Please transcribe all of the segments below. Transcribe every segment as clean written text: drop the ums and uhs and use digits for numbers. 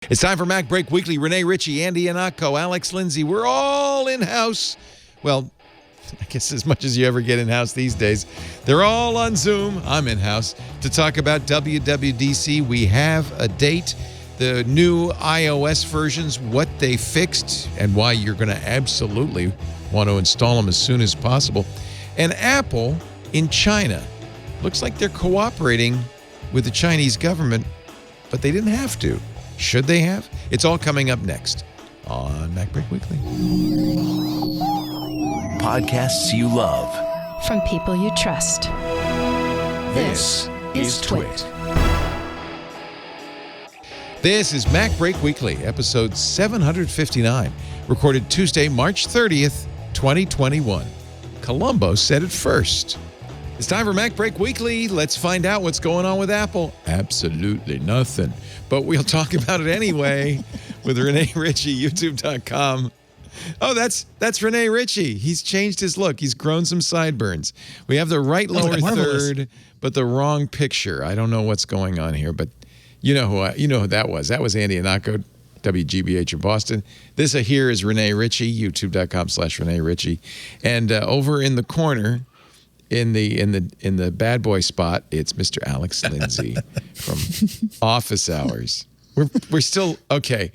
It's time for Mac Break Weekly. Renee Ritchie, Andy Iannacco, Alex Lindsay. We're all in-house. Well, I guess as much as you ever get in-house these days. They're all on Zoom. I'm in-house to talk about WWDC. We have a date, the new iOS versions, what they fixed, and why you're going to absolutely want to install them as soon as possible. And Apple in China. Looks like they're cooperating with the Chinese government, but they didn't have to. Should they have? It's all coming up next on Mac Break Weekly. Podcasts you love. From people you trust. This is Twit. This is Mac Break Weekly, episode 759, recorded Tuesday, March 30th, 2021. Columbo said it first. It's time for Mac Break Weekly. Let's find out what's going on with Apple. Absolutely nothing. But we'll talk about it anyway with Renee Ritchie, youtube.com. Oh, that's Renee Ritchie. He's changed his look. He's grown some sideburns. We have the right lower third, but the wrong picture. I don't know what's going on here, but you know who that was. That was Andy Iannacco, WGBH in Boston. This here is Renee Ritchie, youtube.com/Renee Ritchie. And over in the corner, in the bad boy spot, it's Mr. Alex Lindsay from Office Hours. We're still okay.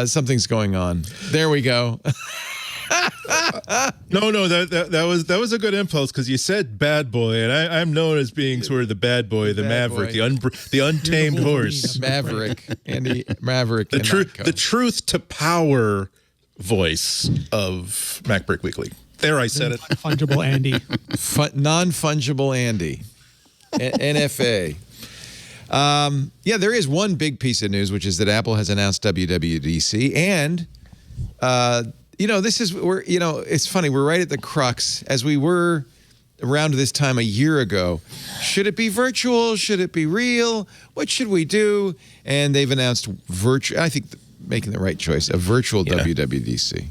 Something's going on. There we go. No, that was a good impulse because you said bad boy, and I'm known as being sort of the bad boy, the maverick, the untamed horse, Maverick, Andy Maverick. The truth to power voice of Mac Break Weekly. There, I said it. Fungible Andy. Non-fungible Andy. NFA. Yeah, there is one big piece of news, which is that Apple has announced WWDC. And, it's funny. We're right at the crux, as we were around this time a year ago. Should it be virtual? Should it be real? What should we do? And they've announced virtual. I think making the right choice, a virtual WWDC.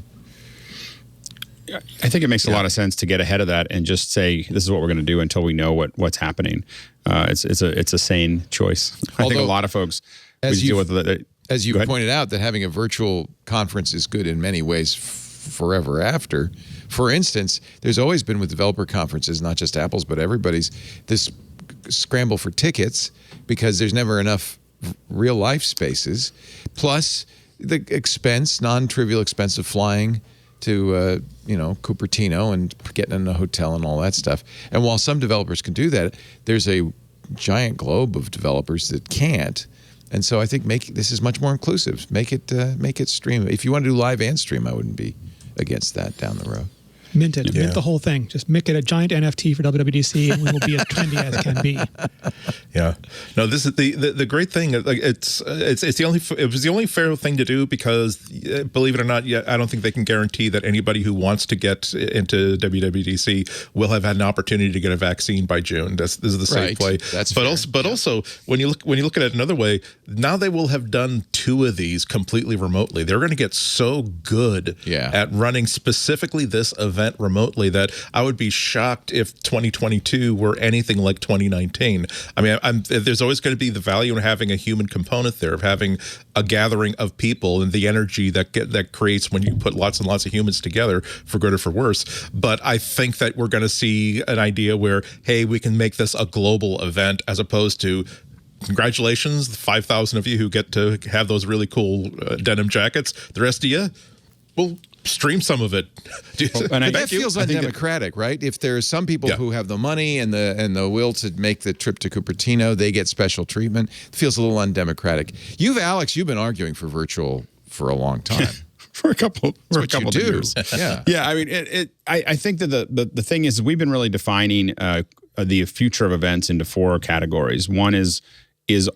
I think it makes a lot of sense to get ahead of that and just say this is what we're going to do until we know what's happening. It's a sane choice. I think a lot of folks deal with it. As you pointed out, that having a virtual conference is good in many ways forever after. For instance, there's always been with developer conferences, not just Apple's, but everybody's, this scramble for tickets because there's never enough real life spaces. Plus the expense, non-trivial expense of flying to Cupertino and getting in a hotel and all that stuff. And while some developers can do that, there's a giant globe of developers that can't. And so I think this is much more inclusive. Make it stream. If you want to do live and stream, I wouldn't be against that down the road. Mint it. Yeah. Mint the whole thing. Just make it a giant NFT for WWDC, and we will be as trendy as can be. Yeah. No, this is the great thing. Like it was the only fair thing to do because, believe it or not, I don't think they can guarantee that anybody who wants to get into WWDC will have had an opportunity to get a vaccine by June. This is the safe play. Also, when you look at it another way, now they will have done 2 of these completely remotely. They're going to get so good at running specifically this event remotely that I would be shocked if 2022 were anything like 2019. I mean, there's always going to be the value in having a human component there, of having a gathering of people and the energy that creates when you put lots and lots of humans together, for good or for worse. But I think that we're going to see an idea where, hey, we can make this a global event as opposed to, congratulations, the 5,000 of you who get to have those really cool denim jackets. The rest of you, well, stream some of it. And that feels undemocratic, right? If there are some people who have the money and the will to make the trip to Cupertino, they get special treatment. It feels a little undemocratic. Alex, you've been arguing for virtual for a long time. for a couple of years. Yeah. I mean, I think that the thing is, we've been really defining the future of events into 4 categories. One is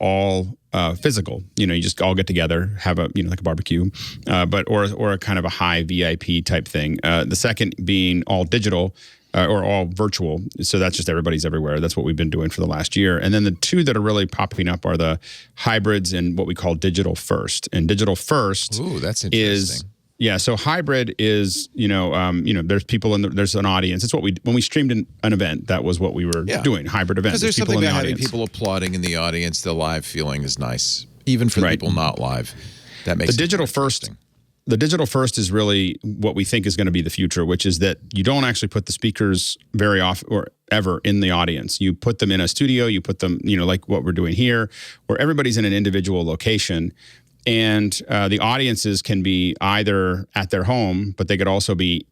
all physical. You just all get together, have a like a barbecue, or a kind of a high VIP type thing. The second being all digital or all virtual. So that's just everybody's everywhere. That's what we've been doing for the last year. And then the 2 that are really popping up are the hybrids and what we call digital first. And digital first that's interesting. is Yeah, so hybrid is, there's people there's an audience. It's what when we streamed an event, that was what we were doing, hybrid events. Because there's something about having people applauding in the audience. The live feeling is nice even for the Right. people not live. That makes The digital first. The digital first is really what we think is going to be the future, which is that you don't actually put the speakers very often or ever in the audience. You put them in a studio, you put them, like what we're doing here, where everybody's in an individual location. And the audiences can be either at their home, but they could also be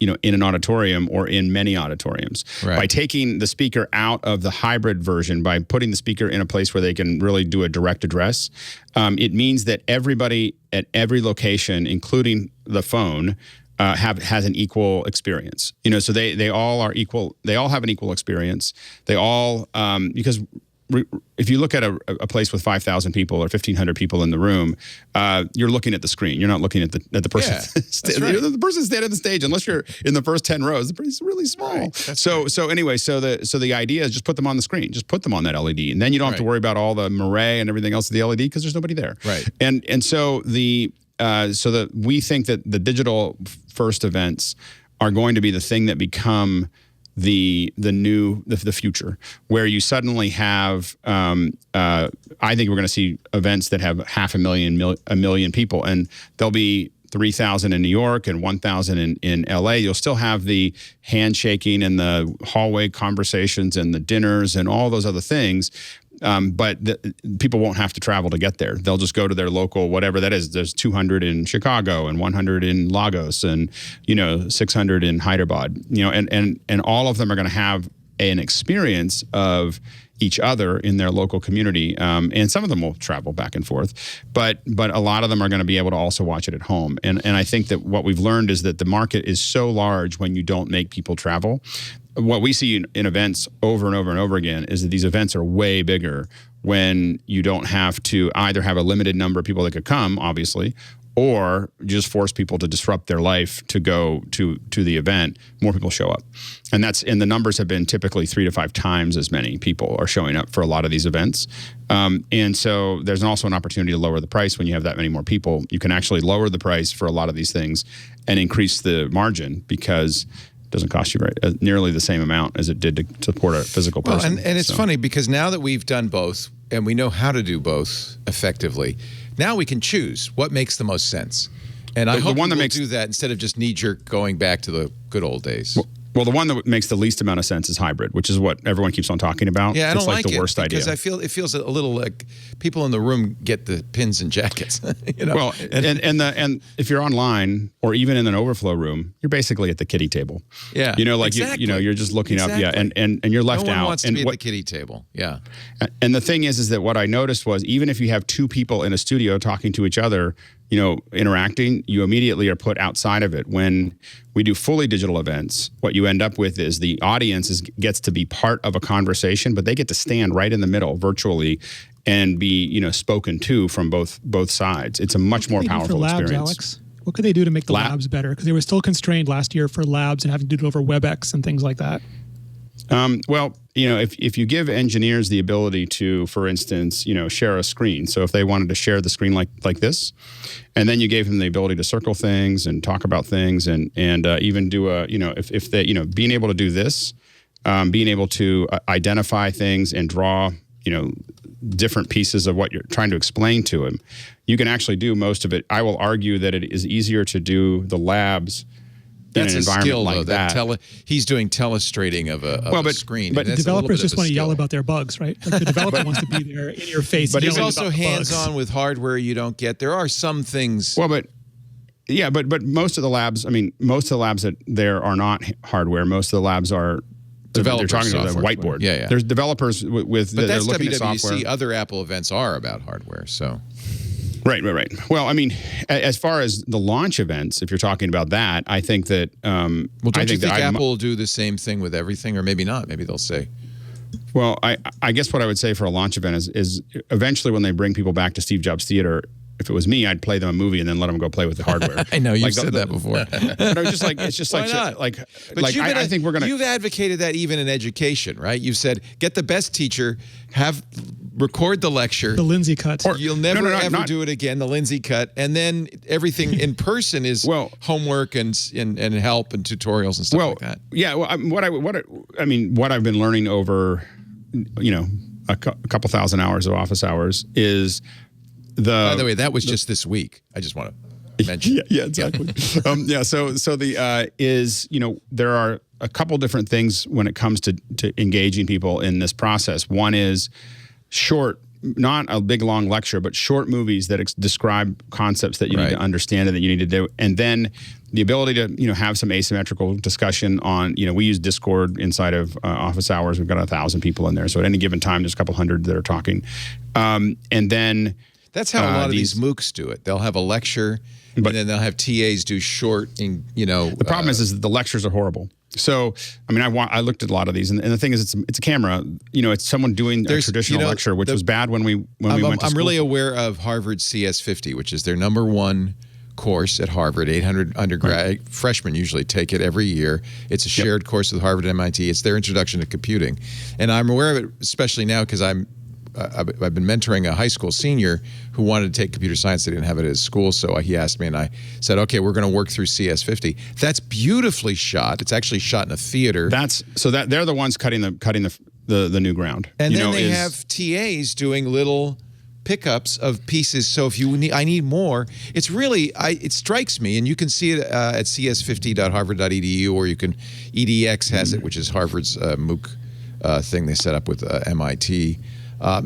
in an auditorium or in many auditoriums. Right. By taking the speaker out of the hybrid version, by putting the speaker in a place where they can really do a direct address, it means that everybody at every location, including the phone, has an equal experience. So they all are equal. They all have an equal experience. They all, because if you look at a place with 5,000 people or 1,500 people in the room, you're looking at the screen. You're not looking at the person. Yeah, right. The person standing on the stage, unless you're in the first 10 rows, it's really small. Right. So the idea is just put them on the screen. Just put them on that LED, and then you don't have to worry about all the moire and everything else of the LED because there's nobody there. Right. And so we think that the digital first events are going to be the thing that become the future, where you suddenly have I think we're going to see events that have 500,000 people, and there'll be 3,000 in New York and 1,000 in LA. You'll still have the handshaking and the hallway conversations and the dinners and all those other things. But people won't have to travel to get there. They'll just go to their local, whatever that is. There's 200 in Chicago and 100 in Lagos and 600 in Hyderabad. And all of them are going to have an experience of each other in their local community. And some of them will travel back and forth, but a lot of them are going to be able to also watch it at home. And I think that what we've learned is that the market is so large when you don't make people travel. What we see in events over and over and over again is that these events are way bigger when you don't have to either have a limited number of people that could come, obviously, or just force people to disrupt their life to go to the event. More people show up. And the numbers have been typically 3 to 5 times as many people are showing up for a lot of these events. And so there's also an opportunity to lower the price when you have that many more people. You can actually lower the price for a lot of these things and increase the margin because it doesn't cost you nearly the same amount as it did to support a physical person. Well, and it's funny because now that we've done both and we know how to do both effectively, now we can choose what makes the most sense. And I hope we'll do that instead of just knee-jerk going back to the good old days. Well, the one that makes the least amount of sense is hybrid, which is what everyone keeps on talking about. Yeah, I don't like the worst idea. because it feels a little like people in the room get the pins and jackets. Well, and if you're online or even in an overflow room, you're basically at the kiddie table. Yeah, exactly. You're just looking up, and you're left out. No one wants to and be at the kiddie table. Yeah. And the thing is that what I noticed was even if you have 2 people in a studio talking to each other, interacting, you immediately are put outside of it. When we do fully digital events, what you end up with is the audience gets to be part of a conversation, but they get to stand right in the middle virtually and be, spoken to from both sides. It's a much more powerful experience. Alex? What could they do to make the labs better? Because they were still constrained last year for labs and having to do it over WebEx and things like that. Well, if you give engineers the ability to, for instance, share a screen. So if they wanted to share the screen like this, and then you gave them the ability to circle things and talk about things and even do if they, being able to do this, being able to identify things and draw, different pieces of what you're trying to explain to them, you can actually do most of it. I will argue that it is easier to do the labs That's in an a environment skill, like though. He's doing telestrating of a screen. But developers just want to yell about their bugs, right? Like the developer wants to be there in your face. But he's also hands-on with hardware you don't get. There are some things. Well, but most of the labs, most of the labs that there are not hardware. Most of the labs are developer they're talking about a whiteboard. Yeah. There's developers with but they're that's looking WWDC. at software. Other Apple events are about hardware, so. Right. Well, as far as the launch events, if you're talking about that, I think that. Well, don't you think Apple will do the same thing with everything, or maybe not? Maybe they'll say. Well, I guess what I would say for a launch event is eventually when they bring people back to Steve Jobs Theater, if it was me, I'd play them a movie and then let them go play with the hardware. I know you've said that before. But it's just Why not? I think we're gonna. You've advocated that even in education, right? You've said get the best teacher, record the lecture, the Lindsay cut. You'll never ever do it again. The Lindsay cut, and then everything in person is homework and help and tutorials and stuff like that. Yeah. Well, what I've been learning over, a couple thousand hours of office hours is By the way, that was just this week. I just want to mention. Yeah, exactly. So the is, there are a couple different things when it comes to engaging people in this process. One is short, not a big long lecture, but short movies that describe concepts that you need to understand and that you need to do. And then the ability to, have some asymmetrical discussion on, we use Discord inside of office hours. We've got 1,000 people in there. So at any given time, there's a couple hundred that are talking. And then that's how a lot of these MOOCs do it. They'll have a lecture, and then they'll have TAs do short. The problem is that the lectures are horrible. So, I looked at a lot of these, and the thing is, it's a camera. It's someone doing a traditional lecture, which was bad when we went to school. I'm really aware of Harvard's CS50, which is their #1 course at Harvard. 800 undergrad freshmen usually take it every year. It's a shared course with Harvard and MIT. It's their introduction to computing, and I'm aware of it, especially now because I've been mentoring a high school senior who wanted to take computer science. They didn't have it at his school, so he asked me, and I said, "Okay, we're going to work through CS50." That's beautifully shot. It's actually shot in a theater. They're the ones cutting the new ground. And then they have TAs doing little pickups of pieces. So if I need more. It's really it strikes me, and you can see it at cs50.harvard.edu, or you can EDX has it, which is Harvard's MOOC thing they set up with MIT.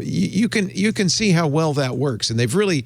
You can see how well that works, and they've really,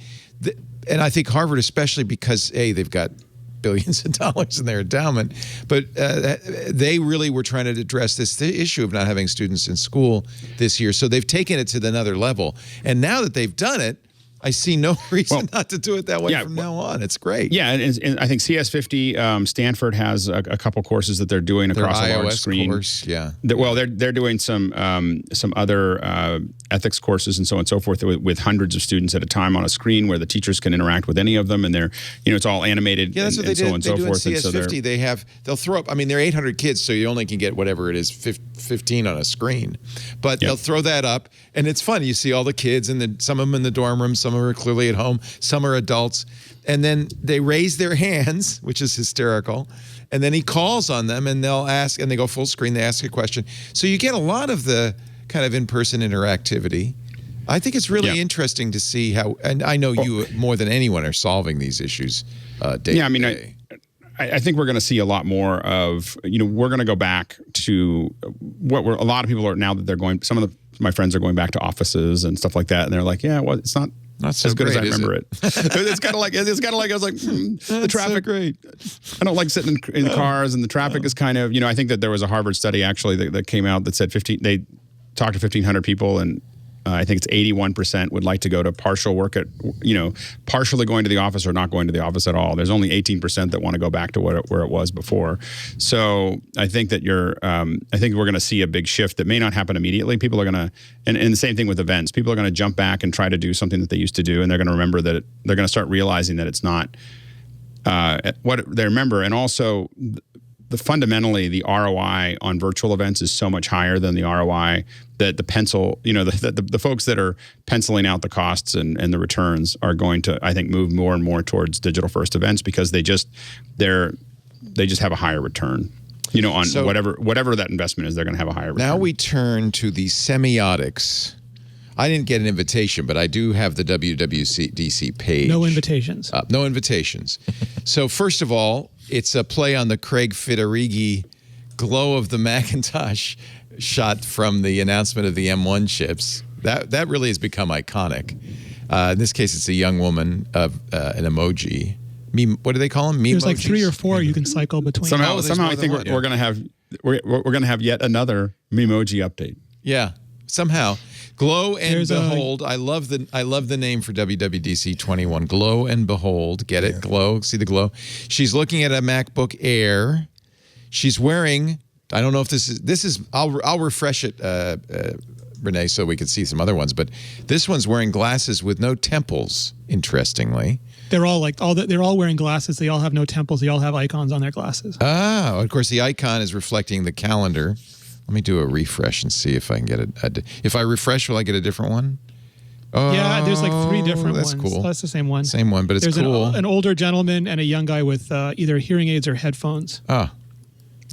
and I think Harvard especially because they've got billions of dollars in their endowment, but they really were trying to address the issue of not having students in school this year. So they've taken it to another level, and now that they've done it, I see no reason not to do it that way from now on. It's great. Yeah, and I think CS50, Stanford has a couple courses that they're doing across a large screen. Course, yeah. They're doing some other ethics courses and so on and so forth with hundreds of students at a time on a screen where the teachers can interact with any of them, and they're it's all animated. Yeah, that's what they so do. on and so forth. In CS50, they'll throw up. They're 800 kids, so you only can get whatever it is, 15 on a screen, but they'll throw that up, and it's fun. You see all the kids, and some of them in the dorm room, some are clearly at home, some are adults, and then they raise their hands, which is hysterical, and then he calls on them, and they'll ask, and they go full screen, they ask a question. So you get a lot of the kind of in-person interactivity. I think it's really interesting to see how, and I know you more than anyone are solving these issues day to day. I think we're going to see a lot more of, we're going to go back to a lot of people are now that they're going, some of my friends are going back to offices and stuff like that. And they're like, it's not so as good great, as I remember it. It's kind of like, I was like, the traffic. So great. I don't like sitting in cars, and the traffic is kind of, I think that there was a Harvard study actually that came out that said they talked to 1,500 people, and I think it's 81% would like to go to partial work at, partially going to the office or not going to the office at all. There's only 18% that want to go back to where it was before. So I think that I think we're going to see a big shift that may not happen immediately. People are going to, and the same thing with events. People are going to jump back and try to do something that they used to do, and they're going to remember that they're going to start realizing that it's not what they remember, and also. Fundamentally, the ROI on virtual events is so much higher than the ROI that the folks that are penciling out the costs and the returns are going to, I think, move more and more towards digital first events because they just have a higher return. On whatever that investment is, they're going to have a higher return. Now we turn to the semiotics. I didn't get an invitation, but I do have the WWDC page. No invitations. No invitations. So first of all, it's a play on the Craig Federighi glow of the Macintosh shot from the announcement of the M1 chips. That really has become iconic. In this case, it's a young woman of an emoji. What do they call them? There's like 3 or 4 you can cycle between. Somehow I think we're going to have yet another Memoji update. Yeah, somehow. Glow and Behold. I love the name for WWDC 21. Glow and Behold. Get it? Glow. See the glow? She's looking at a MacBook Air. She's wearing, I don't know if this is I'll refresh it, Renee, so we can see some other ones, but this one's wearing glasses with no temples, interestingly. They're all they're all wearing glasses. They all have no temples. They all have icons on their glasses. Oh, of course the icon is reflecting the calendar. Let me do a refresh and see if I can get it. If I refresh, will I get a different one? Oh, yeah, there's like 3 different ones. That's cool. That's the same one. Same one, but it's cool. An older gentleman and a young guy with either hearing aids or headphones. Oh.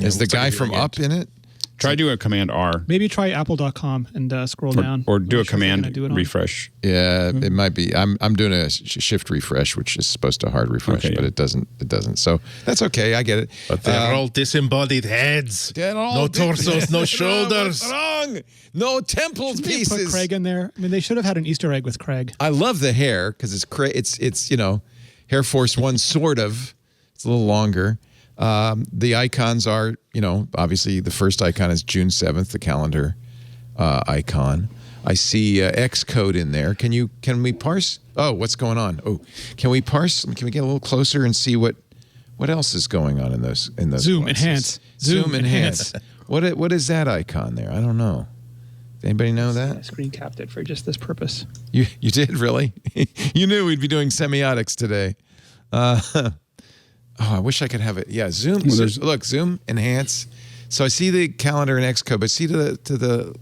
Is the guy from Up in it? Try doing a Command R. Maybe try apple.com and scroll down. Or do I'm a not sure if they're gonna Command do it on. refresh. Yeah, it might be. I'm doing a shift refresh, which is supposed to hard refresh, Okay, but yeah. it doesn't. It doesn't. So that's okay. I get it. But they're all disembodied heads. No torsos, no shoulders. What's wrong? No temple Shouldn't they pieces. put Craig in there? I mean, they should have had an Easter egg with Craig. I love the hair because it's Air Force One sort of. It's a little longer. The icons are, obviously the first icon is June 7th, the calendar icon. I see Xcode in there. Can we parse? Oh, what's going on? Oh, can we parse? Can we get a little closer and see what else is going on in those Zoom places? enhance. Zoom enhance. What is that icon there? I don't know. Anybody know I that? screen capped it for just this purpose. You did, really? You knew we'd be doing semiotics today. I wish I could have it. Yeah, Zoom. Well, Look, Zoom enhance. So I see the calendar in Xcode, but see to the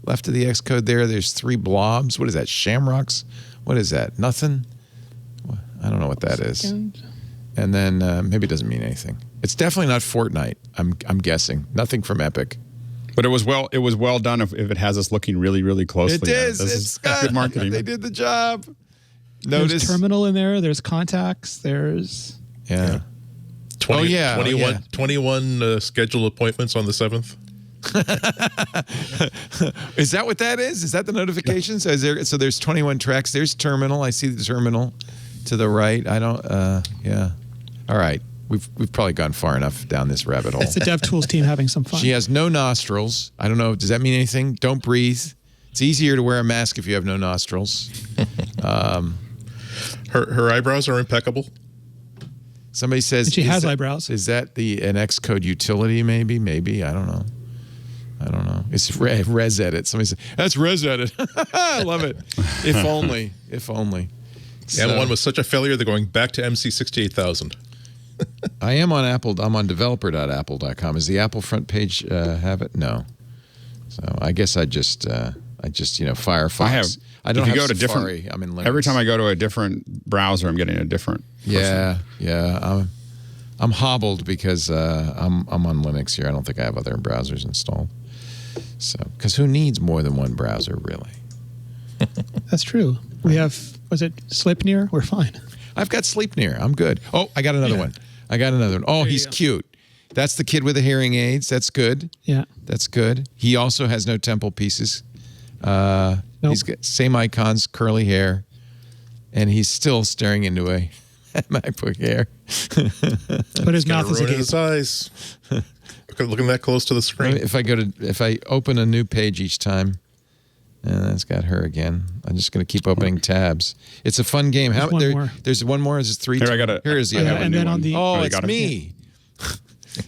left of the Xcode there's 3 blobs. What is that? Shamrocks? What is that? Nothing? I don't know what that is. And then maybe it doesn't mean anything. It's definitely not Fortnite. I'm guessing. Nothing from Epic. But it was well done if it has us looking really, really closely. It is. This It's good marketing. They did the job. There's Notice. terminal in there. There's contacts. There's... Yeah. 21 scheduled appointments on the 7th. Is that what that is? Is that the notification? So there's 21 tracks. There's terminal. I see the terminal to the right. I don't. Yeah. All right. We've probably gone far enough down this rabbit hole. It's the DevTools team having some fun. She has no nostrils. I don't know. Does that mean anything? Don't breathe. It's easier to wear a mask if you have no nostrils. Her eyebrows are impeccable. Somebody says And she has that, eyebrows. Is that an Xcode utility? Maybe. I don't know. It's res edit. Somebody said that's res edit. I love it. If only. And one was such a failure, they're going back to MC 68000. I am on Apple. I'm on developer.apple.com. Is the Apple front page have it? No. So I guess I just Firefox. I don't have Safari. I'm in Linux. Every time I go to a different browser, I'm getting a different. Yeah. I'm hobbled because I'm on Linux here. I don't think I have other browsers installed. So, because who needs more than one browser, really? That's true. We have, was it Sleipnir? We're fine. I've got Sleipnir. I'm good. Oh, I got another one. Oh, he's cute. That's the kid with the hearing aids. That's good. Yeah. That's good. He also has no temple pieces. Nope. He's got same icons, curly hair, and he's still staring into a MacBook Air. But his mouth is Ruin agape. his eyes. Looking that close to the screen. If I open a new page each time, and that's got her again. I'm just going to keep opening tabs. It's a fun game. There's one more. There's one more. Is it 3? Here, I got it. Here is the I other have one. a And new then one. on the Oh, you it's got it? me.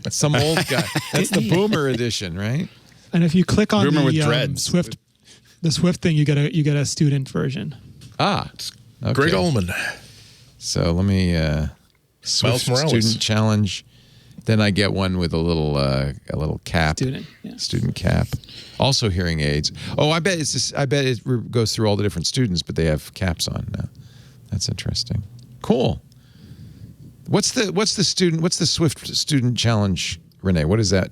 Some old guy. That's the boomer edition, right? And if you click on Boomer with the dreads. Swift thing, you get a student version. Ah, okay. Greg Ullman. So let me Swift Morales. student challenge. Then I get one with a little cap. Student cap. Also hearing aids. Oh, I bet it goes through all the different students, but they have caps on now. That's interesting. Cool. What's the Swift student challenge, Renee? What does that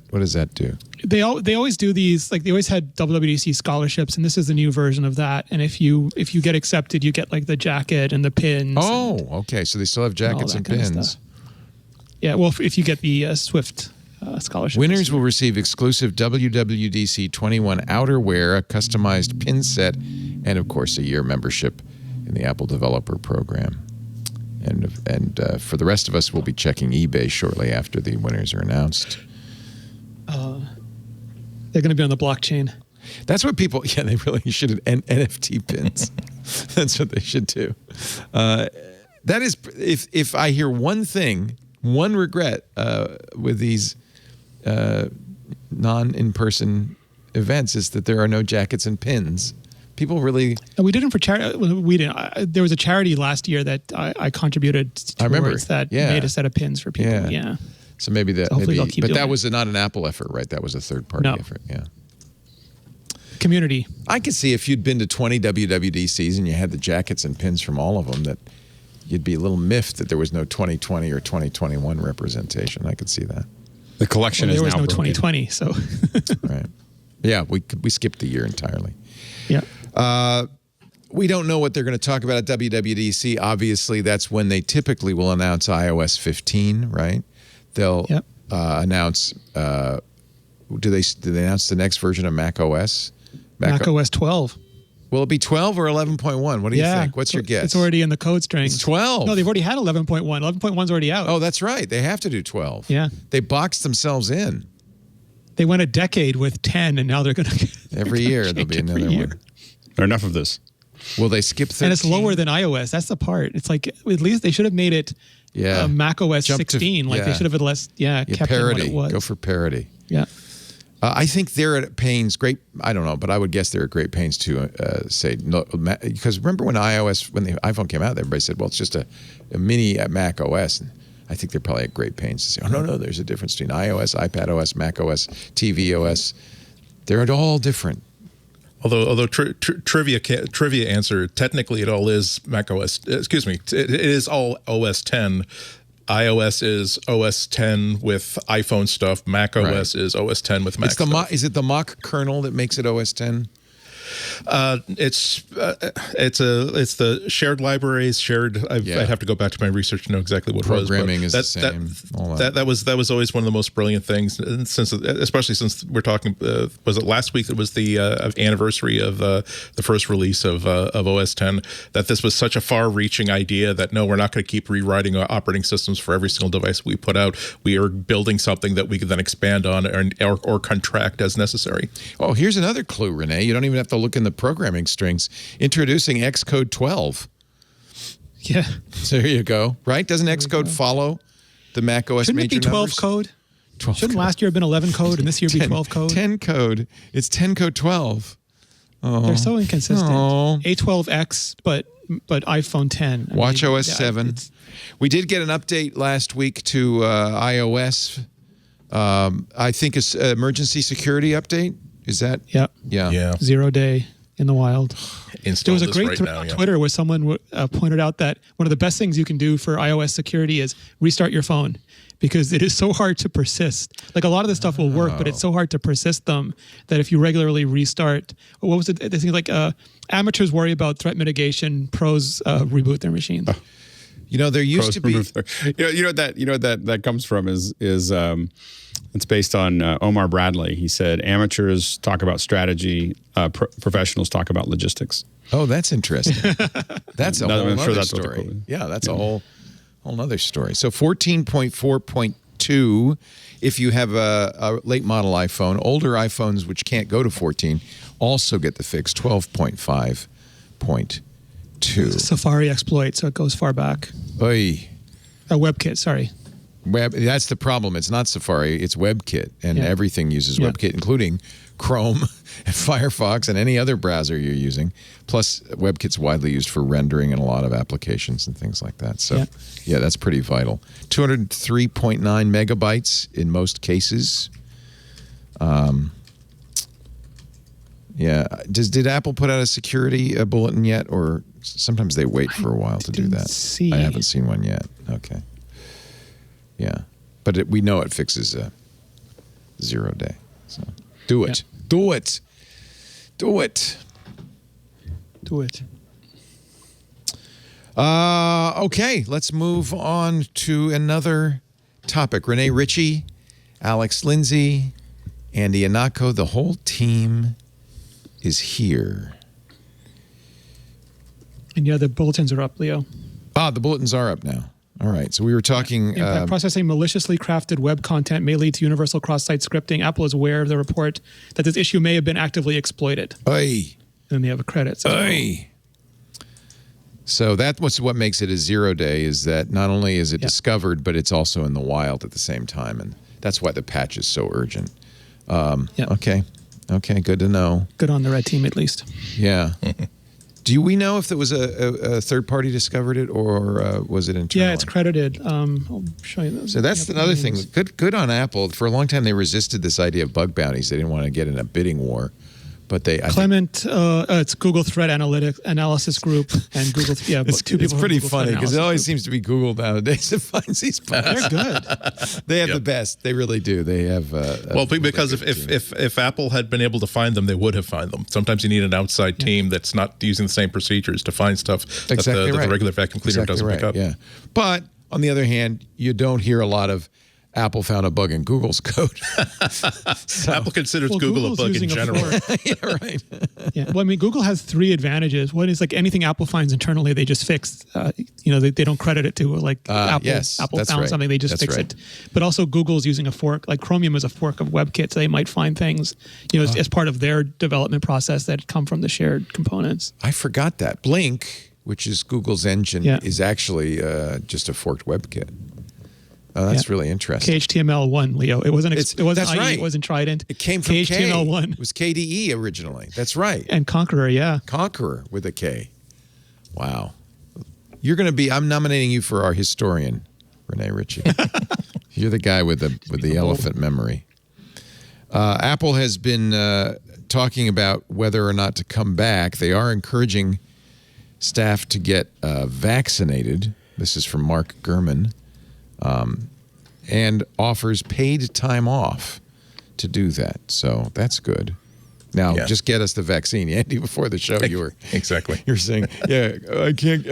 do? They always do these, like they always had WWDC scholarships, and this is the new version of that. And if you get accepted, you get like the jacket and the pins. Oh, okay. So they still have jackets and kind of pins. stuff. Yeah, well, if you get the Swift scholarship. Winners will receive exclusive WWDC 21 outerwear, a customized pin set, and of course a year membership in the Apple Developer Program. And for the rest of us, we'll be checking eBay shortly after the winners are announced. They're going to be on the blockchain. That's what people. Yeah, they really should have NFT pins. That's what they should do. That is, if I hear one regret with these non-in-person events is that there are no jackets and pins. People really. And we did them for charity. We didn't. There was a charity last year that I contributed towards I remember. that Yeah. made a set of pins for people. Yeah. So maybe that. So hopefully maybe, they'll keep but doing that it. was not an Apple effort, right? That was a third-party No. effort. Yeah. Community. I could see if you'd been to 20 WWDCs and you had the jackets and pins from all of them, that you'd be a little miffed that there was no 2020 or 2021 representation. I could see that. The collection Well, is there was now no broken. 2020, so Right. Yeah, we skipped the year entirely. yeah. We don't know what they're going to talk about at WWDC. Obviously, that's when they typically will announce iOS 15, right? They'll Yep. announce. Do they announce the next version of Mac OS? Mac OS 12. Will it be 12 or 11.1? What do you think? What's your guess? It's already in the code strings. It's 12. No, they've already had 11.1. 11.1's already out. Oh, that's right. They have to do 12. Yeah. They boxed themselves in. They went a decade with 10, and now they're going to Every year there'll be another one. Or enough of this. Will they skip 13? And it's lower than iOS. That's the part. It's like at least they should have made it Mac OS Jump to- 16. Like they yeah. should have kept parity. it what it was. Go for parity. Yeah. I think they're at pains. I don't know, but I would guess they're at great pains to say no, because remember when the iPhone came out, everybody said, "Well, it's just a mini Mac OS." And I think they're probably at great pains to say, "Oh no, there's a difference between iOS, iPad OS, Mac OS, TV OS. They're all different." Although trivia answer, technically it all is Mac OS. Excuse me, it is all OS 10. iOS is OS 10 with iPhone stuff. Mac OS is OS 10 with Mac stuff. Is it the mock kernel that makes it OS 10? It's the shared libraries, I'd have to go back to my research to know exactly what Programming it was. is the same. That was always one of the most brilliant things, and especially since we're talking. Was it last week that was the anniversary of the first release of OS 10? That this was such a far-reaching idea that no, we're not going to keep rewriting operating systems for every single device we put out. We are building something that we can then expand on or contract as necessary. Oh, here's another clue, Renee. You don't even have to look in the programming strings. Introducing Xcode 12. Yeah. So there you go. Right? Doesn't Xcode follow the Mac OS Shouldn't major it be 12 numbers? code? 12 Shouldn't code. last year have been 11 code and this year be 12 code? 10 code. It's 10 code 12. They're so inconsistent. Oh. A12X, but iPhone 10. Watch OS 7. We did get an update last week to iOS. I think it's emergency security update. Is that? Yep. Yeah. 0 day in the wild. Install There was a this great right thread now, on yeah. Twitter where someone pointed out that one of the best things you can do for iOS security is restart your phone because it is so hard to persist. Like a lot of the stuff will work, but it's so hard to persist them that if you regularly restart, what was it? They think like amateurs worry about threat mitigation, pros reboot their machines. You know, there used to be. You know what that comes from is it's based on Omar Bradley. He said amateurs talk about strategy, professionals talk about logistics. Oh, that's interesting. That's a whole I'm sure other that's what they're story. quoting. Yeah, that's a whole other story. So 14.4.2, if you have a late model iPhone, older iPhones which can't go to 14 also get the fix 12.5.2. Safari exploit, so it goes far back. Oy. WebKit, sorry. That's the problem. It's not Safari, it's WebKit, and everything uses WebKit, including Chrome and Firefox and any other browser you're using. Plus, WebKit's widely used for rendering in a lot of applications and things like that. So, yeah, that's pretty vital. 203.9 megabytes in most cases. Did Apple put out a security bulletin yet, or sometimes they wait for a while to do that? I haven't seen one yet. Okay. Yeah, but we know it fixes 0 day. So do it. Yeah. Do it. Do it. Do it. Okay, let's move on to another topic. Renee Ritchie, Alex Lindsay, Andy Anako, the whole team is here. And the bulletins are up, Leo. The bulletins are up now. All right, so we were talking... processing maliciously crafted web content may lead to universal cross-site scripting. Apple is aware of the report that this issue may have been actively exploited. Oy. And then they have a credit. So that was what makes it a 0 day, is that not only is it discovered, but it's also in the wild at the same time. And that's why the patch is so urgent. Okay, good to know. Good on the red team, at least. Yeah. Do we know if it was a third party discovered it, or was it internal? Yeah, it's credited. I'll show you those. So that's another thing. Good on Apple. For a long time, they resisted this idea of bug bounties. They didn't want to get in a bidding war. But Clement, it's Google Threat Analysis Group and Google. Yeah, it's pretty funny because it always seems to be Google nowadays that finds these bugs. They're good. They have the best. They really do. They have. Because if Apple had been able to find them, they would have found them. Sometimes you need an outside team that's not using the same procedures to find stuff that the regular vacuum cleaner doesn't pick up. Yeah, but on the other hand, you don't hear a lot of Apple found a bug in Google's code. Apple considers Google a bug in general. Yeah, right. Yeah. Well, I mean, Google has 3 advantages. One is like anything Apple finds internally, they just fix. They don't credit it to Apple. Yes, Apple found something, they just fix it. But also, Google's using a fork. Like Chromium is a fork of WebKit, so they might find things, as part of their development process that come from the shared components. I forgot that Blink, which is Google's engine, is actually just a forked WebKit. Oh, that's really interesting. KHTML1, Leo. It wasn't. It wasn't that's IE, right. It wasn't Trident. It came from KHTML1. It was KDE originally. That's right. And Conqueror, yeah. Conqueror with a K. Wow. You're going to be. I'm nominating you for our historian, Renee Ritchie. You're the guy with the elephant memory. Apple has been talking about whether or not to come back. They are encouraging staff to get vaccinated. This is from Mark Gurman. And offers paid time off to do that. So that's good. Now, just get us the vaccine. Andy, before the show, you were you're saying, I can't.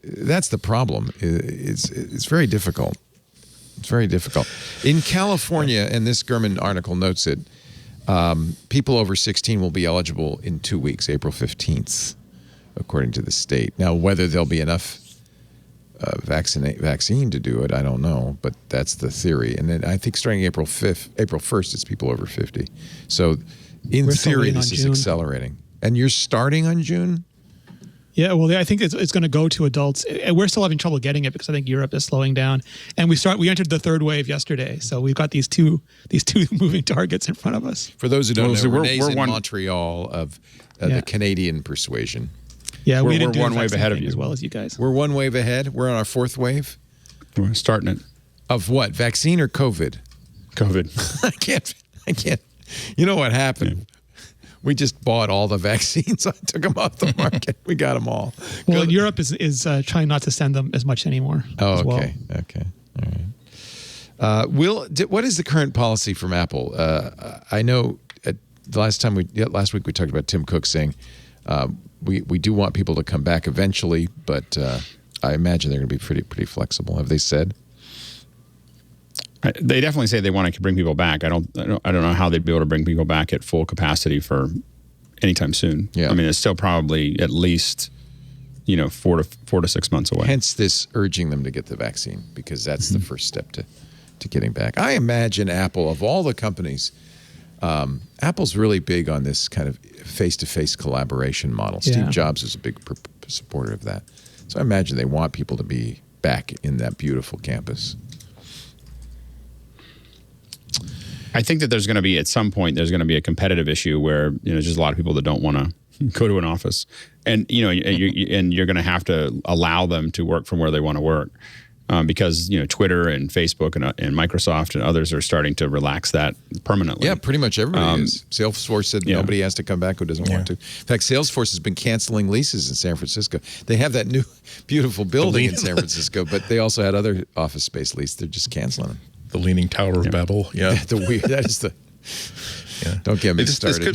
That's the problem. It's very difficult. It's very difficult. In California, and this Gurman article notes it, people over 16 will be eligible in 2 weeks, April 15th, according to the state. Now, whether there'll be enough vaccine to do it, I don't know, but that's the theory. And then I think starting April 1st, it's people over 50. So in theory, this is accelerating. And you're starting on June? Yeah, well, I think it's going to go to adults. We're still having trouble getting it because I think Europe is slowing down. And we entered the 3rd wave yesterday, so we've got these two moving targets in front of us. For those who don't know, Renee's in Montreal of the Canadian persuasion. Yeah, we're one wave ahead of you, as well as you guys. We're one wave ahead. We're on our 4th wave. We're starting it. Of what? Vaccine or COVID? COVID. I can't. You know what happened? Yeah. We just bought all the vaccines. I took them off the market. We got them all. Well, Europe is trying not to send them as much anymore. Oh, okay. Well. Okay. All right. What is the current policy from Apple? I know last week we talked about Tim Cook saying we do want people to come back eventually, but I imagine they're going to be pretty flexible. Have they said? They definitely say they want to bring people back. I don't know how they'd be able to bring people back at full capacity for anytime soon. Yeah. I mean, it's still probably at least 4 to 6 months away. Hence this urging them to get the vaccine, because that's the first step to getting back. I imagine Apple, of all the companies, Apple's really big on this kind of face-to-face collaboration model. Yeah. Steve Jobs is a big supporter of that. So I imagine they want people to be back in that beautiful campus. I think that there's going to be, at some point, there's going to be a competitive issue where there's just a lot of people that don't want to go to an office, and you're going to have to allow them to work from where they want to work, because Twitter and Facebook and Microsoft and others are starting to relax that permanently. Yeah, pretty much everybody is. Salesforce said nobody has to come back who doesn't want to. In fact, Salesforce has been canceling leases in San Francisco. They have that new beautiful building in San Francisco, but they also had other office space leased. They're just canceling them. The Leaning Tower of Babel. Yeah. That is the. Yeah. Don't get me started.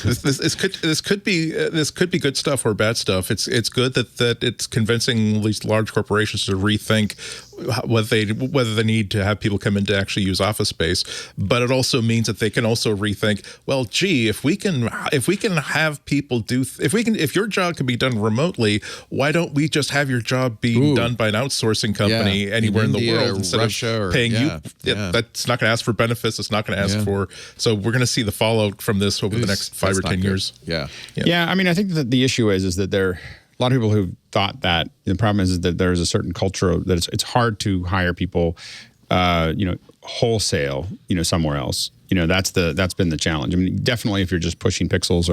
This could be good stuff or bad stuff. It's good that it's convincing at least large corporations to rethink whether they need to have people come in to actually use office space. But it also means that they can also rethink, well, gee, if we can have people if your job can be done remotely, why don't we just have your job being done by an outsourcing company anywhere in the world instead Russia of paying you? Yeah. That's not going to ask for benefits. It's not going to ask for. So we're going to see the fallout from this over the next 5 or 10 years. Yeah. I mean, I think that the issue is that there are a lot of people who thought that the problem is that there's a certain culture that it's hard to hire people, wholesale, somewhere else. That's been the challenge. I mean, definitely if you're just pushing pixels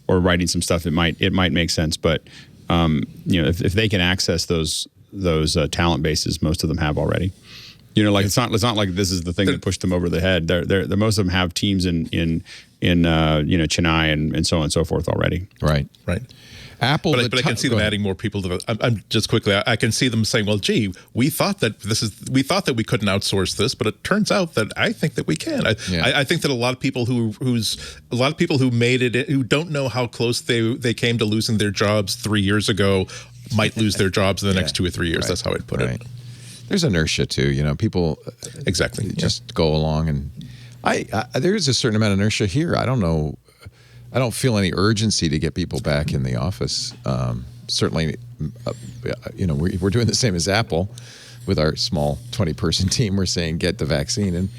or writing some stuff, it might make sense. But if they can access those talent bases, most of them have already. You know, like it's not like this is the thing that pushed them over the head. They're most of them have teams in Chennai and so on and so forth already. Right. Apple, but I can see them adding more people to the. I'm just quickly. I can see them saying, "Well, gee, we thought that we couldn't outsource this, but it turns out that I think that we can." I think that a lot of people who made it, who don't know how close they came to losing their jobs 3 years ago, might lose their jobs in the next 2 or 3 years. Right. That's how I'd put it. There's inertia too. You know, people exactly just go along, and there is a certain amount of inertia here. I don't know. I don't feel any urgency to get people back in the office. Certainly, we're doing the same as Apple with our small 20-person team. We're saying get the vaccine, and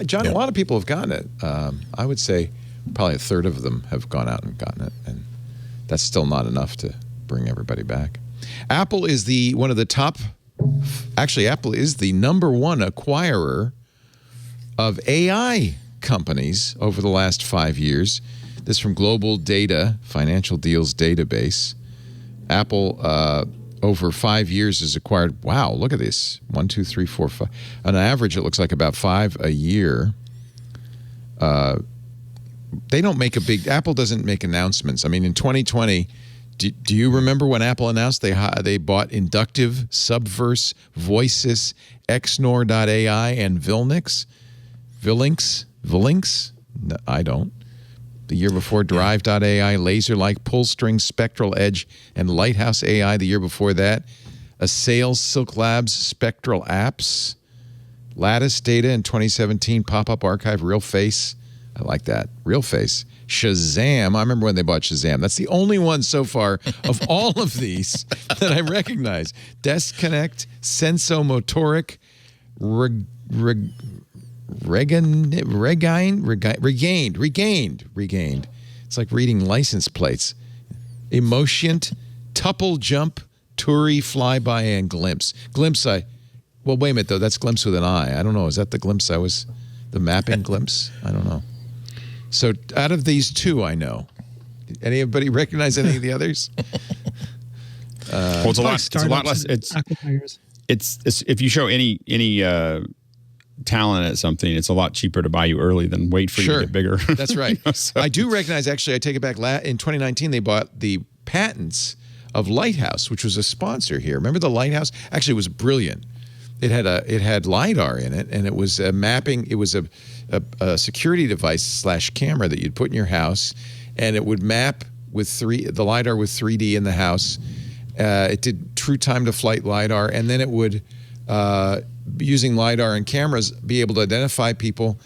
John, a lot of people have gotten it. I would say probably a third of them have gone out and gotten it, and that's still not enough to bring everybody back. Apple is one of the top. Actually, Apple is the number one acquirer of AI companies over the last 5 years. This from GlobalData, financial deals database. Apple, over 5 years, has acquired, wow, look at this. 1, 2, 3, 4, 5. On average, it looks like about 5 a year. They don't make Apple doesn't make announcements. I mean, in 2020, do you remember when Apple announced they bought Inductive, Subverse, Voices, Xnor.ai, and Vilinx? No, I don't. The year before, Drive.ai, Laserlike, Pullstring, Spectral Edge, and Lighthouse AI. The year before that, Sales, Silk Labs, Spectral Apps, Lattice Data in 2017, Pop-Up Archive, RealFace. I like that. RealFace. Shazam. I remember when they bought Shazam. That's the only one so far of all of these that I recognize. Desconnect, Sensomotoric, Regained. It's like reading license plates. Emotient, Tuple Jump, Turi, Flyby, and Glimpse. Glimpse, wait a minute though. That's Glimpse with an I. I don't know. Is that the Glimpse the mapping Glimpse? I don't know. So out of these two, I know. Anybody recognize any of the others? Well, it's a lot less. It's if you show any talent at something, it's a lot cheaper to buy you early than wait for you to get bigger. That's right. So. I do recognize, actually, I take it back. In 2019, they bought the patents of Lighthouse, which was a sponsor here. Remember the Lighthouse? Actually, it was brilliant. It had LiDAR in it, and it was a mapping. It was a security device / camera that you'd put in your house, and it would map with the LiDAR with 3D in the house. It did true time to flight LiDAR, and then it would, using LiDAR and cameras, be able to identify people.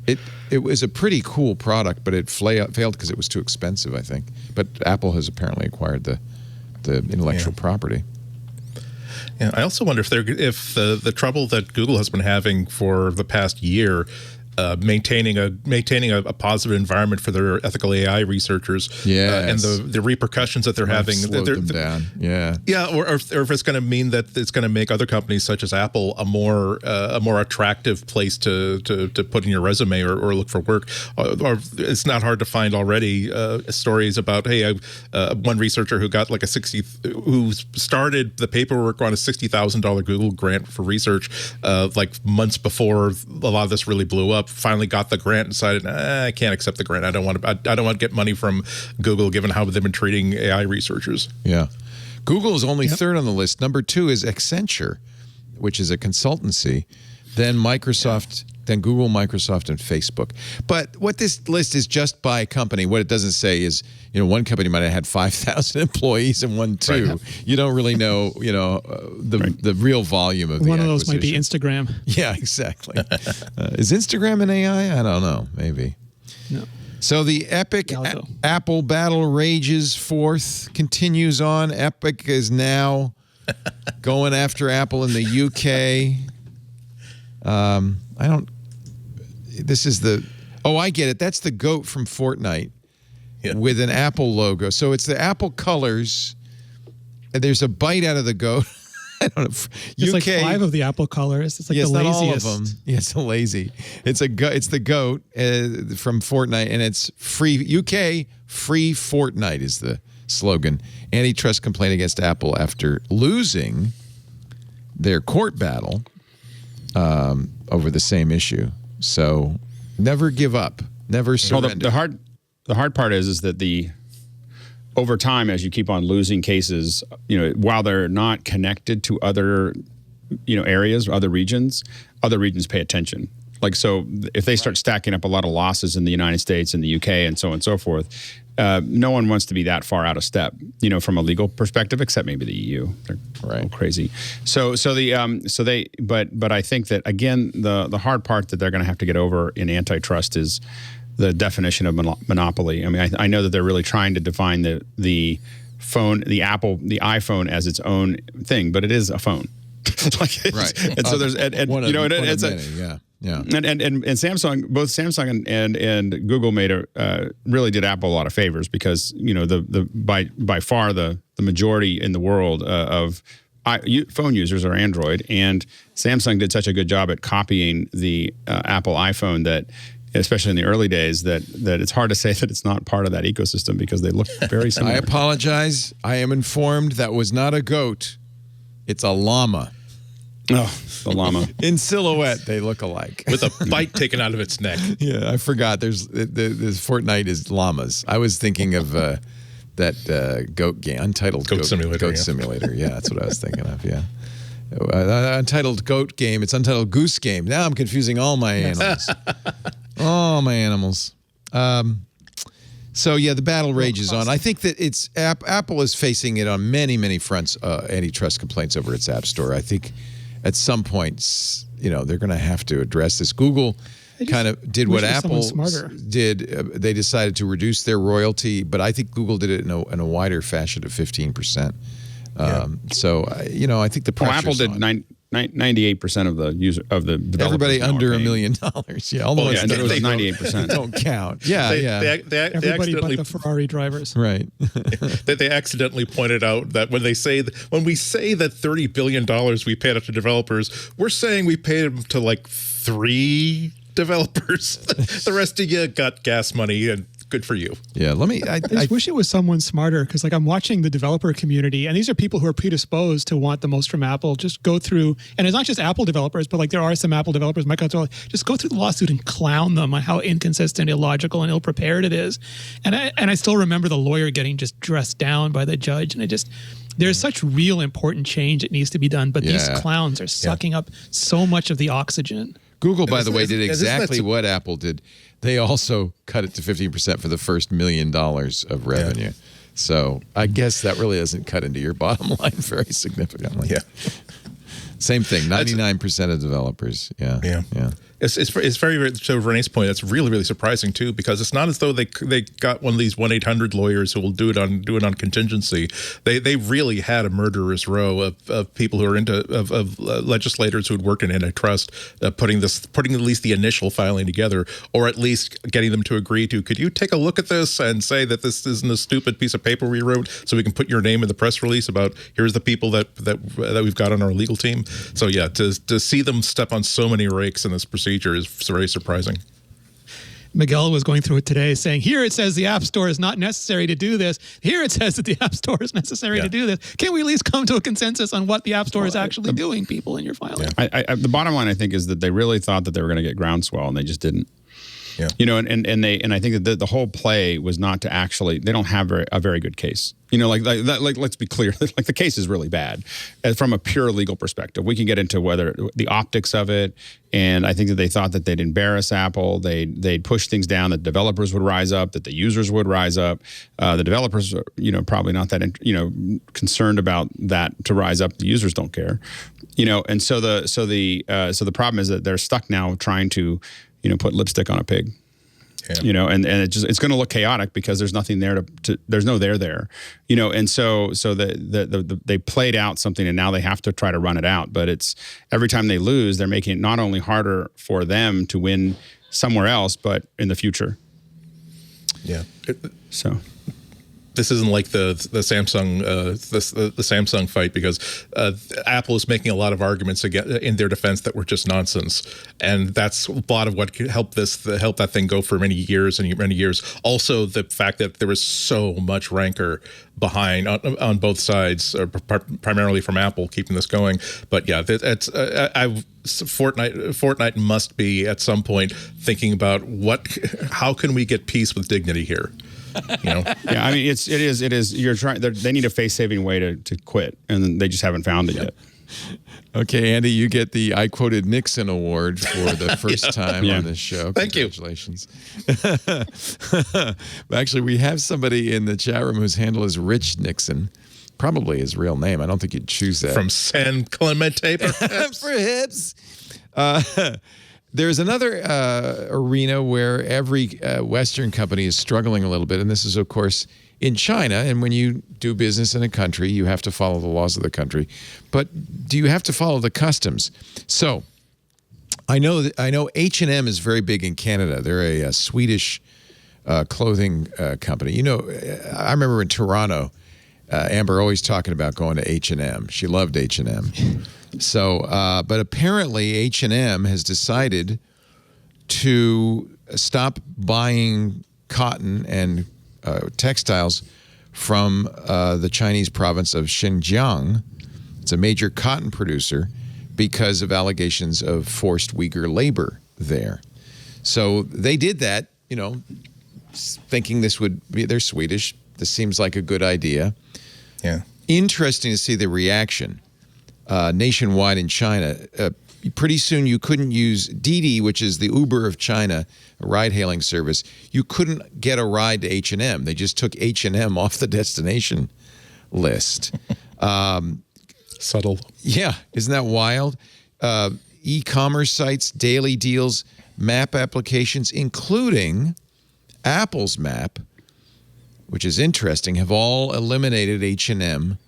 It was a pretty cool product, but it failed because it was too expensive, I think. But Apple has apparently acquired the intellectual property. Yeah, I also wonder if the trouble that Google has been having for the past year, maintaining a positive environment for their ethical AI researchers, and the repercussions that they're having, slowed them down. Or if it's going to mean that it's going to make other companies such as Apple a more attractive place to put in your resume or look for work. Or it's not hard to find already stories about one researcher who got who started the paperwork on a $60,000 Google grant for research months before a lot of this really blew up. Finally got the grant and decided, I can't accept the grant. I don't want to get money from Google given how they've been treating AI researchers. Yeah. Google is only third on the list. Number 2 is Accenture, which is a consultancy. Then Microsoft, then Google, Microsoft, and Facebook. But what this list is just by company. What it doesn't say is, one company might have had 5,000 employees and one 2. Right. You don't really know, the real volume of the one of those might be Instagram. Yeah, exactly. Is Instagram an AI? I don't know. Maybe. No. So the epic Apple battle rages forth, continues on. Epic is now going after Apple in the UK. I get it. That's the goat from Fortnite with an Apple logo. So it's the Apple colors. And there's a bite out of the goat. I don't know. It's like 5 of the Apple colors. It's like the laziest. Not all of them. Yeah, it's the lazy. It's the goat from Fortnite, and it's free. UK free Fortnite is the slogan. Antitrust complaint against Apple after losing their court battle. over the same issue. So never give up, never surrender. Well, the hard part is that over time, as you keep on losing cases, while they're not connected to other, areas, other regions pay attention. Like, so if they start stacking up a lot of losses in the United States and the UK and so on and so forth, no one wants to be that far out of step, from a legal perspective, except maybe the EU. They're a little crazy. But I think that, again, the hard part that they're going to have to get over in antitrust is the definition of monopoly. I mean, I know that they're really trying to define the phone, the iPhone as its own thing, but it is a phone. Right. And so there's, and Samsung, both Samsung and Google really did Apple a lot of favors, because by far the majority in the world of phone users are Android, and Samsung did such a good job at copying the Apple iPhone that, especially in the early days, that it's hard to say that it's not part of that ecosystem, because they look very similar. I apologize. I am informed that was not a goat. It's a llama. Oh, the llama. In silhouette, they look alike. With a bite taken out of its neck. Yeah, I forgot. There's Fortnite is llamas. I was thinking of that goat game, Untitled Goat Simulator. Goat Simulator. Yeah, that's what I was thinking of. Yeah. Untitled Goat Game. It's Untitled Goose Game. Now I'm confusing all my animals. All my animals. So yeah, the battle rages on. I think that Apple is facing it on many, many fronts. Antitrust complaints over its App Store. I think at some points, they're going to have to address this. Google kind of did what Apple did. They decided to reduce their royalty, but I think Google did it in a wider fashion of 15%. So I think the pressure. Apple did 98% of the user of the developers. Everybody under $1 million. Yeah, all the ones that was 98%. Don't count. Yeah, they everybody but the Ferrari drivers. Right. They accidentally pointed out that when we say that $30 billion we paid out to developers, we're saying we paid them to like 3 developers. The rest of you got gas money, and good for you. Yeah, I just wish it was someone smarter, because I'm watching the developer community, and these are people who are predisposed to want the most from Apple. Just go through, and it's not just Apple developers, but there are some Apple developers, Microsoft, just go through the lawsuit and clown them on how inconsistent, illogical, and ill-prepared it is. And I still remember the lawyer getting just dressed down by the judge, and there's such real important change that needs to be done, but these clowns are sucking up so much of the oxygen. Google, by the way, did exactly what Apple did. They also cut it to 15% for the first $1 million of revenue. Yeah. So I guess that really doesn't cut into your bottom line very significantly. Yeah. Same thing, 99% of developers. Yeah. It's very, very, to Renee's point, it's really, really surprising too, because it's not as though they got one of these 1-800 lawyers who will do it on contingency. They really had a murderous row of people who are of legislators who had worked in antitrust, putting at least the initial filing together, or at least getting them to agree to, could you take a look at this and say that this isn't a stupid piece of paper we wrote, so we can put your name in the press release about here's the people that we've got on our legal team. So yeah, to see them step on so many rakes in this procedure is very surprising. Miguel was going through it today saying, here it says the App Store is not necessary to do this. Here it says that the App Store is necessary to do this. Can we at least come to a consensus on what the App Store is actually doing, people, in your filing? Yeah. The bottom line, I think, is that they really thought that they were going to get groundswell, and they just didn't. Yeah. And I think that the whole play was not to actually, they don't have a very good case. Like let's be clear, like the case is really bad from a pure legal perspective. We can get into whether the optics of it, and I think that they thought that they'd embarrass Apple, they'd push things down, that developers would rise up, that the users would rise up. The developers are, probably not that concerned about that to rise up. The users don't care, and so the problem is that they're stuck now trying to put lipstick on a pig. Yeah. And it's going to look chaotic because there's nothing there there's no there, and so they played out something, and now they have to try to run it out. But it's every time they lose, they're making it not only harder for them to win somewhere else, but in the future. Yeah. this isn't like the Samsung the Samsung fight, because Apple is making a lot of arguments in their defense that were just nonsense, and that's a lot of what could help that thing go for many years and many years. Also, the fact that there was so much rancor behind on both sides, primarily from Apple, keeping this going. But yeah, Fortnite must be at some point thinking about how can we get peace with dignity here. Yeah, I mean, it is. You're trying. They need a face-saving way to quit, and they just haven't found it yet. Okay, Andy, you get the I Quoted Nixon Award for the first time on this show. Thank Congratulations. Actually, we have somebody in the chat room whose handle is Rich Nixon. Probably his real name. I don't think you'd choose that. From San Clemente, perhaps? Perhaps. There's another arena where every Western company is struggling a little bit, and this is, of course, in China. And when you do business in a country, you have to follow the laws of the country. But do you have to follow the customs? So I know H&M is very big in Canada. They're a Swedish clothing company. You know, I remember in Toronto, Amber always talking about going to H&M. She loved H&M. So, but apparently H&M has decided to stop buying cotton and textiles from the Chinese province of Xinjiang. It's a major cotton producer because of allegations of forced Uyghur labor there. So they did that, you know, thinking this would be, they're Swedish. This seems like a good idea. Yeah. Interesting to see the reaction nationwide in China. Pretty soon you couldn't use Didi, which is the Uber of China, a ride-hailing service. You couldn't get a ride to H&M. They just took H&M off the destination list. Subtle. Yeah, isn't that wild? E-commerce sites, daily deals, map applications, including Apple's map, which is interesting, have all eliminated H&M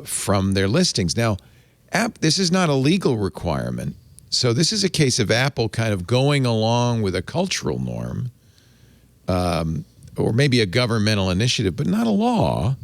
from their listings. Now, this is not a legal requirement, so this is a case of Apple kind of going along with a cultural norm, or maybe a governmental initiative, but not a law.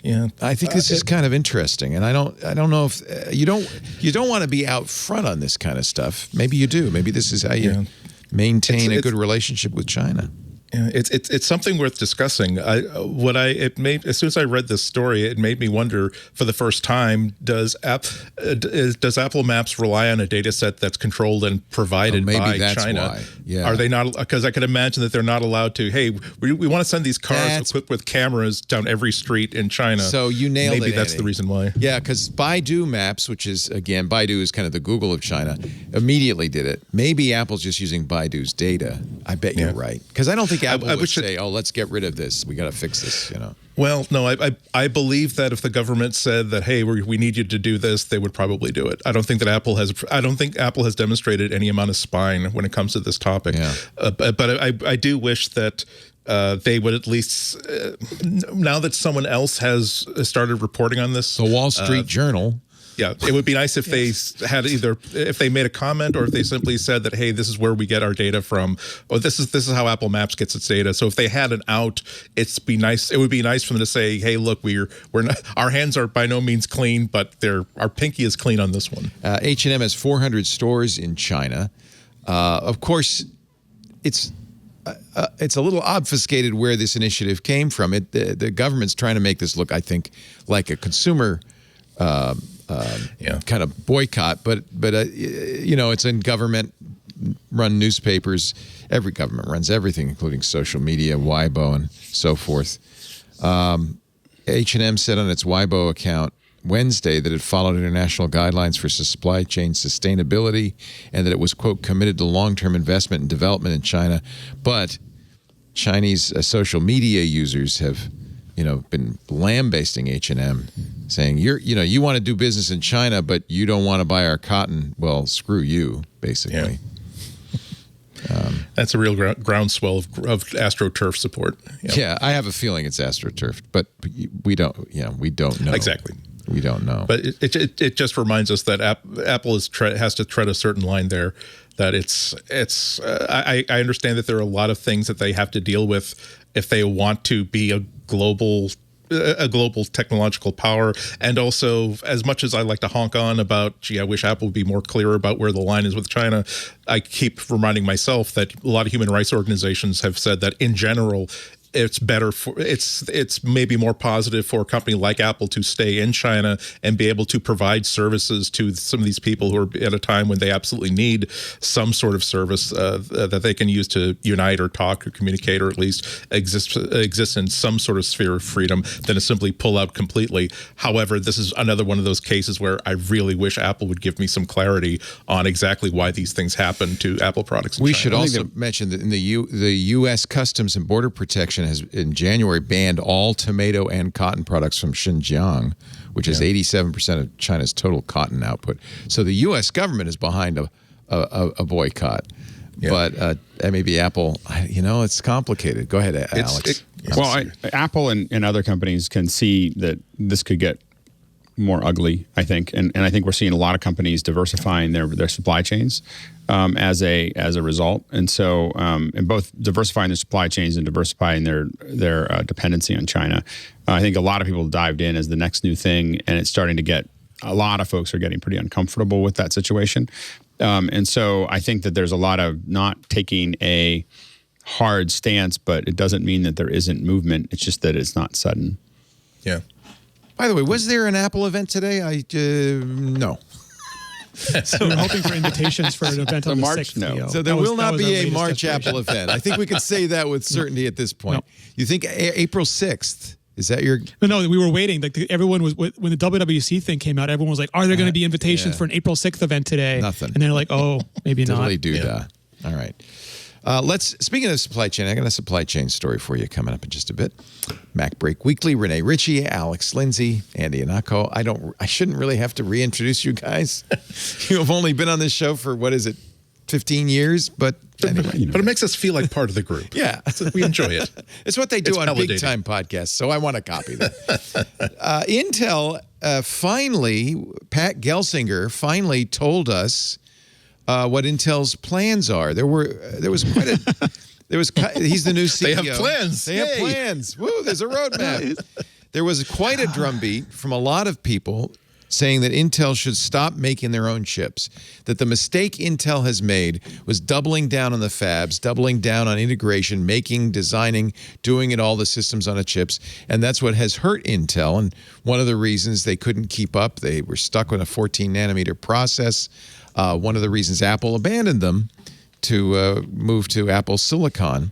Yeah, I think this is kind of interesting, and I don't know if you don't want to be out front on this kind of stuff. Maybe you do. Maybe this is how you maintain a good relationship with China. Yeah, it's something worth discussing. As soon as I read this story, it made me wonder for the first time: does Apple Maps rely on a data set that's controlled and provided by China? Why. Yeah. Are they not? Because I could imagine that they're not allowed to. Hey, we want to send these cars equipped with cameras down every street in China. So you nailed it. Maybe that's the reason why. Yeah, because Baidu Maps, which is again Baidu is kind of the Google of China, immediately did it. Maybe Apple's just using Baidu's data. I bet you're right, because I don't think Apple would say, "Oh, let's get rid of this. We got to fix this." You know. Well, no, I believe that if the government said that, hey, we need you to do this, they would probably do it. I don't think Apple has demonstrated any amount of spine when it comes to this topic. Yeah. But I do wish that they would at least now that someone else has started reporting on this, The Wall Street Journal. Yeah, it would be nice if they had if they made a comment, or if they simply said that, hey, this is where we get our data from, or this is how Apple Maps gets its data. So if they had an out, it would be nice for them to say, hey, look, we're not, our hands are by no means clean, but our pinky is clean on this one. H&M has 400 stores in China. Of course, it's a little obfuscated where this initiative came from. The government's trying to make this look, I think, like a consumer kind of boycott, but it's in government-run newspapers. Every government runs everything, including social media, Weibo, and so forth. H&M said on its Weibo account Wednesday that it followed international guidelines for supply chain sustainability and that it was, quote, committed to long-term investment and development in China. But Chinese social media users have been lambasting H&M, saying you want to do business in China, but you don't want to buy our cotton. Well, screw you, basically. Yeah. That's a real groundswell of AstroTurf support. Yeah, I have a feeling it's AstroTurf, but we don't know exactly. We don't know. But it just reminds us that Apple has to tread a certain line there. That I understand that there are a lot of things that they have to deal with if they want to be a global technological power. And also, as much as I like to honk on about, gee, I wish Apple would be more clear about where the line is with China, I keep reminding myself that a lot of human rights organizations have said that in general, it's better for it's maybe more positive for a company like Apple to stay in China and be able to provide services to some of these people who are at a time when they absolutely need some sort of service that they can use to unite or talk or communicate or at least exist in some sort of sphere of freedom than to simply pull out completely. However, this is another one of those cases where I really wish Apple would give me some clarity on exactly why these things happen to Apple products in We China. should also mention that in the U.S. Customs and Border Protection has in January banned all tomato and cotton products from Xinjiang, which is 87% of China's total cotton output. So the U.S. government is behind a boycott. Yeah. But maybe Apple, it's complicated. Go ahead, Alex. Apple and other companies can see that this could get more ugly, I think, and I think we're seeing a lot of companies diversifying their supply chains as a result, and so and both diversifying their supply chains and diversifying their dependency on China. I think a lot of people dived in as the next new thing, and it's starting to get a lot of folks are getting pretty uncomfortable with that situation, and so I think that there's a lot of not taking a hard stance, but it doesn't mean that there isn't movement. It's just that it's not sudden. Yeah. By the way, was there an Apple event today? No. So we're hoping for invitations for an event on the March, 6th. no. So there will not be a March Apple event. I think we can say that with certainty at this point. No. You think April 6th? Is that your... No, we were waiting. Like everyone was, when the WWDC thing came out, everyone was like, are there going to be invitations for an April 6th event today? Nothing. And they're like, oh, maybe not. Totally do that. All right. Speaking of supply chain, I got a supply chain story for you coming up in just a bit. Mac Break Weekly, Renee Ritchie, Alex Lindsay, Andy Anako. I shouldn't really have to reintroduce you guys. You have only been on this show for, 15 years? But anyway. But it makes us feel like part of the group. Yeah. We enjoy it. It's what they do on validating. big time podcasts, so I want to copy that. Intel finally, Pat Gelsinger finally told us what Intel's plans are. He's the new CEO. They have plans. They have plans. Woo, there's a roadmap. There was quite a drumbeat from a lot of people saying that Intel should stop making their own chips, that the mistake Intel has made was doubling down on the fabs, doubling down on integration, making, designing, doing it all the systems on a chips, and that's what has hurt Intel. And one of the reasons they couldn't keep up, they were stuck with a 14-nanometer process. One of the reasons Apple abandoned them to move to Apple Silicon.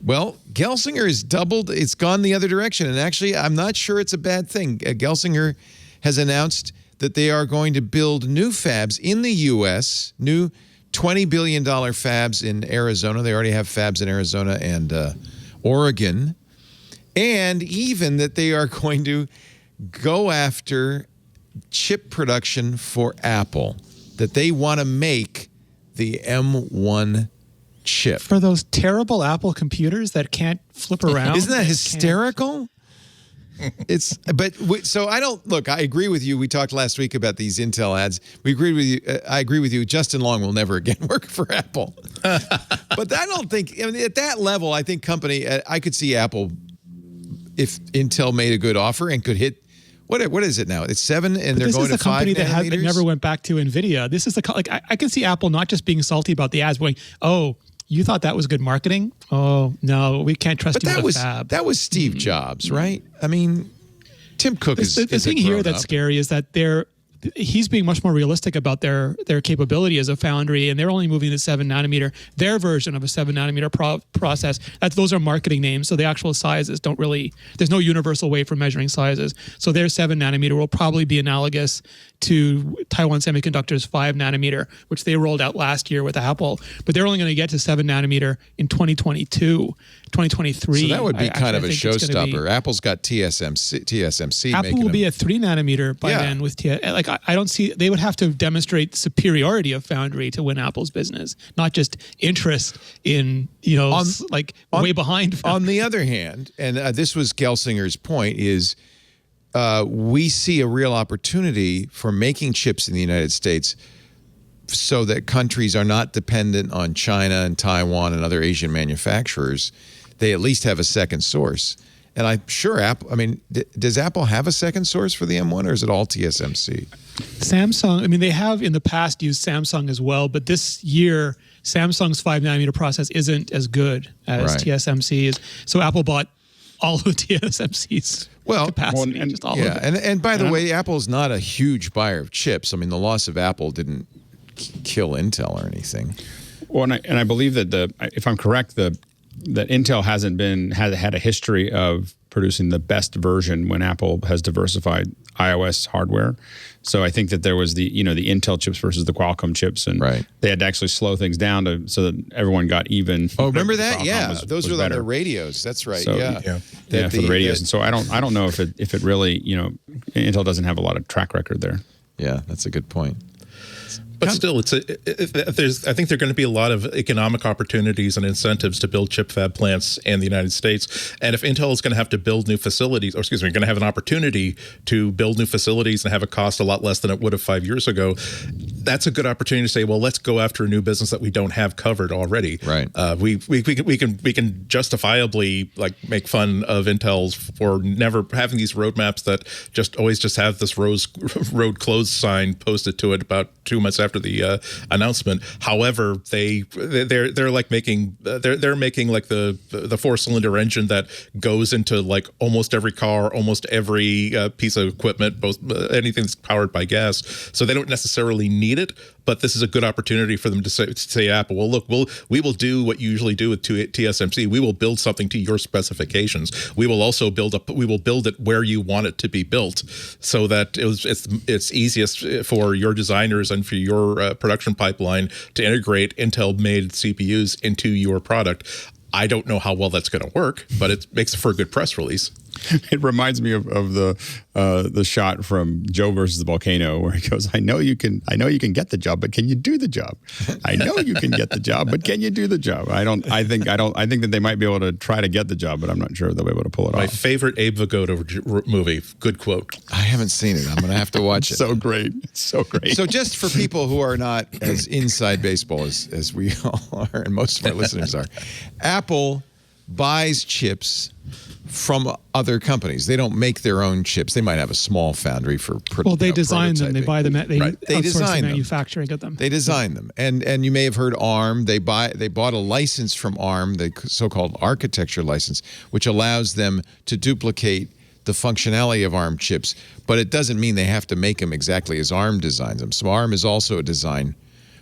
Well, Gelsinger has doubled. It's gone the other direction. And actually, I'm not sure it's a bad thing. Gelsinger has announced that they are going to build new fabs in the U.S., new $20 billion fabs in Arizona. They already have fabs in Arizona and Oregon. And even that they are going to go after chip production for Apple, that they want to make the M1 chip. For those terrible Apple computers that can't flip around. Isn't that hysterical? So I don't look. I agree with you. We talked last week about these Intel ads. We agreed with you. I agree with you. Justin Long will never again work for Apple. But I don't think at that level. I think I could see Apple if Intel made a good offer and could hit. What is it now? It's 7, and they're going to 5 nanometers. This is a company that never went back to NVIDIA. This is I can see Apple not just being salty about the ads, going, "Oh, you thought that was good marketing? Oh no, we can't trust you with a fab." That was Steve Jobs, right? I mean, Tim Cook is the thing here that's scary is that he's being much more realistic about their capability as a foundry, and they're only moving to 7 nanometer. Their version of a 7 nanometer process. Those are marketing names, so the actual sizes don't really. There's no universal way for measuring sizes. So their 7 nanometer will probably be analogous to Taiwan Semiconductor's 5 nanometer, which they rolled out last year with Apple. But they're only going to get to 7 nanometer in 2022, 2023. So that would be kind of a showstopper. Apple's got TSMC. Apple will be at 3 nanometer by then with I don't see. They would have to demonstrate superiority of foundry to win Apple's business, not just interest in way behind foundry. On the other hand, and this was Gelsinger's point, is we see a real opportunity for making chips in the United States so that countries are not dependent on China and Taiwan and other Asian manufacturers they at least have a second source. And I'm sure Apple, I mean, does Apple have a second source for the M1 or is it all TSMC? Samsung, I mean, they have in the past used Samsung as well, but this year, Samsung's 5 nanometer process isn't as good as TSMC is. So Apple bought all of TSMC's capacity. And by the way, Apple's not a huge buyer of chips. I mean, the loss of Apple didn't kill Intel or anything. Well, and I believe that if I'm correct, that Intel had a history of producing the best version when Apple has diversified iOS hardware. So I think that there was the Intel chips versus the Qualcomm chips, and they had to actually slow things down so that everyone got even. Oh, remember that? Yeah, those were the radios. That's right. So, for the radios. And so I don't know if it really Intel doesn't have a lot of track record there. Yeah, that's a good point. But still, I think there are going to be a lot of economic opportunities and incentives to build chip fab plants in the United States. And if Intel is going to have to build new facilities, going to have an opportunity to build new facilities and have it cost a lot less than it would have 5 years ago, that's a good opportunity to say, well, let's go after a new business that we don't have covered already. Right. We can justifiably make fun of Intel's for never having these roadmaps that always have this road closed sign posted to it about 2 months after the announcement. However, they're making the 4-cylinder engine that goes into almost every car, almost every piece of equipment, both anything that's powered by gas. So they don't necessarily need it, but this is a good opportunity for them to say Apple, well, look, we will do what you usually do with TSMC. We will build something to your specifications. We will also build it where you want it to be built, so that it's easiest for your designers and for your production pipeline to integrate Intel-made CPUs into your product. I don't know how well that's going to work, but it makes for a good press release. It reminds me of the shot from Joe versus the Volcano, where he goes, I know you can get the job, but can you do the job? I know you can get the job, but can you do the job? I think that they might be able to try to get the job, but I'm not sure they'll be able to pull it off. My favorite Abe Vigoda movie. Good quote. I haven't seen it. I'm going to have to watch it. So great. So great. So just for people who are not as inside baseball as we all are, and most of our listeners are, Apple buys chips from other companies. They don't make their own chips. They might have a small foundry for they design them. They buy them. They design the manufacturing of them. They design them. And you may have heard ARM. They bought a license from ARM, the so-called architecture license, which allows them to duplicate the functionality of ARM chips, but it doesn't mean they have to make them exactly as ARM designs them. So ARM is also a design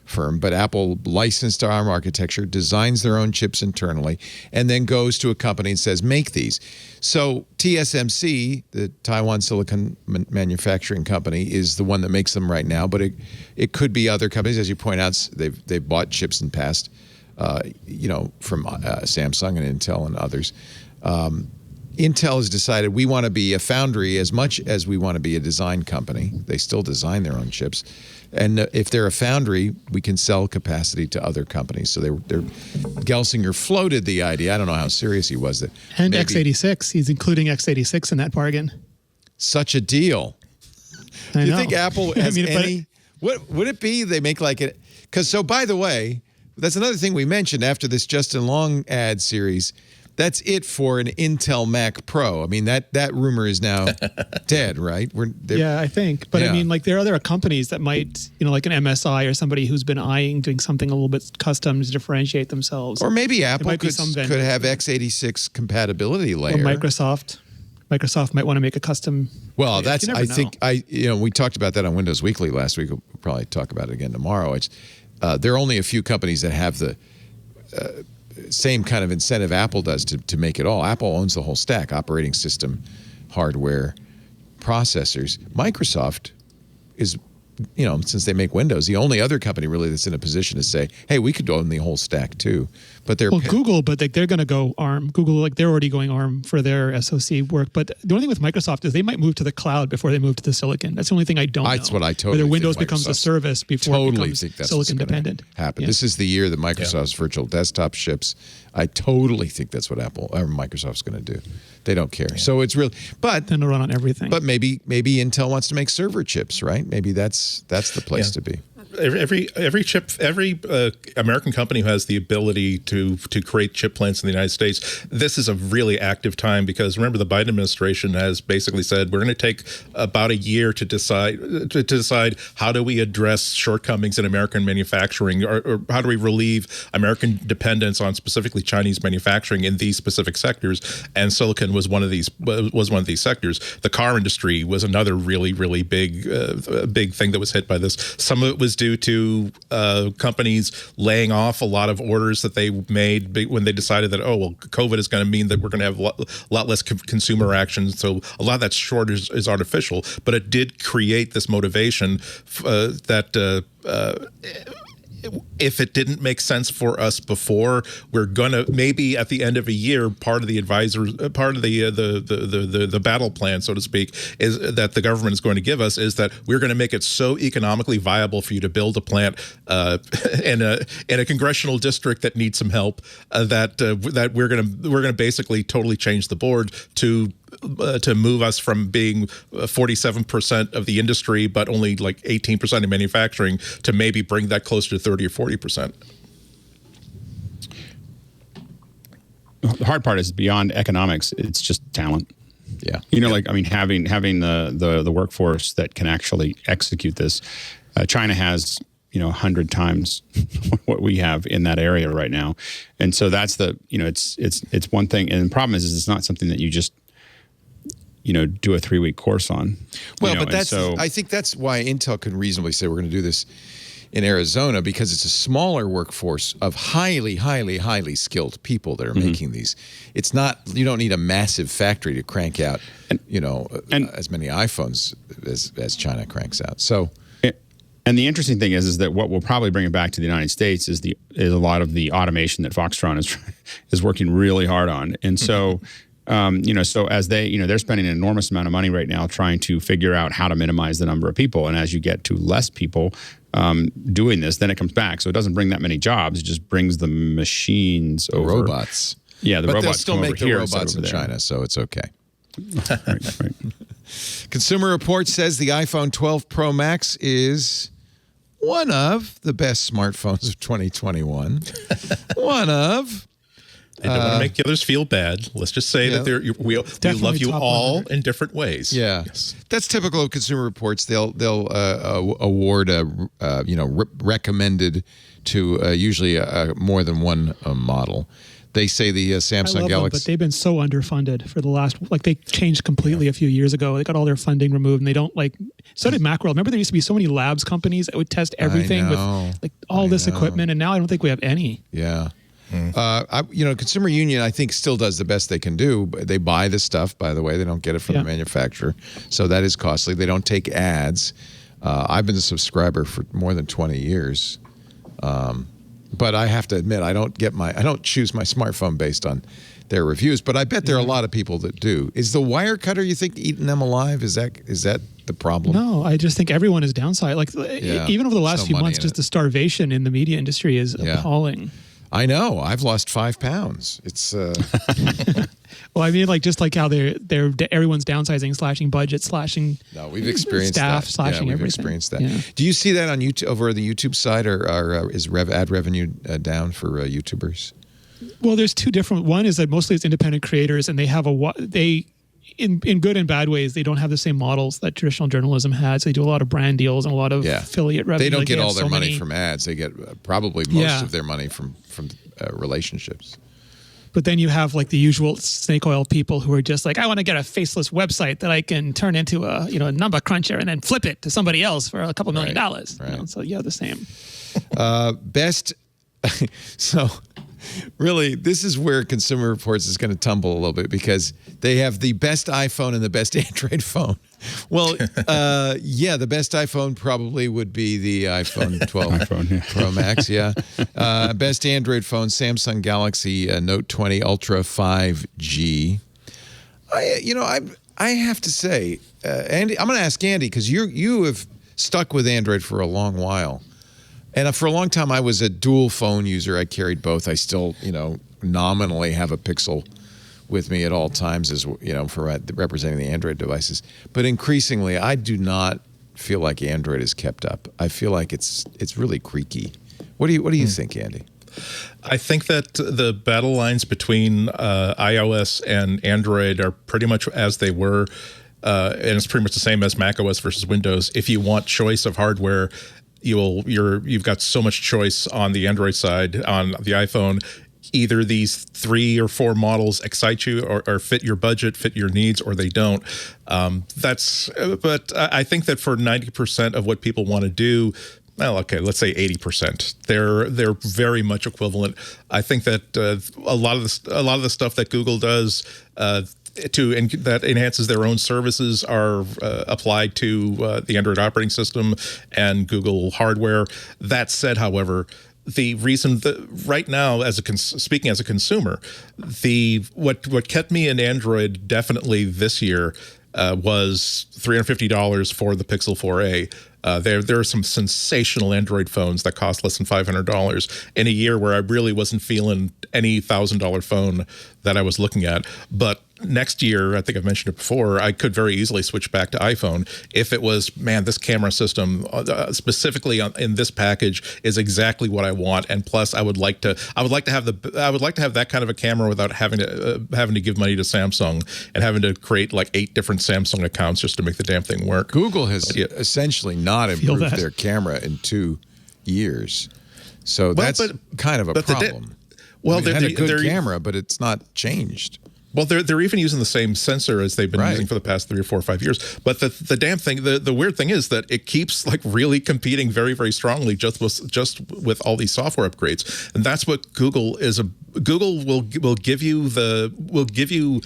firm, but Apple licensed ARM architecture, designs their own chips internally, and then goes to a company and says, make these. So TSMC, the Taiwan Silicon Manufacturing Company, is the one that makes them right now, but it could be other companies. As you point out, they've bought chips in the past, from Samsung and Intel and others. Intel has decided we want to be a foundry as much as we want to be a design company. They still design their own chips. And if they're a foundry, we can sell capacity to other companies. So Gelsinger floated the idea. I don't know how serious he was. And x86. He's including x86 in that bargain. Such a deal. I know. Do you think Apple has any? What would it be? They make like it. So by the way, that's another thing we mentioned after this Justin Long ad series. That's it for an Intel Mac Pro. I mean, that rumor is now dead, right? I think. But I mean, there are other companies that might, like an MSI or somebody who's been eyeing doing something a little bit custom to differentiate themselves. Or maybe Apple could have x86 compatibility layer. Or Microsoft. Microsoft might want to make a custom. Well, we talked about that on Windows Weekly last week. We'll probably talk about it again tomorrow. There are only a few companies that have the same kind of incentive Apple does to make it all. Apple owns the whole stack, operating system, hardware, processors. Microsoft is, since they make Windows, the only other company really that's in a position to say, hey, we could own the whole stack too. But Google, but they're going to go ARM. Google, they're already going ARM for their SoC work. But the only thing with Microsoft is they might move to the cloud before they move to the silicon. That's the only thing I don't know. That's what I totally Whether Windows think becomes a service before it becomes silicon dependent. Happen. Yeah. This is the year that Microsoft's virtual desktop ships. I totally think that's what Apple or Microsoft's going to do. They don't care. Yeah. So it's really, but then it'll run on everything. But maybe Intel wants to make server chips, right? Maybe that's the place to be. every American company who has the ability to create chip plants in the United States, this is a really active time, because remember, the Biden administration has basically said we're going to take about a year to decide how do we address shortcomings in American manufacturing, or how do we relieve American dependence on specifically Chinese manufacturing in these specific sectors. And silicon was one of these sectors. The car industry was another really big thing that was hit by this. Some of it was due to companies laying off a lot of orders that they made when they decided that, COVID is going to mean that we're going to have a lot less consumer action. So a lot of that shortage is artificial, but it did create this motivation that if it didn't make sense for us before, we're gonna maybe at the end of a year, part of the battle plan, so to speak, is that the government is going to give us, is that we're going to make it so economically viable for you to build a plant in a congressional district that needs some help, that we're gonna basically totally change the board to move us from being 47% of the industry, but only like 18% of manufacturing, to maybe bring that closer to 30 or 40%. The hard part is beyond economics. It's just talent. Yeah. Having the workforce that can actually execute this. China has 100 times what we have in that area right now, and so that's it's one thing. And the problem is it's not something that you just do a 3-week course on. Well, but I think that's why Intel can reasonably say we're going to do this in Arizona, because it's a smaller workforce of highly skilled people that are making these. It's not, you don't need a massive factory to crank out, as many iPhones as China cranks out. So, and the interesting thing is that what will probably bring it back to the United States is a lot of the automation that Foxtron is working really hard on, and so. So as they're spending an enormous amount of money right now trying to figure out how to minimize the number of people. And as you get to less people doing this, then it comes back. So it doesn't bring that many jobs. It just brings the machines over. Robots. Yeah, but they'll still make the robots in China, so it's okay. Right. Consumer Reports says the iPhone 12 Pro Max is one of the best smartphones of 2021. One of. I don't want to make the others feel bad. Let's just say that we love you all 100. In different ways. Yeah, yes. That's typical of Consumer Reports. They'll award recommended to usually more than one model. They say the Samsung Galaxy, but they've been so underfunded for the last. They changed completely a few years ago. They got all their funding removed, and they don't So did Macworld. Remember, there used to be so many labs companies that would test everything with all this equipment, and now I don't think we have any. Yeah. Consumer Union, I think, still does the best they can do. They buy the stuff, by the way. They don't get it from the manufacturer. So that is costly. They don't take ads. I've been a subscriber for more than 20 years. But I have to admit, I don't choose my smartphone based on their reviews. But I bet there are a lot of people that do. Is the Wirecutter, you think, eating them alive? Is that the problem? No, I just think everyone is downside. Even over the last few months, just the starvation in the media industry is appalling. I know. I've lost 5 pounds. It's well, I mean, just like how they're everyone's downsizing, slashing budget, slashing. No, we've experienced staff, that. slashing we've everything. Experienced that. Yeah. Do you see that on YouTube, over the YouTube side, or is ad revenue down for YouTubers? Well, there's two different. One is that mostly it's independent creators, and they have in good and bad ways, they don't have the same models that traditional journalism has. They do a lot of brand deals and a lot of affiliate revenue. They don't get all their money from ads. They get probably most of their money from relationships. But then you have the usual snake oil people who are just I want to get a faceless website that I can turn into a number cruncher and then flip it to somebody else for a couple $1 million. Right. So the same. Best. So really, this is where Consumer Reports is going to tumble a little bit, because they have the best iPhone and the best Android phone. Well, the best iPhone probably would be the iPhone 12 Pro Max. Yeah. Best Android phone, Samsung Galaxy Note 20 Ultra 5G. I have to say, Andy, I'm going to ask Andy, because you have stuck with Android for a long while. And for a long time, I was a dual phone user. I carried both. I still, nominally have a Pixel with me at all times, as for representing the Android devices. But increasingly, I do not feel like Android is kept up. I feel like it's really creaky. What do you think, Andy? I think that the battle lines between iOS and Android are pretty much as they were, and it's pretty much the same as macOS versus Windows. If you want choice of hardware, you've got so much choice on the Android side. On the iPhone, either these 3 or 4 models excite you or fit your budget, fit your needs, or they don't. But I think that for 90% of what people want to do, well, okay, let's say 80%. They're very much equivalent. I think that a lot of the stuff that Google does that enhances their own services are applied to the Android operating system and Google hardware. That said, however, the reason that right now, speaking as a consumer, what kept me in Android definitely this year was $350 for the Pixel 4a. There are some sensational Android phones that cost less than $500 in a year where I really wasn't feeling any $1,000 phone that I was looking at. But next year, I think I've mentioned it before, I could very easily switch back to iPhone if it was, man, this camera system specifically in this package is exactly what I want. And plus, I would like to have that kind of a camera without having to give money to Samsung and having to create like 8 different Samsung accounts just to make the damn thing work. Google has essentially not improved their camera in 2 years, so that's kind of a problem. They had a good camera, but it's not changed. Well, they're even using the same sensor as they've been using for the past 3 or 4 or 5 years. But the damn thing, the weird thing is that it keeps like really competing very, very strongly just with all these software upgrades, and that's what Google is. Google will give you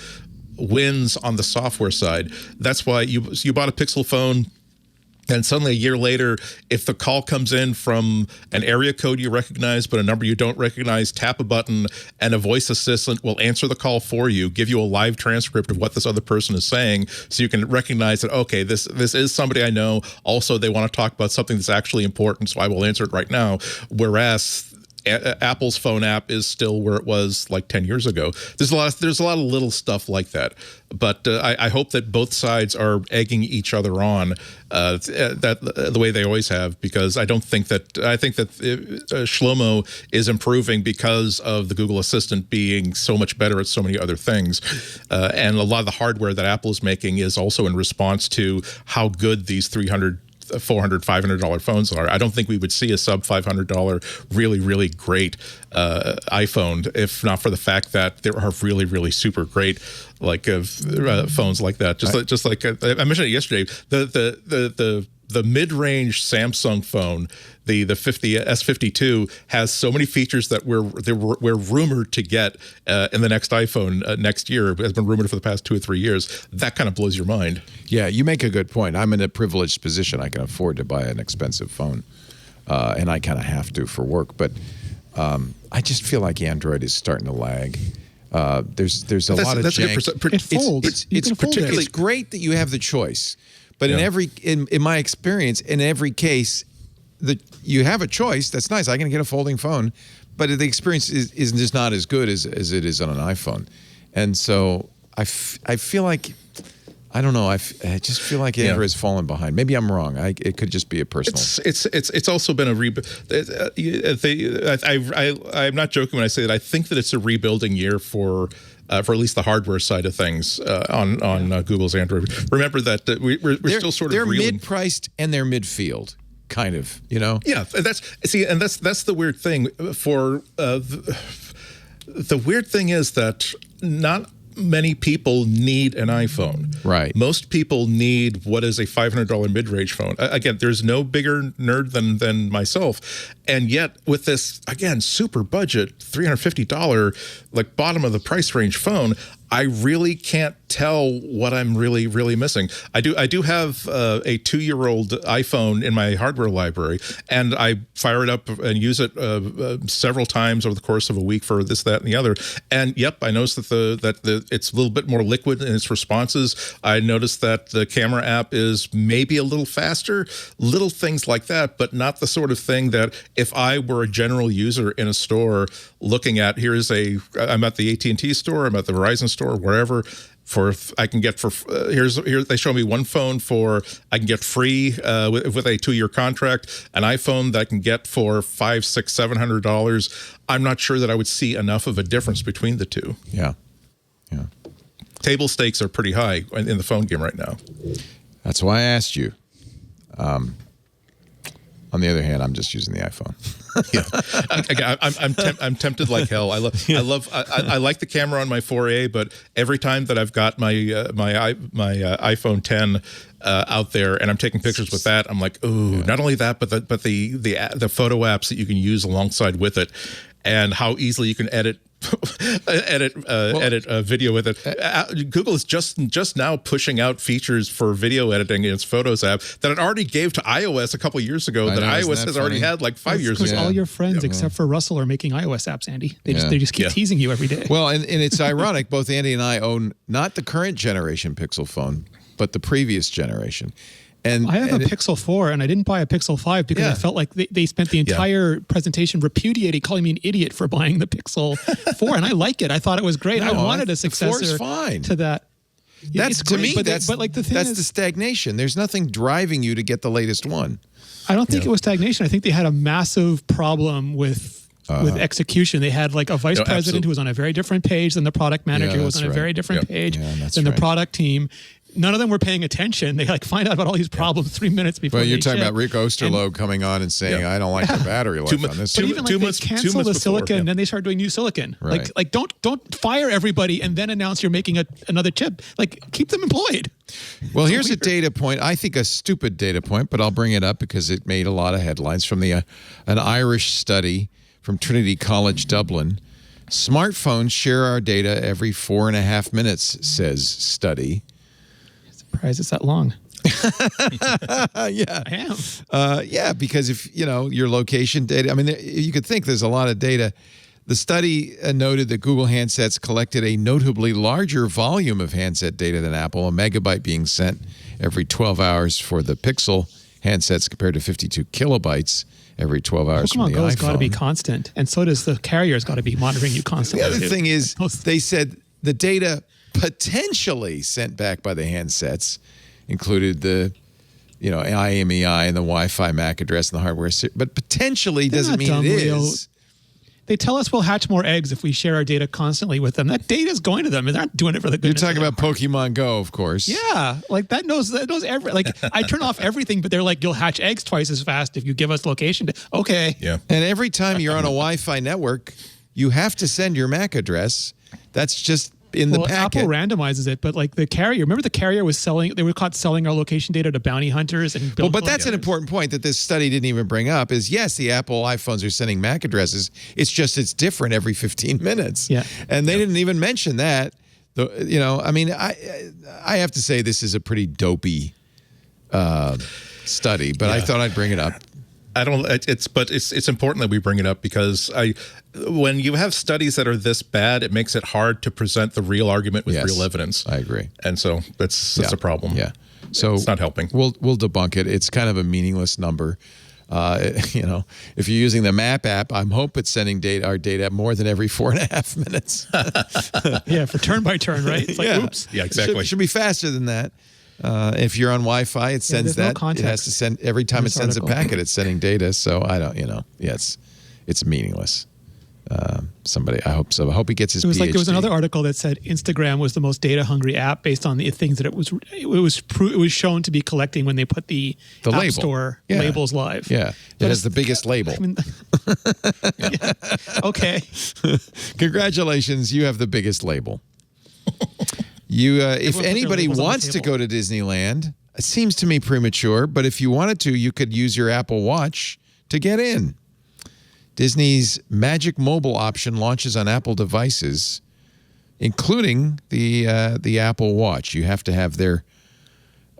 wins on the software side. That's why you bought a Pixel phone. And suddenly a year later, if the call comes in from an area code you recognize but a number you don't recognize, tap a button and a voice assistant will answer the call for you, give you a live transcript of what this other person is saying so you can recognize that, okay, this is somebody I know. Also, they want to talk about something that's actually important, so I will answer it right now. Whereas Apple's phone app is still where it was like 10 years ago. There's a lot of little stuff like that, but I hope that both sides are egging each other on the way they always have, because I think that Shlomo is improving because of the Google Assistant being so much better at so many other things, and a lot of the hardware that Apple is making is also in response to how good these $300, $400, $500 phones are. I don't think we would see a sub $500 really, really great iPhone if not for the fact that there are really, really super great phones like that. Just like I mentioned it yesterday, the mid-range Samsung phone, the S52 has so many features that we're rumored to get in the next iPhone next year. Has been rumored for the past 2 or 3 years. That kind of blows your mind. Yeah, you make a good point. I'm in a privileged position. I can afford to buy an expensive phone, and I kind of have to for work. But I just feel like Android is starting to lag. There's a lot of jank. It folds. It's great that you have the choice. But in my experience, in every case, you have a choice. That's nice. I can get a folding phone, but the experience is just not as good as it is on an iPhone. And so I feel like, I don't know. I just feel like Android has fallen behind. Maybe I'm wrong. It could just be a personal. It's also been I'm not joking when I say that I think that it's a rebuilding year for at least the hardware side of things on Google's Android. Remember that we're still sort of they're mid-priced and they're midfield, kind of, you know. Yeah, that's the weird thing. The weird thing is that not many people need an iPhone. Right. Most people need what is a $500 mid-range phone. Again, there's no bigger nerd than myself. And yet with this, again, super budget, $350, like bottom of the price range phone, I really can't tell what I'm really, really missing. I do have a 2-year-old iPhone in my hardware library, and I fire it up and use it several times over the course of a week for this, that, and the other. And yep, I noticed that it's a little bit more liquid in its responses. I noticed that the camera app is maybe a little faster, little things like that, but not the sort of thing that if I were a general user in a store looking at, I'm at the AT&T store, I'm at the Verizon store, wherever, I can get for here they show me one phone I can get free with a 2-year contract, an iPhone that I can get for $500, $600, $700. I'm not sure that I would see enough of a difference between the two. Yeah. Table stakes are pretty high in the phone game right now. That's why I asked you. On the other hand, I'm just using the iPhone. I'm tempted like hell. I like the camera on my 4A, but every time that I've got my iPhone 10 out there and I'm taking pictures with that, I'm like, ooh, not only that, but the photo apps that you can use alongside with it, and how easily you can edit video with it. Google is just now pushing out features for video editing in its Photos app that it already gave to iOS a couple years ago. That iOS has already had like 5 years ago. Because all your friends except for Russell are making iOS apps, Andy. They just keep teasing you every day. Well, and it's ironic. Both Andy and I own not the current generation Pixel phone, but the previous generation. And I have a Pixel 4, and I didn't buy a Pixel 5 because I felt like they spent the entire presentation repudiating, calling me an idiot for buying the Pixel 4, and I like it. I thought it was great. I wanted a successor to that. That's great, to me. but That's like the thing that's is, the stagnation. There's nothing driving you to get the latest one. I don't think it was stagnation. I think they had a massive problem with execution. They had like a vice president who was on a very different page than the product manager, who was on a very different page than the product team. None of them were paying attention. They like find out about all these problems 3 minutes before. Well, you're talking about Rick Osterloh coming on and saying, "I don't like the battery life on this." But even like they cancel the silicon, and then they start doing new silicon. Right. Like don't fire everybody and then announce you're making another chip. Like keep them employed. Well, here's a data point. I think a stupid data point, but I'll bring it up because it made a lot of headlines from an Irish study from Trinity College Dublin. Smartphones share our data every 4.5 minutes, says study. Surprised it's that long. Yeah, I am. Because if your location data, I mean, you could think there's a lot of data. The study noted that Google handsets collected a notably larger volume of handset data than Apple, a megabyte being sent every 12 hours for the Pixel handsets compared to 52 kilobytes every 12 hours from the Go's iPhone. got to be constant, and so does the carrier's got to be monitoring you constantly. The other thing is, they said the data potentially sent back by the handsets included the, IMEI and the Wi-Fi MAC address and the hardware, but potentially doesn't mean it is. They tell us we'll hatch more eggs if we share our data constantly with them. That data is going to them, and they're not doing it for the goodness. You're talking about Pokemon Go, of course. Yeah, like that knows every. Like I turn off everything, but they're like, you'll hatch eggs twice as fast if you give us location. Okay. Yeah. And every time you're on a Wi-Fi network, you have to send your MAC address. That's just in the packet. Apple randomizes it, but like the carrier, remember the carrier was selling, they were caught selling our location data to bounty hunters and but that's an important point that this study didn't even bring up is yes, the Apple iPhones are sending MAC addresses. It's just, it's different every 15 minutes. Yeah. And they didn't even mention that. I mean, I have to say this is a pretty dopey study, but I thought I'd bring it up. It's important that we bring it up because when you have studies that are this bad, it makes it hard to present the real argument with real evidence. I agree. And so that's a problem. Yeah. So it's not helping. We'll debunk it. It's kind of a meaningless number. If you're using the Map app, I'm hope it's sending our data more than every 4.5 minutes. Yeah, for turn by turn, right? It's like, oops. Yeah, exactly. It should be faster than that. If you're on Wi-Fi, it sends that. It has to send every time it sends a packet. It's sending data. So I don't. It's meaningless. I hope so. I hope he gets his. It was PhD. like there was another article that said Instagram was the most data hungry app based on the things that it was shown to be collecting when they put the App label. Store labels live. Yeah, it has the biggest label. I mean, okay. Congratulations, you have the biggest label. If anybody wants to go to Disneyland, it seems to me premature, but if you wanted to, you could use your Apple Watch to get in. Disney's Magic Mobile option launches on Apple devices, including the Apple Watch. You have to have their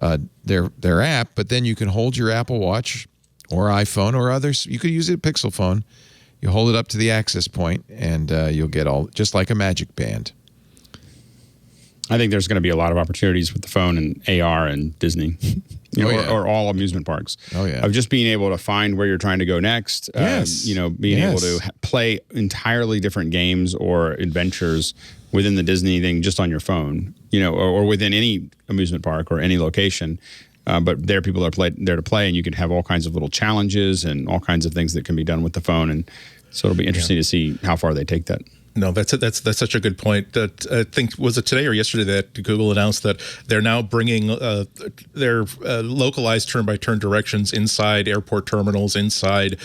app, but then you can hold your Apple Watch or iPhone or others. You could use a Pixel phone. You hold it up to the access point, and you'll get all just like a Magic Band. I think there's going to be a lot of opportunities with the phone and AR and Disney, or all amusement parks. Oh, yeah. Of just being able to find where you're trying to go next. Yes. Being able to play entirely different games or adventures within the Disney thing just on your phone, or within any amusement park or any location. But there are people that are there to play, and you can have all kinds of little challenges and all kinds of things that can be done with the phone. And so it'll be interesting to see how far they take that. No, that's such a good point. That I think, was it today or yesterday that Google announced that they're now bringing their localized turn-by-turn directions inside airport terminals, inside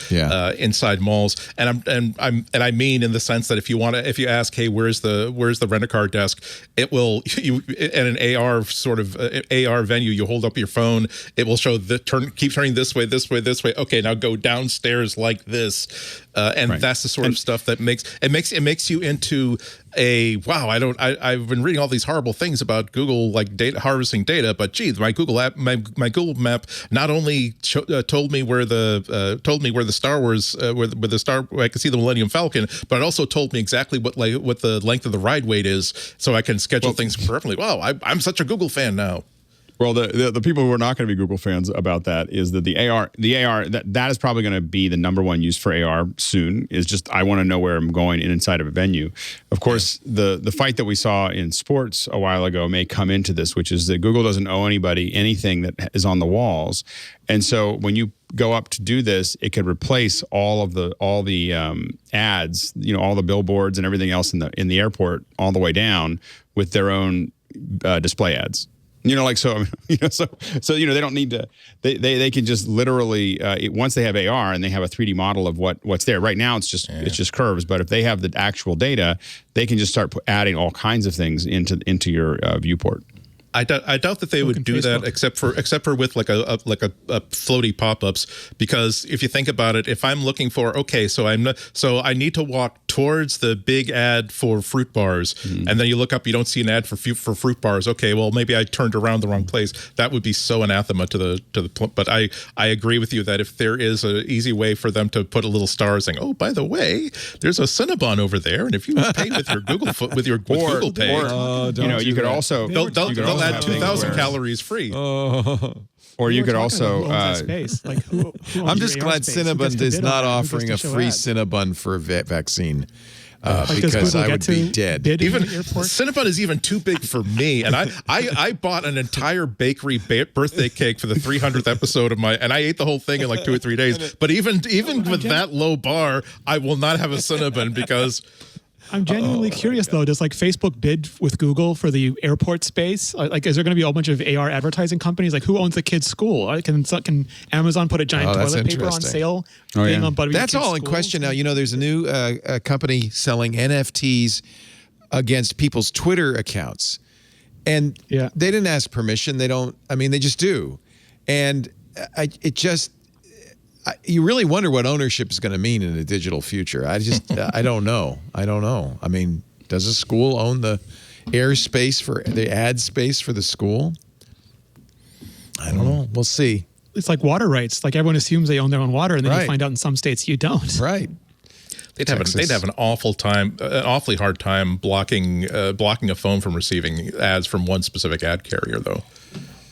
malls, and I mean in the sense that if you ask, hey, where's the rent-a-car desk, it will in an AR sort of AR venue, you hold up your phone, it will show keep turning this way. Okay, now go downstairs like this. That's the sort of stuff that makes you into a wow. I've been reading all these horrible things about Google, like data harvesting data, but geez, my Google Map not only told me where the Star Wars I could see the Millennium Falcon, but it also told me exactly what the length of the ride wait is, so I can schedule things correctly. Wow, I'm such a Google fan now. Well, the people who are not going to be Google fans about that is that the AR that is probably going to be the number one use for AR soon. Is just, I want to know where I'm going inside of a venue. Of course, the fight that we saw in sports a while ago may come into this, which is that Google doesn't owe anybody anything that is on the walls, and so when you go up to do this, it could replace all the ads, all the billboards and everything else in the airport all the way down with their own display ads. They don't need to. They can just literally once they have AR and they have a 3D model of what's there. Right now, it's just curves. But if they have the actual data, they can just start adding all kinds of things into your viewport. I doubt that they would do that except for with like a floaty pop-ups, because if you think about it, if I'm looking for so I need to walk towards the big ad for fruit bars, and then you look up, you don't see an ad for fruit bars. Okay, well maybe I turned around the wrong place. That would be so anathema to the. But I agree with you that if there is an easy way for them to put a little star saying, oh, by the way, there's a Cinnabon over there, and if you pay with your Google Google Pay, you could also they'll add 2,000 calories free. Or you could also. Space. Like who I'm just glad Cinnabon is not offering a free Cinnabon for a vaccine. Because I would be dead. Even Cinnabon is even too big for me, and I bought an entire bakery birthday cake for the 300th episode and I ate the whole thing in like 2 or 3 days. But even with that low bar, I will not have a Cinnabon because. I'm genuinely curious, though. Does Facebook bid with Google for the airport space? Is there going to be a whole bunch of AR advertising companies? Like, who owns the kid's school? Can Amazon put a giant toilet paper on sale? That's all in question now. There's a new company selling NFTs against people's Twitter accounts, and they didn't ask permission. They don't. I mean, they just do, and you really wonder what ownership is going to mean in the digital future. I don't know. I mean, does a school own the airspace for the ad space for the school? I don't know. We'll see. It's like water rights. Like everyone assumes they own their own water, and then you find out in some states you don't. Right. They'd have an awfully hard time blocking a phone from receiving ads from one specific ad carrier, though.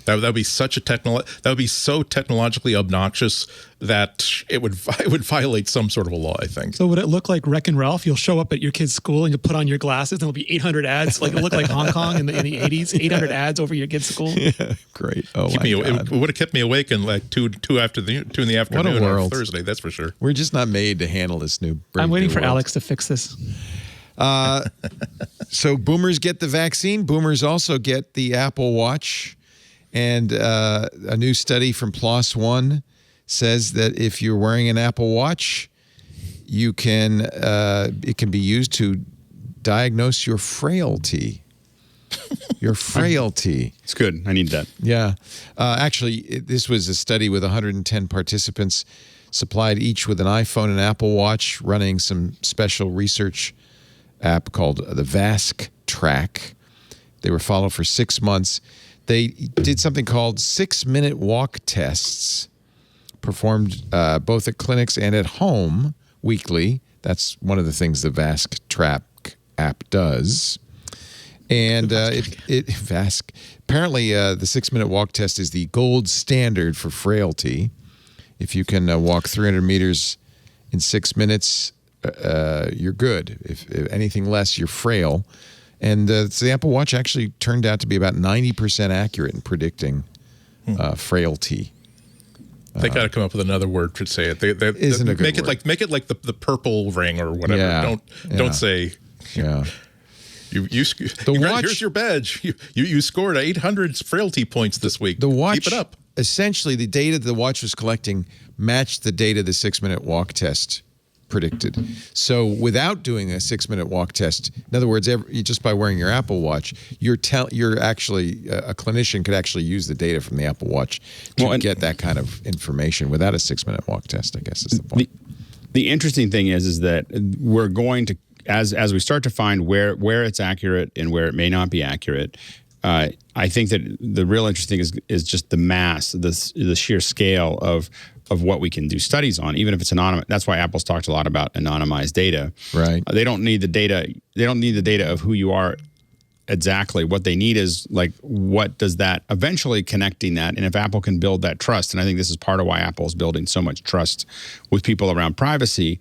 That would be so technologically obnoxious that it would violate some sort of a law, I think. So would it look like Wreck-It Ralph? You'll show up at your kid's school and you put on your glasses and there'll be 800 ads. Like it looked like Hong Kong in the 80s, 800 ads over your kid's school. Yeah, great. Oh, it would have kept me awake in like 2 in the afternoon on Thursday, that's for sure. We're just not made to handle this new. I'm waiting for Alex to fix this. So boomers get the vaccine. Boomers also get the Apple Watch. And a new study from PLOS One says that if you're wearing an Apple Watch, it can be used to diagnose your frailty. Your frailty. It's good. I need that. Yeah. Actually, this was a study with 110 participants supplied each with an iPhone and Apple Watch, running some special research app called the VASC Track. They were followed for 6 months. They did something called 6-minute walk tests, performed both at clinics and at home weekly. That's one of the things the VASC Track app does. And apparently the 6-minute walk test is the gold standard for frailty. If you can walk 300 meters in 6 minutes, you're good. If anything less, you're frail. And so the Apple Watch actually turned out to be about 90% accurate in predicting frailty. They got to come up with another word to say it. Isn't a good word. Make it like the purple ring or whatever. Yeah. Don't say. Yeah. Here's your badge. You scored 800 frailty points this week. The watch, keep it up. Essentially, the data the watch was collecting matched the data the 6-minute walk test predicted. So without doing a 6-minute walk test, in other words, just by wearing your Apple Watch, you're actually a clinician could actually use the data from the Apple Watch to get that kind of information without a 6-minute walk test, I guess is the point. The interesting thing is that we're going to, as we start to find where it's accurate and where it may not be accurate, I think that the real interesting thing is just the mass, the sheer scale of what we can do studies on, even if it's anonymous. That's why Apple's talked a lot about anonymized data. Right. They don't need the data. They don't need the data of who you are exactly. What they need is like, what does that eventually connecting that? And if Apple can build that trust, and I think this is part of why Apple is building so much trust with people around privacy,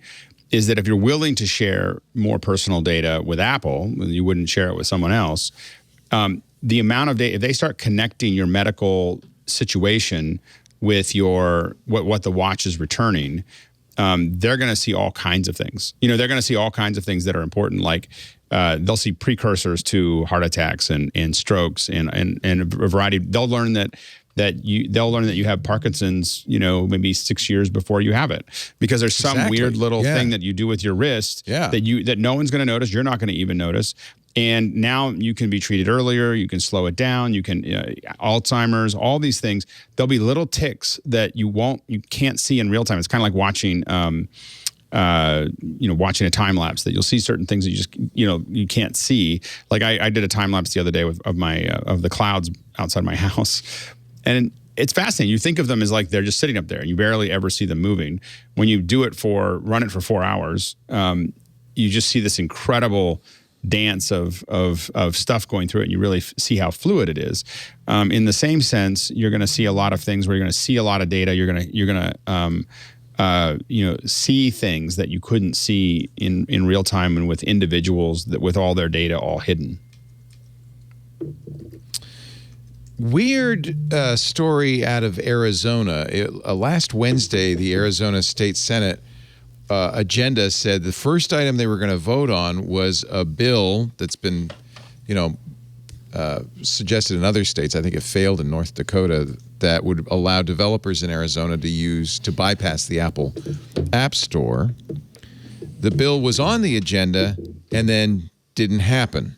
is that if you're willing to share more personal data with Apple, you wouldn't share it with someone else. The amount of data, if they start connecting your medical situation with what the watch is returning, they're going to see all kinds of things. They're going to see all kinds of things that are important, like they'll see precursors to heart attacks and strokes and a variety. They'll learn that you have Parkinson's, maybe 6 years before you have it, because there's some weird little thing that you do with your wrist that no one's going to notice. You're not going to even notice. And now you can be treated earlier. You can slow it down. You can Alzheimer's, all these things. There'll be little ticks that you can't see in real time. It's kind of like watching, watching a time lapse, that you'll see certain things that you just, you can't see. Like I did a time lapse the other day of the clouds outside my house, and it's fascinating. You think of them as like they're just sitting up there, and you barely ever see them moving. When you run it for 4 hours, you just see this incredible dance of stuff going through it, and you really see how fluid it is. In the same sense, you're going to see a lot of things where you're going to see a lot of data. You're going to see things that you couldn't see in real time, and with individuals that with all their data all hidden. Weird story out of Arizona. Last Wednesday, the Arizona State Senate agenda said the first item they were going to vote on was a bill that's been, suggested in other states. I think it failed in North Dakota, that would allow developers in Arizona to bypass the Apple App Store. The bill was on the agenda and then didn't happen.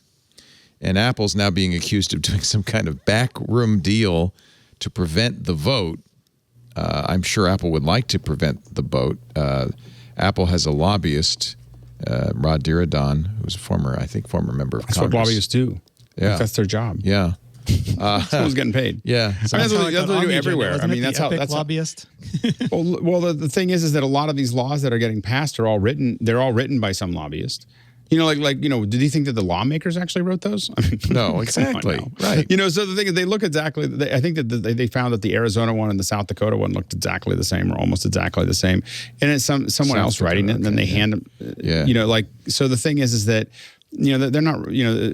And Apple's now being accused of doing some kind of backroom deal to prevent the vote. I'm sure Apple would like to prevent the vote. Apple has a lobbyist, Rod Diradan, who's a former member of Congress. That's what lobbyists do. Yeah. That's their job. Yeah. Someone's getting paid. Yeah. That's what they do everywhere. That's lobbyist. Well, the thing is that a lot of these laws that are getting passed are all written. They're all written by some lobbyist. Did you think that the lawmakers actually wrote those? No, exactly. Right. So the thing is, they look exactly. I think that they found that the Arizona one and the South Dakota one looked exactly the same, or almost exactly the same, and it's someone else writing it, and then they hand them. Yeah. So the thing is that. They're not,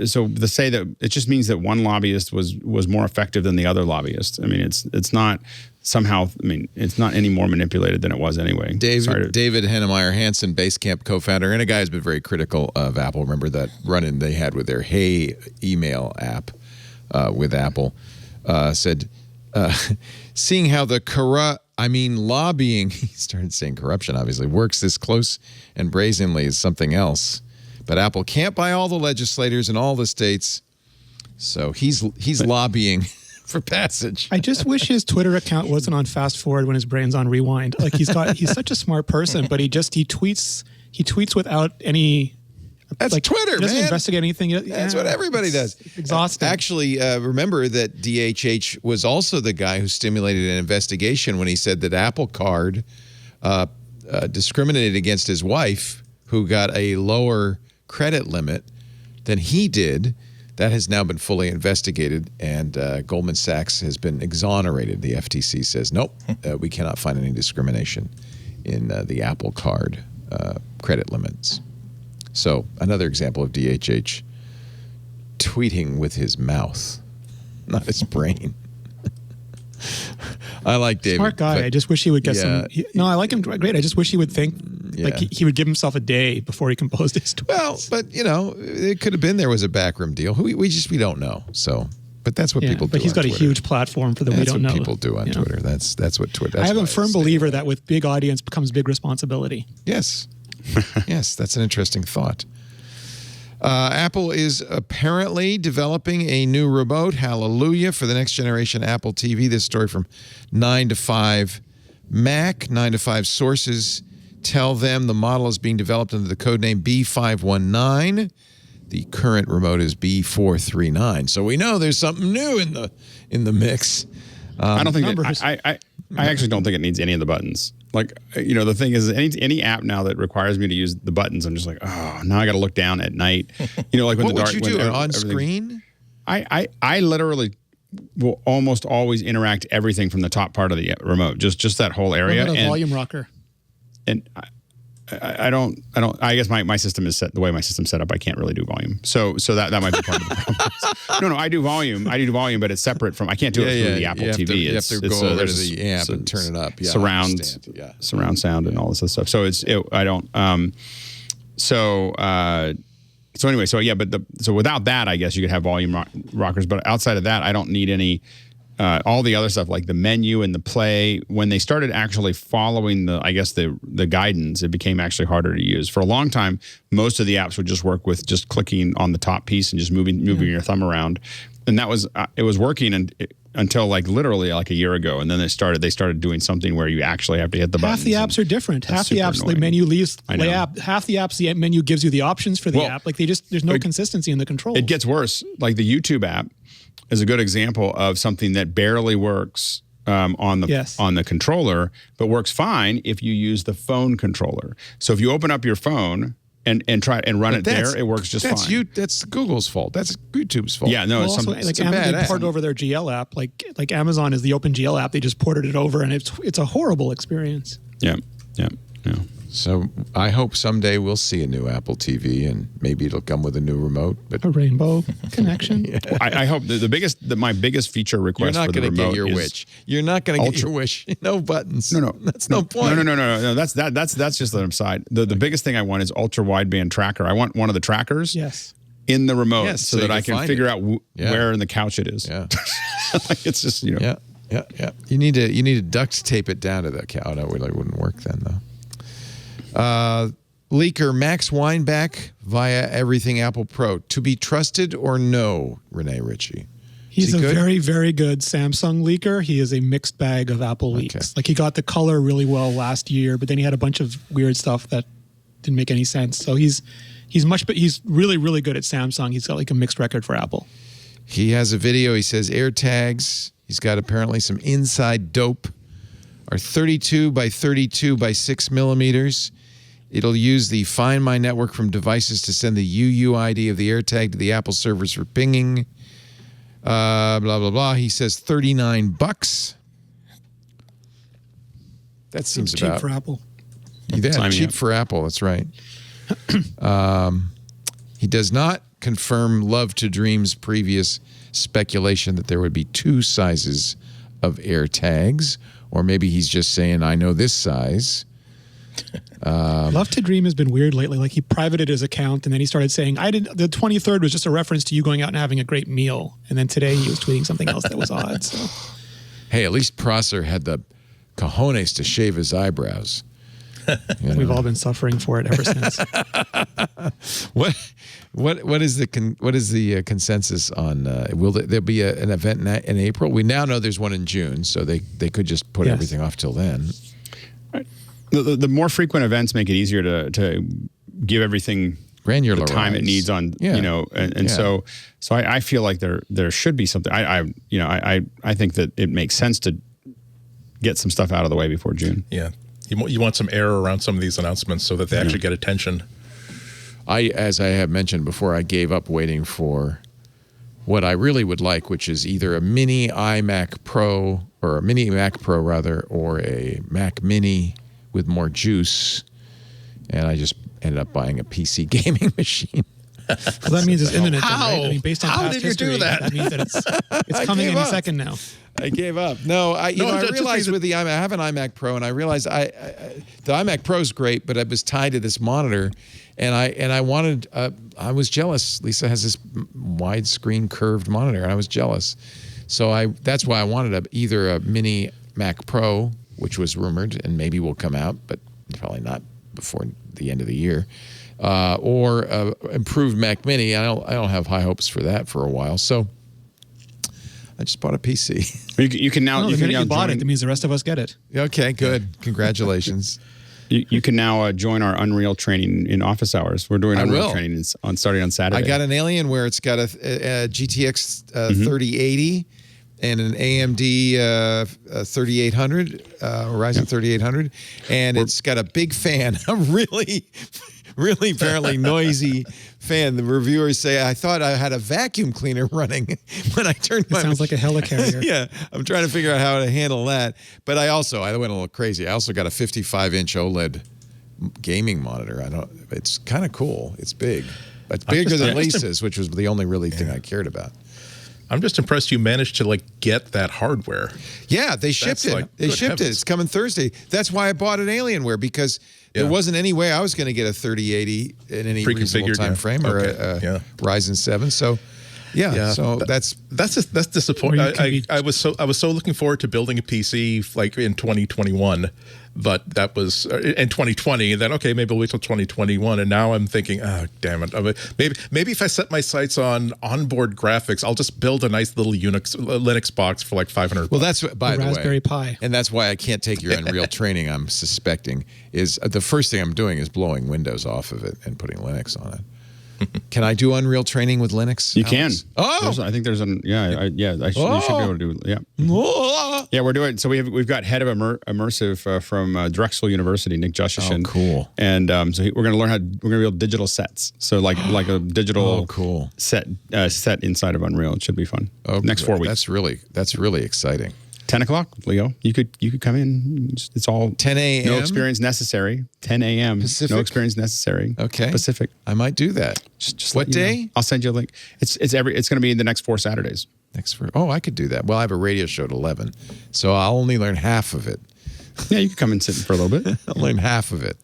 so to say that it just means that one lobbyist was more effective than the other lobbyist. I mean, it's not somehow, it's not any more manipulated than it was anyway. David Hennemeyer Hansen, Basecamp co-founder, and a guy who's been very critical of Apple. Remember that run-in they had with their Hey email app with Apple, said, seeing how the lobbying, he started saying corruption, obviously, works this close and brazenly is something else. But Apple can't buy all the legislators in all the states, so he's lobbying for passage. I just wish his Twitter account wasn't on fast forward when his brain's on rewind. Like he's such a smart person, but he tweets without any. That's Twitter, he doesn't man. investigate anything. That's what everybody does. Exhausting. Actually, remember that DHH was also the guy who stimulated an investigation when he said that Apple Card discriminated against his wife, who got a lower credit limit than he did. That has now been fully investigated, and Goldman Sachs has been exonerated. The FTC says, nope, we cannot find any discrimination in the Apple Card credit limits. So another example of DHH tweeting with his mouth, not his brain. I like David. Smart guy. I just wish he would get some. No, I like him great. I just wish he would think like he would give himself a day before he composed his tweets. Well, but it could have been there was a backroom deal. We don't know. So, but that's what people do. But he's got Twitter. a huge platform for the we don't know. That's what people do on Twitter. That's what Twitter. I am a firm believer that with big audience becomes big responsibility. Yes, yes, that's an interesting thought. Apple is apparently developing a new remote, hallelujah, for the next generation Apple TV. This story from 9 to 5 Mac. 9 to 5 sources tell them the model is being developed under the codename B519. The current remote is B439. So we know there's something new in the mix. I don't think I actually don't think it needs any of the buttons. Like, the thing is, any app now that requires me to use the buttons, I'm just like, oh, now I got to look down at night. Like when what would you do on screen? I literally will almost always interact everything from the top part of the remote, just that whole area. What about a volume rocker? And I don't. I guess my system is set the way my system's set up. I can't really do volume, so that might be part of the problem. No, I do volume, but it's separate from. I can't do it through the Apple TV. You have to go over to the amp and turn it up. Yeah, surround sound and all this other stuff. So I don't. So anyway, so without that, I guess you could have volume rockers. But outside of that, I don't need any. All the other stuff like the menu and the play, when they started actually following the guidance, it became actually harder to use. For a long time, most of the apps would just work with just clicking on the top piece and just moving your thumb around, and that was it was working until literally a year ago, and then they started doing something where you actually have to hit the buttons. Half the apps are different. Half the apps the menu leaves layout. Half the apps the menu gives you the options for the app. There's no consistency in the controls. It gets worse. Like the YouTube app is a good example of something that barely works on the controller, but works fine if you use the phone controller. So if you open up your phone and try and run it there, it works just fine. That's Google's fault. That's YouTube's fault. Yeah, no, Amazon ported over their GL app. Like Amazon is the Open GL app. They just ported it over, and it's a horrible experience. Yeah. So I hope someday we'll see a new Apple TV, and maybe it'll come with a new remote. But a rainbow connection. I hope my biggest feature request for the remote is you're not going to get your wish. No buttons. No. That's no point. No. That's just an aside. The biggest thing I want is ultra wideband tracker. I want one of the trackers. Yes. In the remote, so that I can figure out where in the couch it is. Yeah. It's just Yeah. You need to duct tape it down to the couch. No, it wouldn't work then though. Leaker Max Weinbach via Everything Apple Pro. To be trusted or no, Renee Ritchie? He's a very, very good Samsung leaker. He is a mixed bag of Apple leaks. He got the color really well last year, but then he had a bunch of weird stuff that didn't make any sense. So he's really, really good at Samsung. He's got a mixed record for Apple. He has a video. He says AirTags. He's got apparently some inside dope. Are 32 by 32 by 6 millimeters. It'll use the Find My network from devices to send the UUID of the AirTag to the Apple servers for pinging. Blah, blah, blah. He says $39. That seems cheap for Apple. Yeah, cheap for Apple. That's right. He does not confirm Love to Dream's previous speculation that there would be 2 sizes of AirTags, or maybe he's just saying, I know this size. Love to Dream has been weird lately. He privated his account, and then he started saying, the 23rd was just a reference to you going out and having a great meal. And then today he was tweeting something else that was odd. So. Hey, at least Prosser had the cojones to shave his eyebrows. We've all been suffering for it ever since. What is the consensus on? Will there be an event in April? We now know there's one in June, so they could just put everything off till then. The more frequent events make it easier to give everything the time it needs on, so I feel like there should be something. I think that it makes sense to get some stuff out of the way before June. Yeah, you want some air around some of these announcements so that they actually get attention. As I have mentioned before, I gave up waiting for what I really would like, which is either a mini iMac Pro or a mini Mac Pro rather, or a Mac Mini with more juice. And I just ended up buying a PC gaming machine. Well, that means it's imminent. Then, How? right? I mean, based on How past did you history, do that? that means that it's coming gave any up. second now. I gave up. No, I realized with the iMac, I have an iMac Pro, and I realized the iMac Pro is great, but I was tied to this monitor, and I wanted. I was jealous. Lisa has this widescreen curved monitor, and I was jealous. So that's why I wanted either a mini Mac Pro, which was rumored and maybe will come out, but probably not before the end of the year, or improved Mac Mini. I don't have high hopes for that for a while. So I just bought a PC. You can now. No, You the can minute now you bought join, it, that means the rest of us get it. Okay, good. Congratulations. you can now join our Unreal training in office hours. We're doing Unreal will. training starting on Saturday. I got an Alienware. It's got a GTX 3080 and an AMD 3800, Ryzen 3800, and it's got a big fan, a really apparently noisy fan. The reviewers say, I thought I had a vacuum cleaner running when I turned my... It sounds like a helicarrier. Yeah, I'm trying to figure out how to handle that. But I went a little crazy. I also got a 55-inch OLED gaming monitor. It's kind of cool. It's big. It's bigger than Lisa's, which was the only really thing I cared about. I'm just impressed you managed to get that hardware. Yeah, they shipped it. They shipped it. It's coming Thursday. That's why I bought an Alienware, because there wasn't any way I was going to get a 3080 in any reasonable time frame or a Ryzen 7. So, so that's disappointing. I was so looking forward to building a PC in 2021, but that was in 2020. And then maybe I'll wait till 2021. And now I'm thinking, oh damn it! Maybe if I set my sights on onboard graphics, I'll just build a nice little Linux box for $500. Well, that's by the way, Raspberry Pi, and that's why I can't take your Unreal training. I'm suspecting is the first thing I'm doing is blowing Windows off of it and putting Linux on it. Can I do Unreal training with Linux? You can. Oh, I think there's you should be able to do. Yeah, we're doing. So we've got head of immersive from Drexel University, Nick Justishin. Oh, cool. And so we're going to learn we're going to build digital sets. So like a digital set inside of Unreal. It should be fun. Oh, next 4 weeks. That's really exciting. 10 o'clock, Leo. You could come in. It's all 10 a.m. No experience necessary. 10 a.m. Pacific? No experience necessary. Okay. Pacific. I might do that. Just what day? Know. I'll send you a link. It's going to be the next 4 Saturdays. I could do that. Well, I have a radio show at 11, so I'll only learn half of it. Yeah, you can come and sit for a little bit. I'll learn half of it.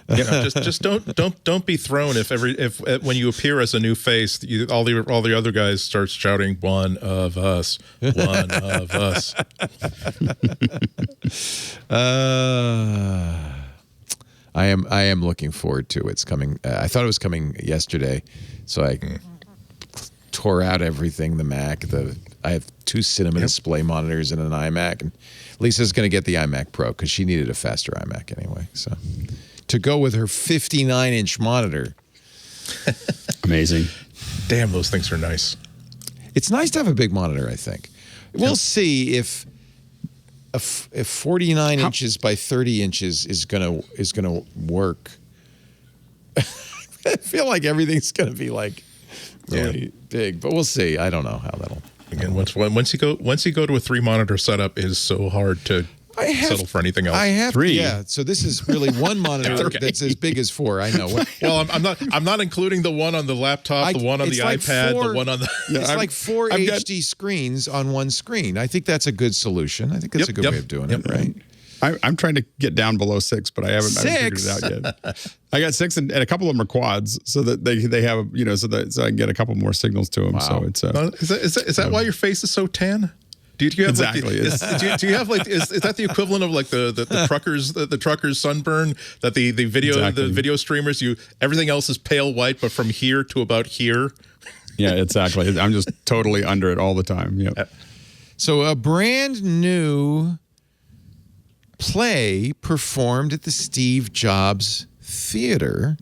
Just don't be thrown if when you appear as a new face, all the other guys start shouting, "One of us, one of us." I am looking forward to it. It's coming. I thought it was coming yesterday, so I tore out everything. The Mac. I have 2 cinema display monitors and an iMac, and Lisa's going to get the iMac Pro because she needed a faster iMac anyway. So to go with her 59-inch monitor. Amazing. Damn, those things are nice. It's nice to have a big monitor, I think. We'll see if 49 inches by 30 inches is gonna work. I feel like everything's gonna be really big, but we'll see. I don't know how that'll. Again, once you go to a 3-monitor setup, it is so hard to settle for anything else. I have 3. Yeah, so this is really one monitor that's as big as 4. I know. Well, I'm not including the one on the laptop, the one on the iPad, the one on the. It's like 4 HD screens on one screen. I think that's a good solution. I think that's a good way of doing it, right? I'm trying to get down below 6, but I haven't figured it out yet. I got 6, and a couple of them are quads, so that they have so I can get a couple more signals to them. Wow. So it's is that why your face is so tan? Do you have exactly? do you have is that the equivalent of the truckers sunburn that the video streamers everything else is pale white, but from here to about here? Yeah, exactly. I'm just totally under it all the time. Yeah. So a brand new play performed at the Steve Jobs Theater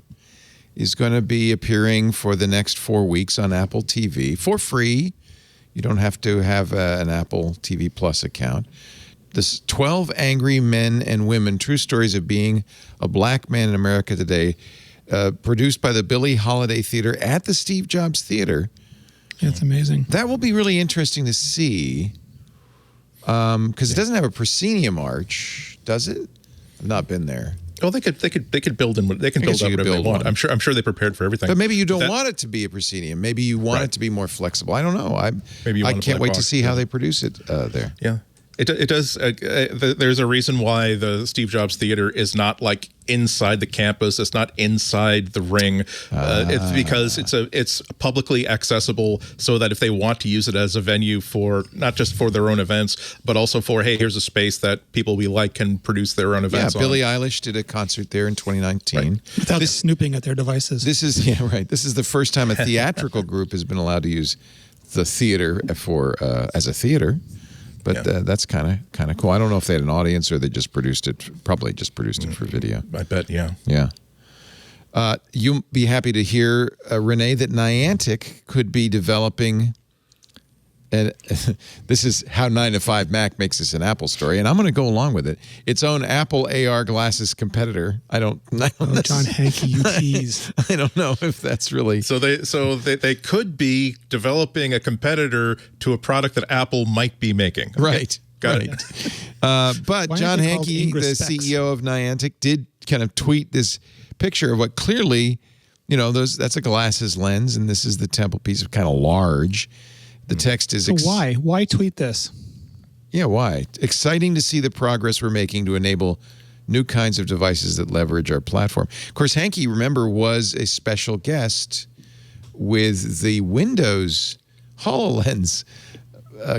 is going to be appearing for the next 4 weeks on Apple TV for free. You don't have to have an Apple TV Plus account. This 12 Angry Men and Women, True Stories of Being a Black Man in America Today, produced by the Billie Holiday Theater at the Steve Jobs Theater. It's amazing. That will be really interesting to see, because it doesn't have a proscenium arch, does it? I've not been there. Oh, they could build in. They can build up whatever they want. I'm sure they prepared for everything. But maybe you don't want it to be a proscenium. Maybe you want it to be more flexible. I don't know. I can't wait to see how they produce it there. Yeah. It does. There's a reason why the Steve Jobs Theater is not like inside the campus. It's not inside the ring. It's because it's publicly accessible, so that if they want to use it as a venue for not just for their own events, but also for, hey, here's a space that people we like can produce their own events. Yeah, Billie Eilish did a concert there in 2019 without snooping at their devices. This is This is the first time a theatrical group has been allowed to use the theater as a theater. But that's kind of cool. I don't know if they had an audience or they just produced it. Probably just produced it for video. I bet, yeah. Yeah. You'll be happy to hear, Renee, that Niantic could be developing, and this is how 9 to 5 Mac makes this an Apple story, and I'm going to go along with it. Its own Apple AR glasses competitor. I don't John Hanke, you tease. I don't know if that's really. So they could be developing a competitor to a product that Apple might be making. Okay. Right. Got it. But John Hanke, the CEO of Niantic, did kind of tweet this picture of what clearly, that's a glasses lens, and this is the temple piece of kind of large. The text is... So why tweet this? Yeah, why? Exciting to see the progress we're making to enable new kinds of devices that leverage our platform. Of course, Hanke, remember, was a special guest with the Windows HoloLens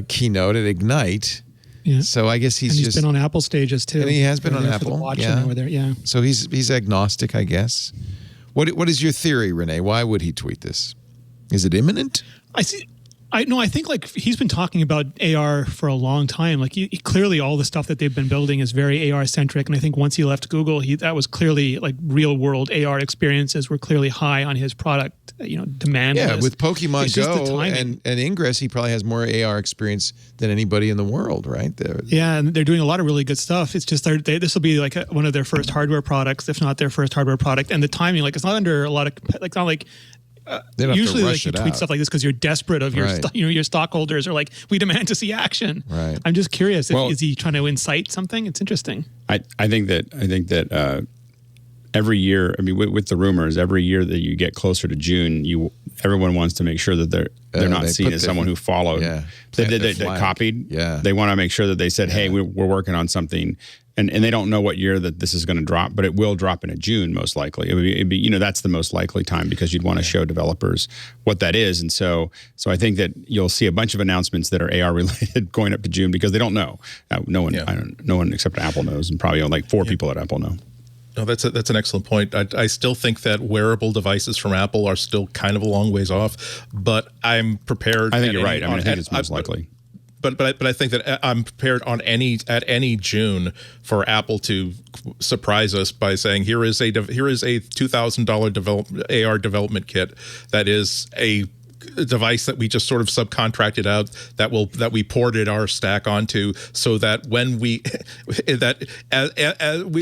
keynote at Ignite. Yeah. So I guess he's been on Apple stages too. And he has been on Apple. Yeah. So he's agnostic, I guess. What is your theory, Renee? Why would he tweet this? Is it imminent? I think like he's been talking about AR for a long time. Like clearly all the stuff that they've been building is very AR centric. And I think once he left Google, that was clearly like real world AR experiences were clearly high on his product, demand list. Yeah, with Pokemon Go and Ingress, he probably has more AR experience than anybody in the world, right? Yeah, and they're doing a lot of really good stuff. It's just this will be like one of their first hardware products, if not their first hardware product. And the timing, like it's not under a lot of, like it's not like, usually like you tweet stuff like this because you're desperate of your your stockholders are like, we demand to see action. Right. I'm just curious, is he trying to incite something? It's interesting. I think that every year, I mean, with the rumors, every year that you get closer to June, everyone wants to make sure that they're not seen as someone who followed. Yeah. They copied. Yeah. They want to make sure that they said, hey, we're working on something. And they don't know what year that this is going to drop, but it will drop in June most likely. It'd be that's the most likely time because you'd want to show developers what that is. And so I think that you'll see a bunch of announcements that are AR related going up to June because they don't know. No one except Apple knows, and probably like 4 people at Apple know. No, that's an excellent point. I still think that wearable devices from Apple are still kind of a long ways off, but I'm prepared. I think you're right. I think it's most likely. But I think that I'm prepared at any June for Apple to surprise us by saying here is a $2,000 AR development kit that is a device that we just sort of subcontracted out that we ported our stack onto, so that when we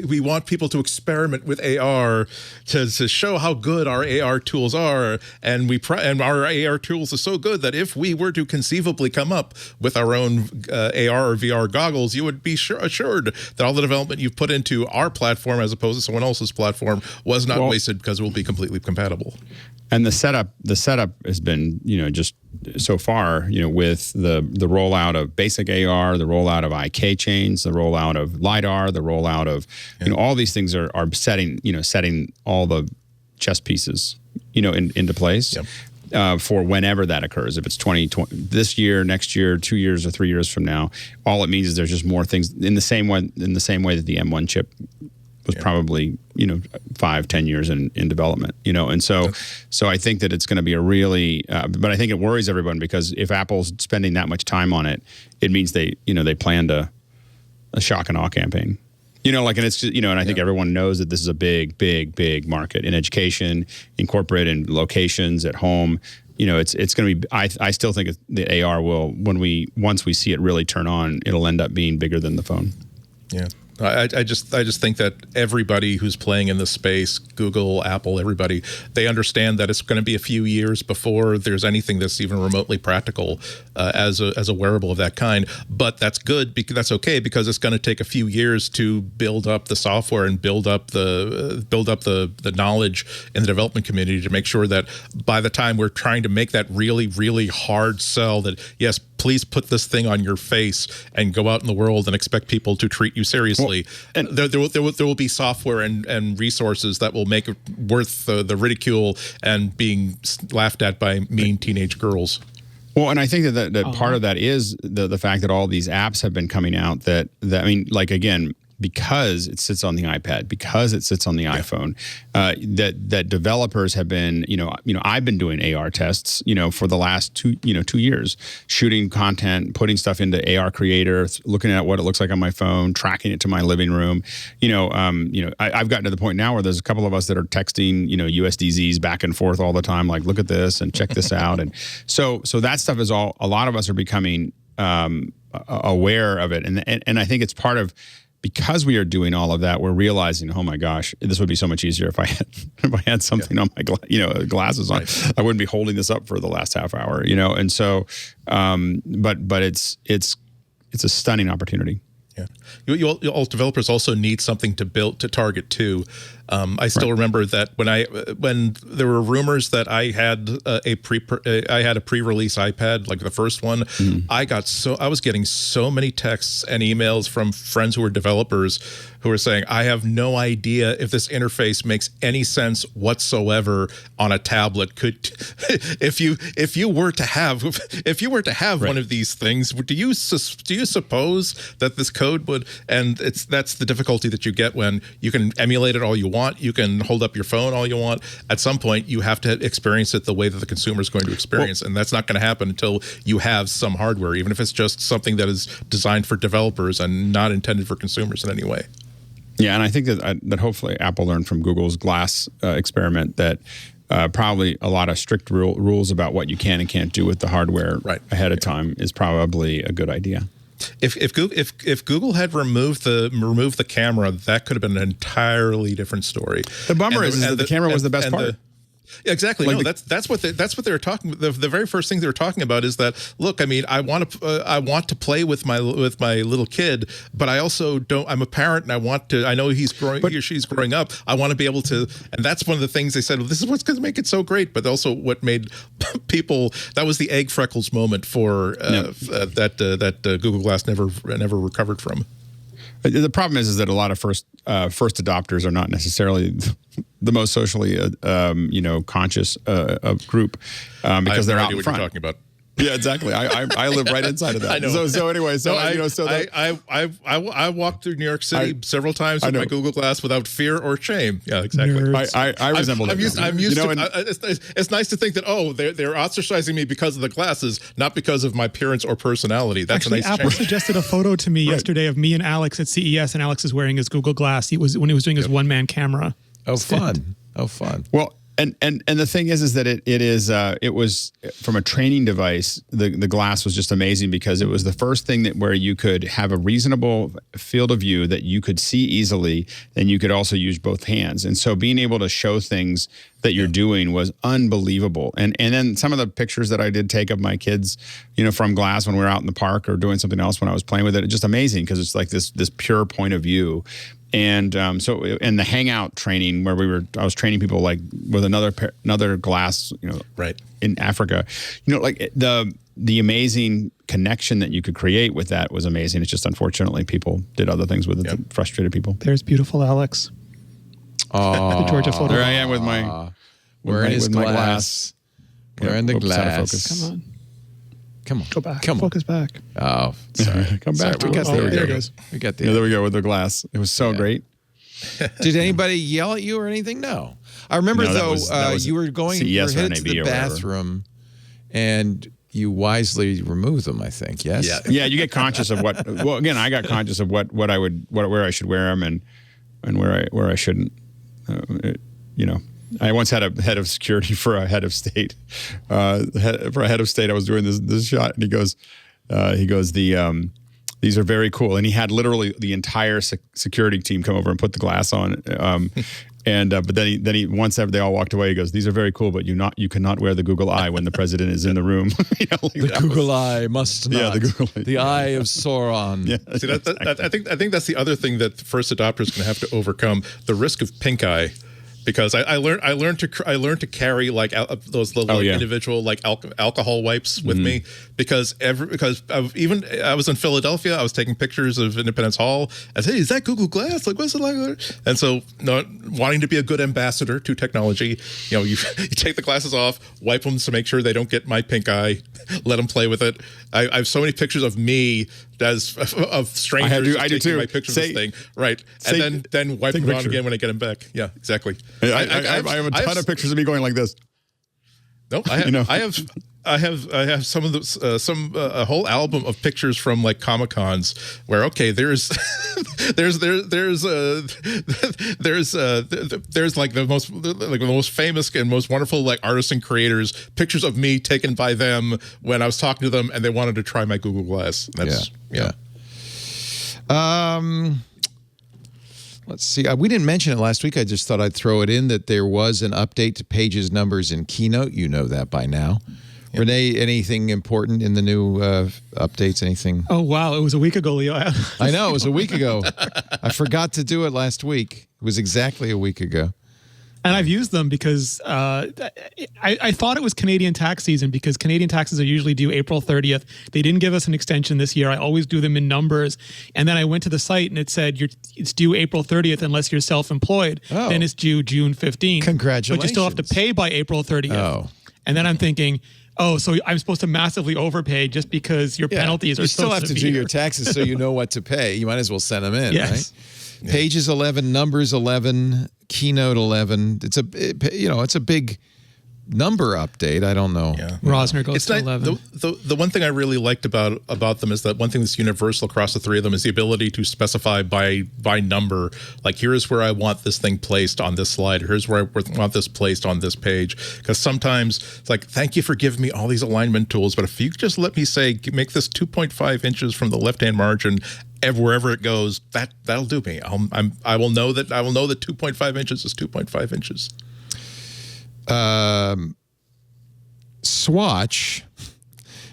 we want people to experiment with AR to show how good our AR tools are, and our AR tools are so good that if we were to conceivably come up with our own AR or VR goggles, you would be assured that all the development you've put into our platform as opposed to someone else's platform was not wasted because it will be completely compatible. And the setup has been, just so far, with the rollout of basic AR, the rollout of IK chains, the rollout of LiDAR, the rollout of, all these things are setting all the chess pieces, into place. Yep. For whenever that occurs. If it's 2020, this year, next year, 2 years or 3 years from now, all it means is there's just more things in the same way that the M1 chip was probably 5-10 years in development, and so I think that it's going to be a really but I think it worries everyone because if Apple's spending that much time on it, it means they planned a shock and awe campaign, and it's just, and I think everyone knows that this is a big market in education, in corporate, and locations at home. It's going to be. I still think the AR will once we see it really turn on, it'll end up being bigger than the phone. Yeah. I just think that everybody who's playing in this space, Google, Apple, everybody, they understand that it's going to be a few years before there's anything that's even remotely practical as a wearable of that kind. But that's good, because that's okay, because it's going to take a few years to build up the software and build up the knowledge in the development community to make sure that by the time we're trying to make that really, really hard sell that, yes, please put this thing on your face and go out in the world and expect people to treat you seriously. Well, and there will be software and resources that will make it worth the ridicule and being laughed at by mean teenage girls. Well, and I think that part of that is the fact that all these apps have been coming out that I mean, like, again, because it sits on the iPad, because it sits on the iPhone, that developers have been, I've been doing AR tests, for the last 2 years, shooting content, putting stuff into AR Creator, looking at what it looks like on my phone, tracking it to my living room. I've gotten to the point now where there's a couple of us that are texting, USDZs back and forth all the time, like, look at this and check this out. And so that stuff is all, a lot of us are becoming aware of it. And I think it's part of, because we are doing all of that, we're realizing, oh my gosh, this would be so much easier if I had something on my glasses on. Right. I wouldn't be holding this up for the last half hour, And so, but it's a stunning opportunity. Yeah, all developers also need something to target too. I still remember that when there were rumors that I had a pre-release iPad, like the first one, I was getting so many texts and emails from friends who were developers who were saying, I have no idea if this interface makes any sense whatsoever on a tablet. If you were to have one of these things, do you suppose that this code would? And that's the difficulty that you get when you can emulate it all you want, you can hold up your phone all you want. At some point, you have to experience it the way that the consumer is going to experience, and that's not going to happen until you have some hardware, even if it's just something that is designed for developers and not intended for consumers in any way. Yeah, and I think that hopefully Apple learned from Google's Glass experiment that probably a lot of strict rules about what you can and can't do with the hardware ahead of time is probably a good idea. If Google had removed the camera, that could have been an entirely different story. The bummer is that the camera was the best part. Exactly. Like that's what they were talking. The very first thing they were talking about is that, look, I mean, I want to play with my little kid, but I also don't. I'm a parent, and I know he or she's growing up. I want to be able to, and that's one of the things they said. Well, this is what's going to make it so great. But also, what made people, that was the egg freckles moment for that Google Glass never recovered from. The problem is that a lot of first adopters are not necessarily the most socially conscious group because they're out in front. What you're talking about. Yeah, exactly. I live right inside of that. I know. So anyway, I walked through New York City several times with my Google Glass without fear or shame. Yeah, exactly. I resemble that. I'm used to. It's nice to think that they're ostracizing me because of the glasses, not because of my appearance or personality. That's actually a nice Apple change. suggested a photo to me yesterday of me and Alex at CES, and Alex is wearing his Google Glass. When he was doing his one-man camera. Oh, fun! Oh, fun! Well. And the thing is that it was from a training device. The Glass was just amazing because it was the first thing where you could have a reasonable field of view that you could see easily, and you could also use both hands. And so being able to show things that you're doing was unbelievable. And then some of the pictures that I did take of my kids, from Glass when we were out in the park or doing something else when I was playing with it, it's just amazing because it's like this pure point of view. And so in the Hangout training where I was training people like with another glass, in Africa, like the amazing connection that you could create with that was amazing. It's just unfortunately people did other things with it that frustrated people. There's beautiful Alex. Oh, the Georgia photo. There I am with my wearing his my glass. Wearing the glass. Come on. Go back. Come on. Focus back. Oh, sorry. Come back. Sorry. There it is. We got the. There we go with the glass. It was so great. Did anybody yell at you or anything? No. I remember that was you were going. You were headed to the bathroom, and you wisely removed them. I think. Yes. Yeah. You get conscious of what. Well, again, I got conscious of where I should wear them and where I shouldn't. I once had a head of security for a head of state. For a head of state, I was doing this shot, and he goes, These are very cool. And he had literally the entire security team come over and put the glass on. But then he once they all walked away, he goes, "These are very cool, but you cannot wear the Google Eye when the president is in the room." The Google Eye must not. Yeah, the Google Eye. The Eye of Sauron. Yeah. See, I think that's the other thing that first adopters going to have to overcome: the risk of pink eye. Because I learned to carry like those little individual like alcohol wipes with me because I was in Philadelphia, I was taking pictures of Independence Hall. I said, "Hey, is that Google Glass? Like, what's it like?" And so, wanting to be a good ambassador to technology, you take the glasses off, wipe them to make sure they don't get my pink eye, let them play with it. I have so many pictures of me of strangers I do taking too. my picture of this thing, right? And then wipe them on again when I get them back. Yeah, exactly. I have a ton of pictures of me going like this. No, I have some of those a whole album of pictures from like Comic Cons where there's like the most famous and most wonderful like artists and creators pictures of me taken by them when I was talking to them and they wanted to try my Google Glass. Yeah. Let's see. We didn't mention it last week. I just thought I'd throw it in that there was an update to pages, numbers, and Keynote. You know that by now. Yep. Renee, anything important in the new updates? Anything? Oh, wow. It was a week ago, Leo. I know. It was a week ago. I forgot to do it last week. It was exactly a week ago. And I've used them because I thought it was Canadian tax season because Canadian taxes are usually due April 30th. They didn't give us an extension this year. I always do them in numbers. And then I went to the site and it said it's due April 30th unless you're self-employed. Oh. Then it's due June 15th. Congratulations. But you still have to pay by April 30th. Oh. And then I'm thinking, so I'm supposed to massively overpay just because your penalties are so severe. You still have to do your taxes so you know what to pay. You might as well send them in, yes. right? Yeah. Pages 11, numbers 11, Keynote 11. It's a big number update. I don't know. Yeah. Rosner goes to 11. The one thing I really liked about them is that one thing that's universal across the three of them is the ability to specify by number. Like, here's where I want this thing placed on this slide. Here's where I want this placed on this page. Because sometimes it's like, thank you for giving me all these alignment tools, but if you just let me say, make this 2.5 inches from the left-hand margin wherever it goes, that'll do me. I will know that 2.5 inches is 2.5 inches. Swatch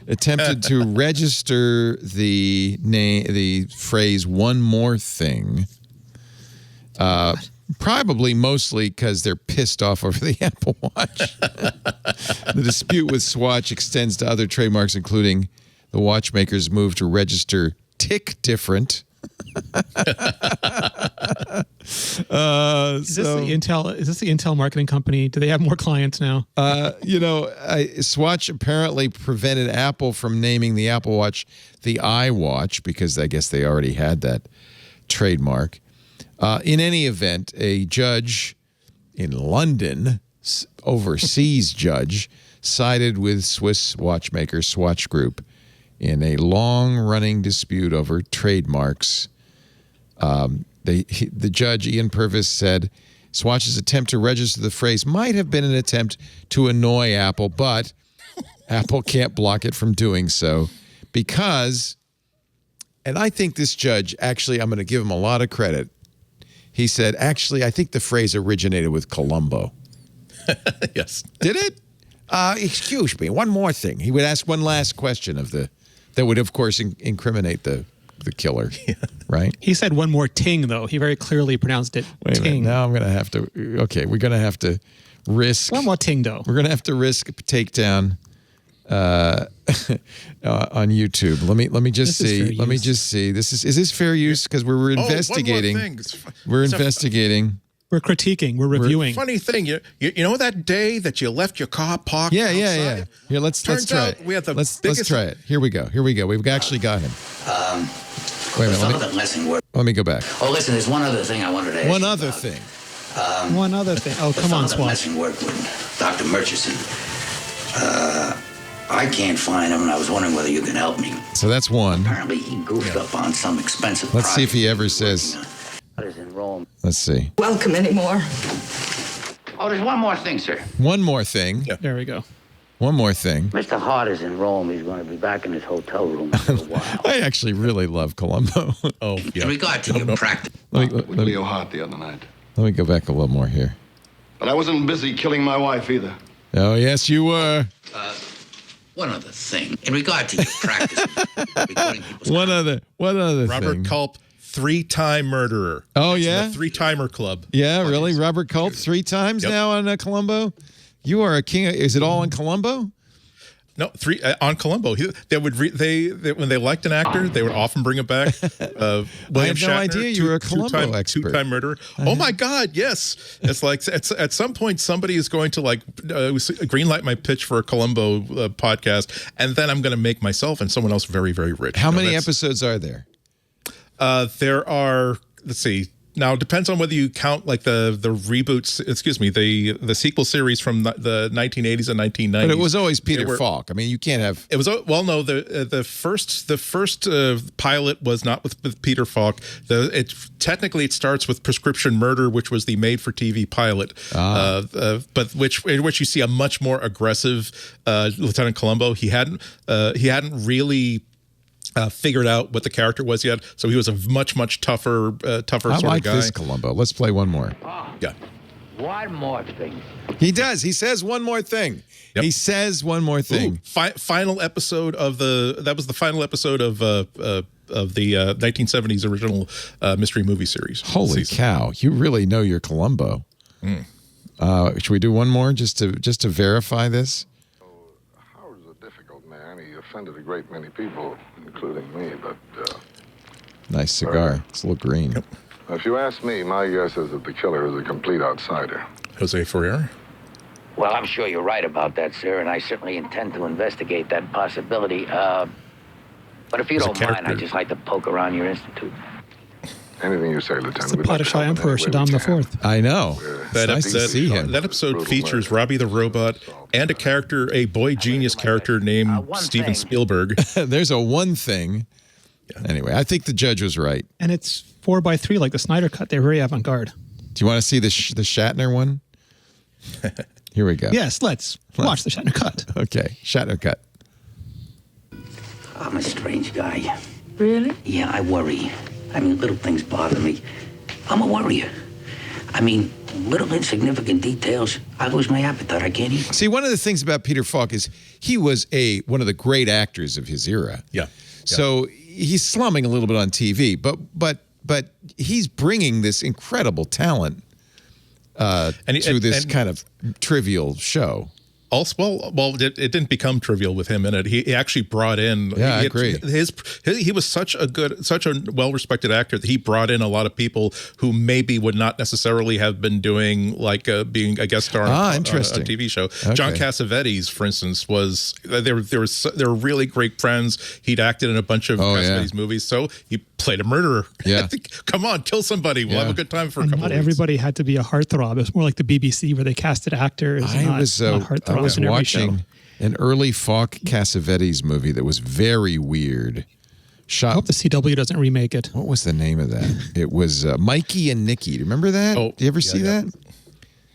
attempted to register the phrase "one more thing," probably mostly because they're pissed off over the Apple Watch. The dispute with Swatch extends to other trademarks, including the watchmaker's move to register "tick different." Is this the Intel marketing company? Do they have more clients now? Swatch apparently prevented Apple from naming the Apple Watch the iWatch because I guess they already had that trademark. In any event, a judge in London, overseas judge, sided with Swiss watchmaker Swatch Group in a long-running dispute over trademarks. The judge, Ian Purvis, said Swatch's attempt to register the phrase might have been an attempt to annoy Apple, but Apple can't block it from doing so because, and I think this judge, actually, I'm going to give him a lot of credit. He said, actually, I think the phrase originated with Columbo. Yes. Did it? Excuse me, one more thing. He would ask one last question that would, of course, incriminate the killer, right? He said one more ting, though. He very clearly pronounced it Wait a ting. minute. Now I'm going to have to, we're going to have to risk. One more ting, though. We're going to have to risk a takedown on YouTube. Let me just see. Let me just see. Is this fair use? Because we're investigating. One more thing. We're investigating. We're critiquing. We're reviewing. Funny thing, you know that day that you left your car parked outside? Yeah. Here, let's try it. Let's try it. Here we go. We've actually got him. Wait a minute. Let me go back. Oh, listen, there's one other thing I wanted to ask One you other about. thing. One other thing. Oh, come on, The Swatch. messing work with Dr. Murchison. I can't find him, and I was wondering whether you can help me. So that's one. Apparently, he goofed up on some expensive Let's see if he project ever says. in Rome. Let's see. Welcome anymore. Oh, there's one more thing, sir. One more thing. There we go. One more thing. Mr. Hart is in Rome. He's going to be back in his hotel room for a while. I actually really love Columbo. Oh, yeah. In regard to your practice, With Leo Hart the other night. Let me go back a little more here. But I wasn't busy killing my wife either. Oh, yes, you were. one other thing. In regard to your practice, recording people's One other Robert thing. Culp, 3-time murderer. Oh, It's yeah? the 3-timer club. Yeah, really? Robert Culp 3 times Yep. now on Columbo? You are a king. Is it all on Columbo? No, 3 on Columbo. They would when they liked an actor, they would often bring him back. William had no Shatner, idea you were a Columbo expert. 2-time murderer. Oh my God, yes! It's like at some point somebody is going to greenlight my pitch for a Columbo podcast, and then I'm going to make myself and someone else very, very rich. How many episodes are there? There are. Let's see. Now it depends on whether you count like the reboots. Excuse me, the sequel series from the 1980s and 1990s. But it was always Peter Falk. I mean, you can't have. It was no. The first pilot was not with Peter Falk. Technically it starts with Prescription Murder, which was the made-for-TV pilot, but in which you see a much more aggressive Lieutenant Columbo. He hadn't really figured out what the character was yet, so he was a much tougher I sort like of guy. this Columbo. Let's play one more. Yeah. one more thing. He does. He says one more thing. Yep. He says one more thing. Final episode of that was the final episode of the 1970s original mystery movie series. Holy cow! You really know your Columbo. Should we do one more just to verify this? Howard's a difficult man. He offended a great many people, including me, but Nice cigar. It's a little green. if you ask me, my guess is that the killer is a complete outsider. Jose Ferrer. Well, I'm sure you're right about that, sir, and I certainly intend to investigate that possibility. But if you As a don't mind, character. I'd just like to poke around your institute. Anything you say, Lieutenant. It's the we'd like to Padishah help in Emperor any way we Shaddam can. IV. I know. That, It's nice to see him. that episode Brutal features murder. Robbie the Robot and a boy genius character named one Steven thing. Spielberg. There's a one thing. Anyway, I think the judge was right. And it's 4:3 like the Snyder Cut. They're very avant-garde. Do you want to see the Shatner one? Here we go. Yes, let's watch the Shatner Cut. Okay, Shatner cut. I'm a strange guy. Really? Yeah, I worry. I mean, little things bother me. I'm a worrier. I mean, little insignificant details. I lose my appetite. I can't eat. See, one of the things about Peter Falk is he was one of the great actors of his era. Yeah. So he's slumming a little bit on TV, but he's bringing this incredible talent to this kind of trivial show. Also, it didn't become trivial with him in it. He actually brought in. Yeah, I agree. He was such a well-respected actor that he brought in a lot of people who maybe would not necessarily have been doing being a guest star on a TV show. Okay. John Cassavetes, for instance, was they were really great friends. He'd acted in a bunch of Cassavetes movies, so he played a murderer. Yeah. Come on, kill somebody. We'll have a good time for a And couple not of weeks. everybody had to be a heartthrob. It was more like the BBC where they casted actors. I was heartthrobs in every show. watching an early Falk Cassavetes movie that was very weird. I hope the CW doesn't remake it. What was the name of that? It was Mikey and Nikki. Do you remember that? Oh, do you ever yeah, see yeah. that?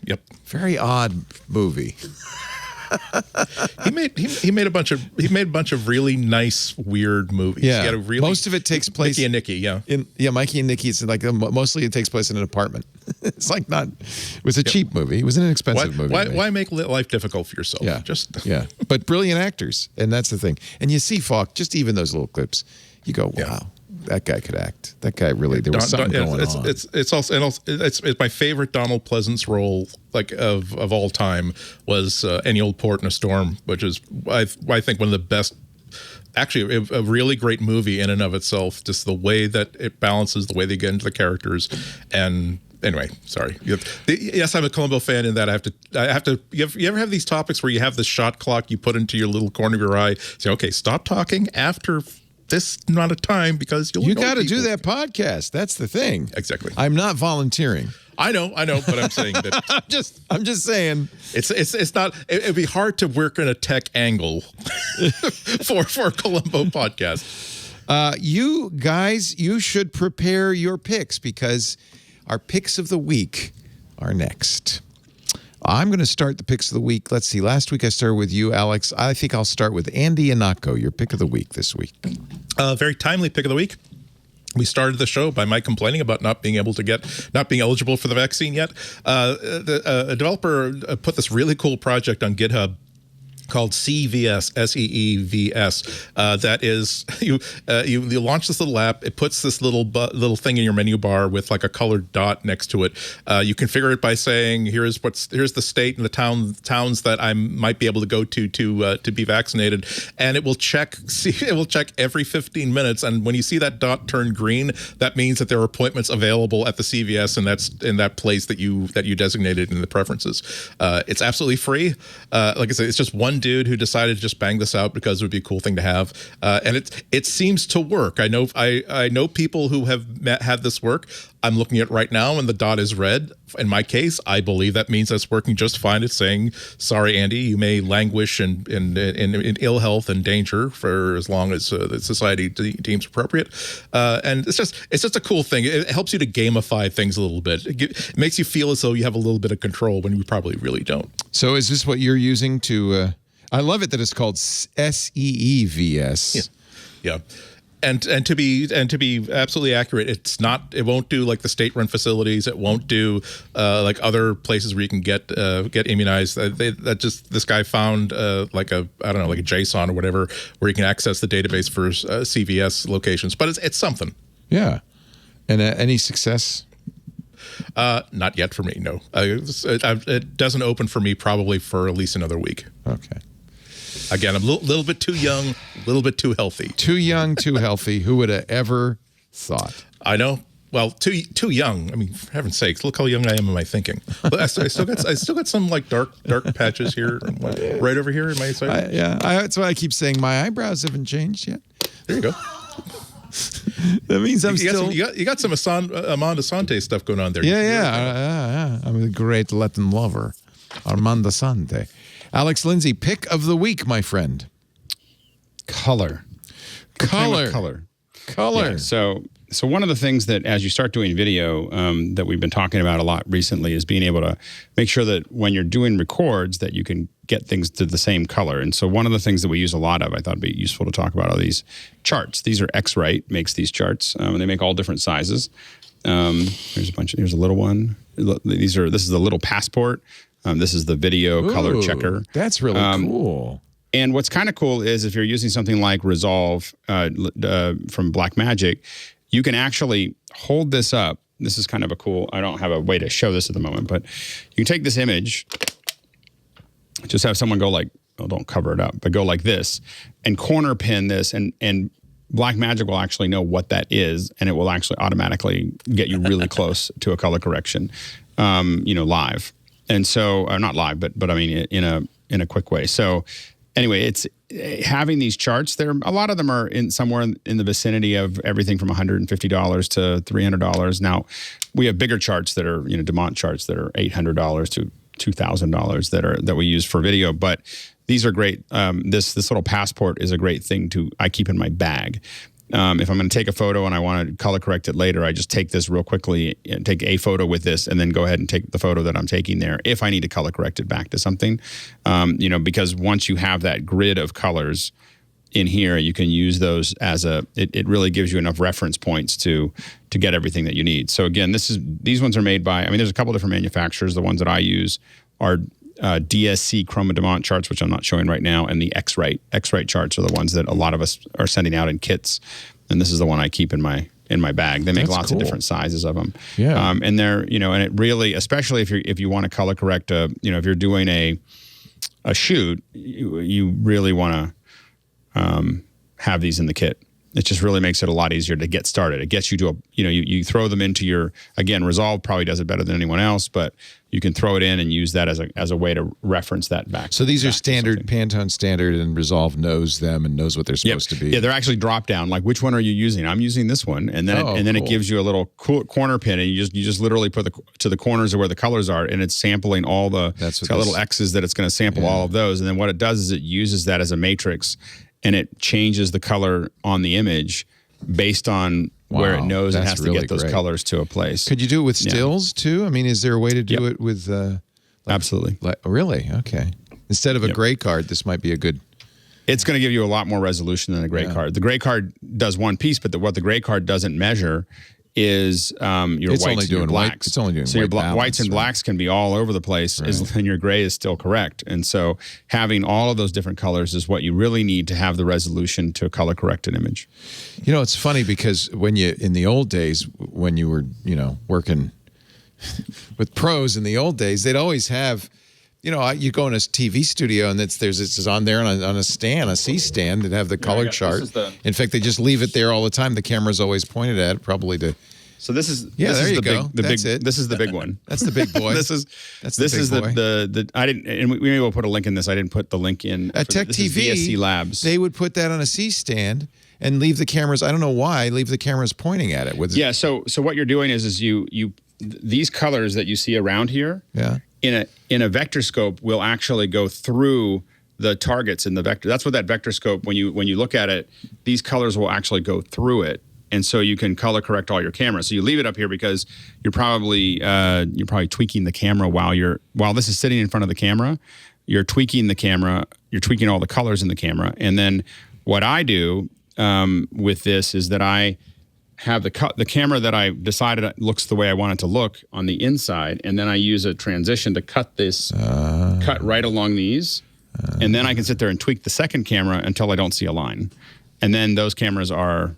Yep. Very odd movie. He made a bunch of really nice weird movies. Yeah. He had a really, Most of it takes place Mickey and Nikki, yeah. Mikey and Nikki. It's like mostly it takes place in an apartment. It's like not. It was a cheap movie. It was an inexpensive movie. Why make life difficult for yourself? Yeah, but brilliant actors, and that's the thing. And you see Falk, just even those little clips, you go, wow, that guy could act. That guy really. There was something going on. It's my favorite Donald Pleasance role, of all time, was Any Old Port in a Storm, which is I think one of the best. Actually, a really great movie in and of itself. Just the way that it balances, the way they get into the characters, and anyway, sorry. Yes, I'm a Columbo fan. In that I have to. You ever have these topics where you have this shot clock you put into your little corner of your eye? Say, okay, stop talking after this amount of time because you got to do that podcast. That's the thing. Exactly. I'm not volunteering. I know, but I'm saying that I'm just saying it's not. It'd be hard to work in a tech angle for a Columbo podcast. You guys, you should prepare your picks because our picks of the week are next. I'm going to start the picks of the week. Let's see. Last week I started with you, Alex. I think I'll start with Andy Anako, your pick of the week this week. Very timely pick of the week. We started the show by Mike complaining about not being eligible for the vaccine yet. A developer put this really cool project on GitHub called CVS, SEEVS. That is, you launch this little app. It puts this little thing in your menu bar with like a colored dot next to it. You configure it by saying, here's the state and the towns that I might be able to go to be vaccinated, and it will check every 15 minutes. And when you see that dot turn green, that means that there are appointments available at the CVS, and that's in that place that you designated in the preferences. It's absolutely free. Like I said, it's just one dude who decided to just bang this out because it would be a cool thing to have, and it seems to work. I know people who have had this work. I'm looking at it right now, and the dot is red. In my case, I believe that means that's working just fine. It's saying, "Sorry, Andy, you may languish in ill health and danger for as long as the society deems appropriate." And it's just a cool thing. It helps you to gamify things a little bit. It makes you feel as though you have a little bit of control when you probably really don't. So, is this what you're using to? I love it that it's called SEEVS. Yeah. And to be absolutely accurate, it won't do like the state-run facilities. It won't do like other places where you can get immunized. This guy found like a JSON or whatever where you can access the database for CVS locations. But it's something. Yeah. And any success? Not yet for me. No. It doesn't open for me probably for at least another week. Okay. Again, I'm a little bit too young, a little bit too healthy. Too young, too healthy. Who would have ever thought? I know. Well, too young. I mean, for heaven's sakes, look how young I am in my thinking. But I still got some like dark patches here, right over here in my side. That's why I keep saying my eyebrows haven't changed yet. There you go. That means I'm still. You got some Armand Asante stuff going on there. Yeah. I'm a great Latin lover, Armand Asante. Alex Lindsay, pick of the week, my friend. Color. Yeah, so one of the things that as you start doing video that we've been talking about a lot recently is being able to make sure that when you're doing records that you can get things to the same color. And so one of the things that we use a lot of, I thought it'd be useful to talk about, are these charts. These are Xrite makes these charts, and they make all different sizes. Here's a little one. This is the little passport. This is the video color checker. That's really cool. And what's kind of cool is if you're using something like Resolve from Blackmagic, you can actually hold this up. This is kind of a cool, I don't have a way to show this at the moment, but you can take this image, just have someone go like, oh, don't cover it up, but go like this and corner pin this, and Blackmagic will actually know what that is, and it will actually automatically get you really close to a color correction, live. And so, not live, but I mean in a quick way. So anyway, it's having these charts. A lot of them are somewhere in the vicinity of everything from $150 to $300. Now, we have bigger charts that are Demont charts that are $800 to $2,000 that we use for video. But these are great. This little passport is a great thing I keep in my bag. If I'm going to take a photo and I want to color correct it later, I just take this real quickly and take a photo with this and then go ahead and take the photo that I'm taking there if I need to color correct it back to something. Because once you have that grid of colors in here, you can use those as it really gives you enough reference points to get everything that you need. So again, these ones are made by, there's a couple different manufacturers. The ones that I use are DSC Chroma Demont charts, which I'm not showing right now, and the Xrite charts are the ones that a lot of us are sending out in kits, and this is the one I keep in my bag. They make lots of different sizes of them. Yeah. And they're and it really, especially if you want to color correct if you're doing a shoot, you really want to have these in the kit. It just really makes it a lot easier to get started. It gets you to you throw them into your, again, Resolve probably does it better than anyone else, but you can throw it in and use that as a way to reference that back. So these are standard, Pantone standard, and Resolve knows them and knows what they're supposed to be. Yeah, they're actually drop down. Like, which one are you using? I'm using this one, and then it gives you a little corner pin, and you just literally put to the corners of where the colors are, and it's sampling all the little X's that it's going to sample all of those, and then what it does is it uses that as a matrix, and it changes the color on the image based on where it knows it has to get those colors to a place. Could you do it with stills too? Is there a way to do it with Absolutely. Really? Okay. Instead of a gray card, this might be a good. It's going to give you a lot more resolution than a gray card. The gray card does one piece, but what the gray card doesn't measure is your whites and your blacks. It's only doing so your balance, whites and blacks can be all over the place, and your gray is still correct. And so having all of those different colors is what you really need to have the resolution to color correct an image. You know, it's funny because when in the old days, when you were, working with pros in the old days, they'd always have, you go in a TV studio and it's on there on a stand, a C stand that have the color chart. In fact, they just leave it there all the time. The camera's always pointed at it, probably to. So this is there you go. That's it. This is the big one. That's the big boy. This is the I didn't, and we maybe will put a link in this. I didn't put the link in at Tech TV. DSC Labs. They would put that on a C stand and leave the cameras. I don't know why. Leave the cameras pointing at it. So what you're doing is you these colors that you see around here. Yeah. In a vector scope will actually go through the targets in the vector. That's what that vector scope, when you look at it, these colors will actually go through it. And so you can color correct all your cameras. So you leave it up here because you're probably tweaking the camera while this is sitting in front of the camera. You're tweaking the camera. You're tweaking all the colors in the camera. And then what I do with this is that I have the camera that I decided looks the way I want it to look on the inside, and then I use a transition to cut right along these, and then I can sit there and tweak the second camera until I don't see a line, and then those cameras are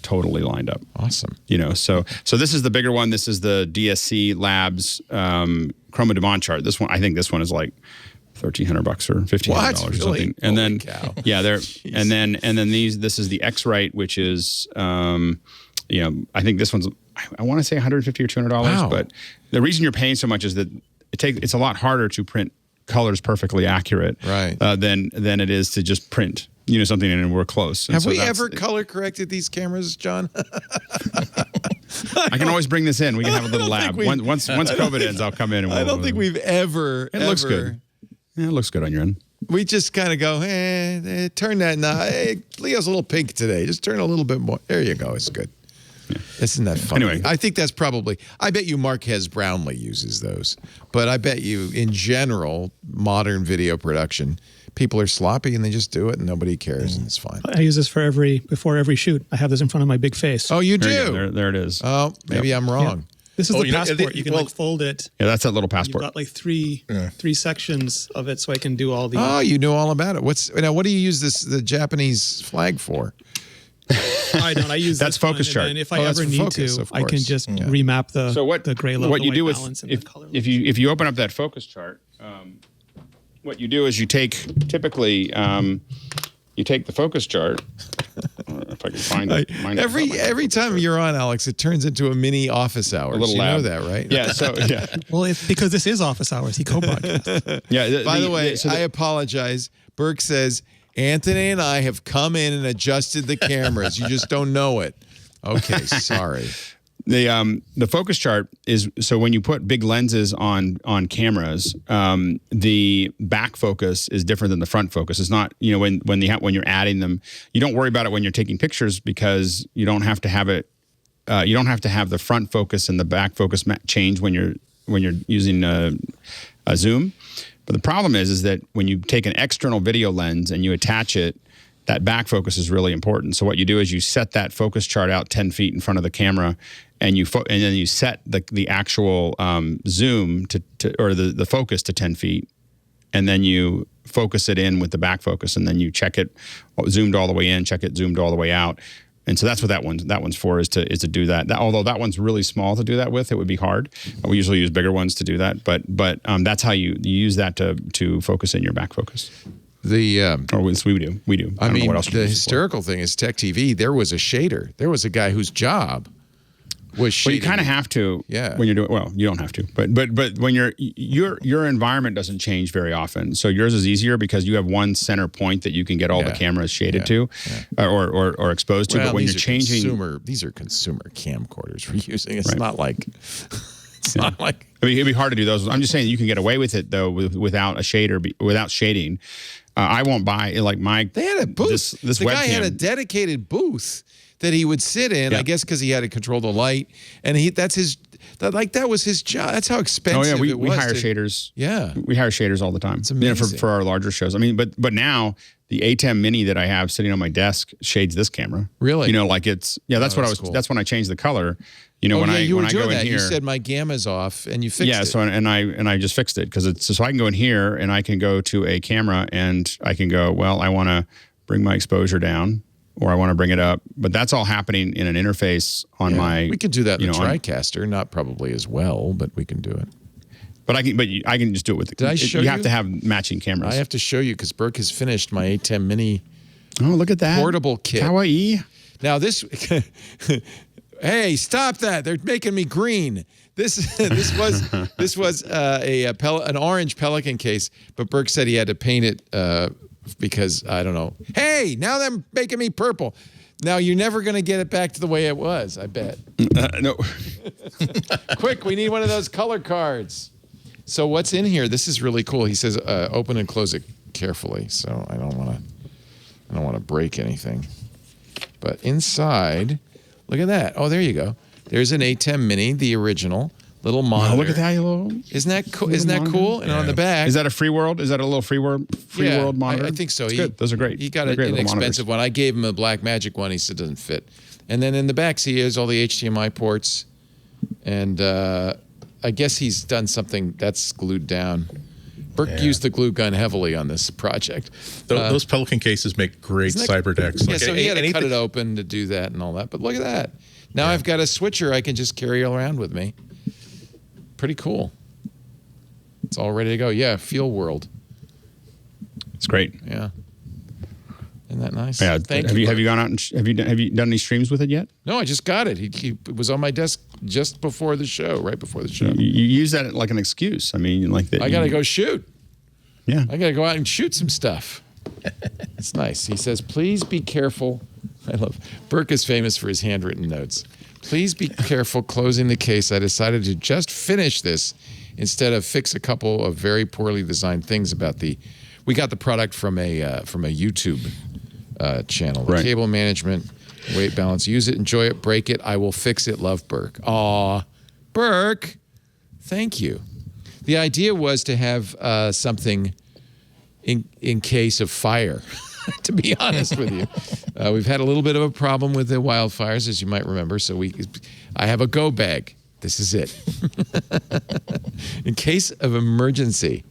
totally lined up. Awesome. So this is the bigger one. This is the DSC Labs Chroma Demand chart. This one, I think this one is like $1,300 or $1,500 or something. And then and then this is the X-Rite, which is I think this one's I want to say $150 or $200. Wow. But the reason you're paying so much is that it's a lot harder to print colors perfectly accurate than it is to just print something and we're close. And Have we ever color corrected these cameras, John? I can always bring this in. We can have a little lab. Once COVID ends, I'll come in and I don't think we've ever. It looks good. Yeah, it looks good on your end. We just kind of go, turn that knob. Hey, Leo's a little pink today. Just turn a little bit more. There you go. It's good. Yeah. Isn't that funny? Anyway. I think that's probably, I bet you Marquez Brownlee uses those. But I bet you, in general, modern video production, people are sloppy and they just do it and nobody cares and it's fine. I use this before every shoot. I have this in front of my big face. Oh, you do? There it is. Oh, maybe I'm wrong. Yeah. This is the passport. You can fold it. Yeah, that's that little passport. You've got like three sections of it, so I can do all the. Oh, you know all about it. What do you use the Japanese flag for? I don't. I use that's focus chart. And if I ever need to, I can just remap the gray level. What you do is if you open up that focus chart, what you do is you take you take the focus chart. If I can find it. Every time you're on, Alex, it turns into a mini office hours. A little you lab. know that, right? Yeah. So yeah. Well, because this is office hours, he co-broadcasts. Yeah. By the way, I apologize. Burke says Anthony and I have come in and adjusted the cameras. You just don't know it. Okay, sorry. The focus chart is so when you put big lenses on cameras, the back focus is different than the front focus. It's not when you're adding them, you don't worry about it when you're taking pictures because you don't have to have it. You don't have to have the front focus and the back focus change when you're using a zoom. But the problem is that when you take an external video lens and you attach it, that back focus is really important. So what you do is you set that focus chart out 10 feet in front of the camera, and then you set the actual zoom or the focus to 10 feet, and then you focus it in with the back focus, and then you check it zoomed all the way in, check it zoomed all the way out. And so that's what that one's for is to do that. Although that one's really small to do that with, it would be hard. We usually use bigger ones to do that, but that's how you use that to focus in your back focus. We do. I mean, the hysterical thing is Tech TV. There was a shader. There was a guy whose job was shading. Well, you kind of have to. Yeah. When you're doing you don't have to. But when your environment doesn't change very often, so yours is easier because you have one center point that you can get all the cameras shaded to, or exposed to. But when you're changing, these are consumer camcorders we're using. It's not like. Not like. I mean, it'd be hard to do those. I'm just saying you can get away with it though without a shader, without shading. I won't buy They had a booth. The guy had a dedicated booth that he would sit in. I guess because he had to control the light, and that's That was his job. That's how expensive we it was. We hire shaders. Yeah. We hire shaders all the time. It's amazing. For our larger shows. I mean, but now the A10 Mini that I have sitting on my desk shades this camera. Really? Like it's that's cool. That's when I changed the color. When you were I doing go in that. here, You said my gamma's off, and you fixed it. Yeah, so and I just fixed it because so I can go in here and I can go to a camera and I can go, well, I want to bring my exposure down or I want to bring it up, but that's all happening in an interface on my. We can do that in the TriCaster, not probably as well, but we can do it. But I can just do it with. Did I show you? You have to have matching cameras. I have to show you because Burke has finished my A10 Mini. Oh, look at that portable kit. Kawaii. Now this. Hey, stop that! They're making me green. This was an orange Pelican case, but Burke said he had to paint it because I don't know. Hey, now they're making me purple. Now you're never going to get it back to the way it was. I bet. No. Quick, we need one of those color cards. So what's in here? This is really cool. He says open and close it carefully. So I don't want to break anything. But inside. Look at that. Oh, there you go. There's an A10 Mini, the original little monitor. Oh, look at that, little. Isn't that cool? Isn't that cool? And on the back, is that a free world? Is that a little free world monitor? I think so. That's good. Those are great. He got an inexpensive one. I gave him a Black Magic one. He said it doesn't fit. And then in the back, see, here's all the HDMI ports, and I guess he's done something that's glued down. Burke used the glue gun heavily on this project. Those Pelican cases make great cyber decks. Yeah, so he had to cut it open to do that and all that. But look at that. Now I've got a switcher I can just carry around with me. Pretty cool. It's all ready to go. Yeah, Feel World. It's great. Yeah. Isn't that nice? Yeah. Thank you. Have you gone out and have you done any streams with it yet? No, I just got it. He was on my desk just before the show, right before the show. You use that like an excuse. I mean, like that. I got to go shoot. Yeah. I got to go out and shoot some stuff. It's nice. He says, please be careful. I love Burke is famous for his handwritten notes. Please be careful closing the case. I decided to just finish this instead of fix a couple of very poorly designed things about we got the product from a YouTube channel. The cable management, weight balance. Use it, enjoy it, break it. I will fix it. Love, Burke. Aw, Burke. Thank you. The idea was to have something in case of fire. To be honest with you, we've had a little bit of a problem with the wildfires, as you might remember. So I have a go bag. This is it. In case of emergency.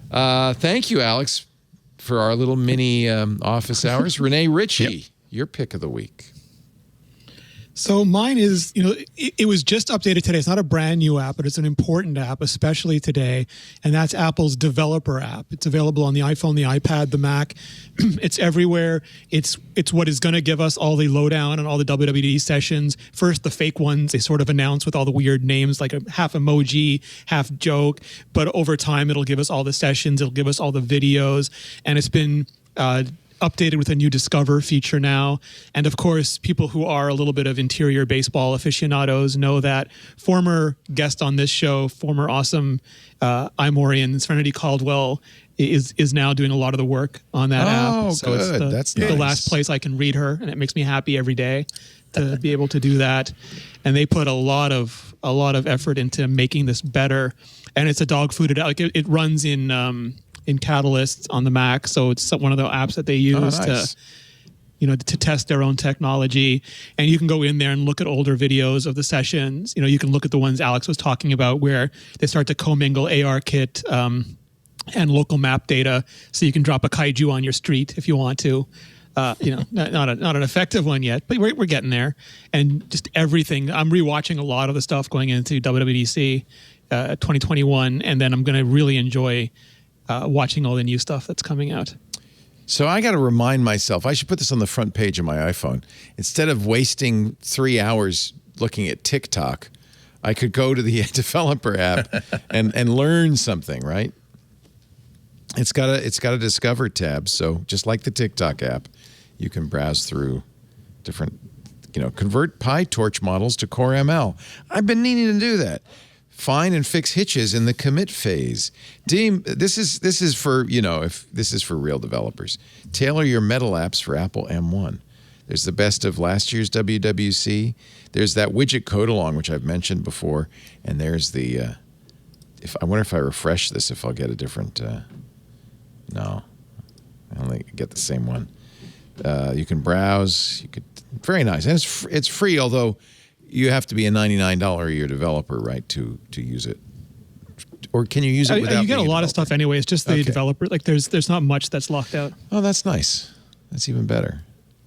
Thank you, Alex, for our little mini office hours. Renee Ritchie, your pick of the week. So mine is, it was just updated today. It's not a brand new app, but it's an important app, especially today. And that's Apple's developer app. It's available on the iPhone, the iPad, the Mac. It's everywhere. It's what is going to give us all the lowdown on all the WWDC sessions. First, the fake ones they sort of announce with all the weird names, like a half emoji, half joke. But over time, it'll give us all the sessions. It'll give us all the videos. And it's been updated with a new Discover feature now. And of course, people who are a little bit of interior baseball aficionados know that former guest on this show, former awesome Imorian, Serenity Caldwell, is now doing a lot of the work on that app. So good. It's That's the last place I can read her, and it makes me happy every day to be able to do that. And they put a lot of effort into making this better. And it's a dog fooded out. Like it runs in Catalyst on the Mac, so it's one of the apps that they use to test their own technology. And you can go in there and look at older videos of the sessions. You can look at the ones Alex was talking about where they start to commingle ARKit and local map data, so you can drop a kaiju on your street if you want to. Not an effective one yet, but we're getting there. And just everything. I'm rewatching a lot of the stuff going into WWDC 2021, and then I'm going to really enjoy watching all the new stuff that's coming out. So I got to remind myself, I should put this on the front page of my iPhone. Instead of wasting 3 hours looking at TikTok, I could go to the developer app and learn something, right? It's got a Discover tab, so just like the TikTok app, you can browse through different, convert PyTorch models to Core ML. I've been needing to do that. Find and fix hitches in the commit phase. Deem, this is for, if this is for real developers. Tailor your metal apps for Apple M1. There's the best of last year's WWC. There's that widget code along, which I've mentioned before. And there's the, I wonder if I refresh this, if I'll get a different, no, I only get the same one. You can browse, very nice. And it's free, although you have to be a $99 a year developer, right, to use it. Or can you use it without? You get a lot of stuff anyway. It's just the Okay. developer. Like there's not much that's locked out. Oh, that's nice. That's even better.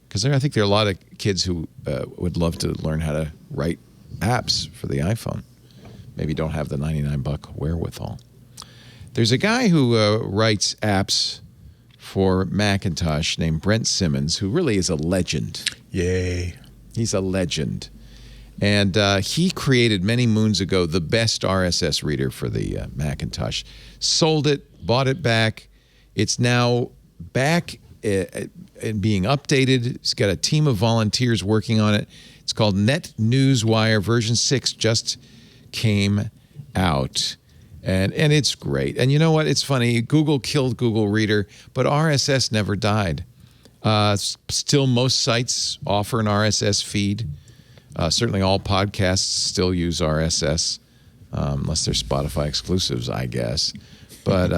Because I think there are a lot of kids who would love to learn how to write apps for the iPhone. Maybe don't have the $99 wherewithal. There's a guy who writes apps for Macintosh named Brent Simmons, who really is a legend. Yay. He's a legend. And he created many moons ago the best RSS reader for the Macintosh. Sold it, bought it back. It's now back and being updated. He's got a team of volunteers working on it. It's called NetNewsWire. Version 6 just came out. And it's great. And you know what? It's funny. Google killed Google Reader, but RSS never died. Still, most sites offer an RSS feed. Certainly all podcasts still use RSS, unless they're Spotify exclusives, I guess. But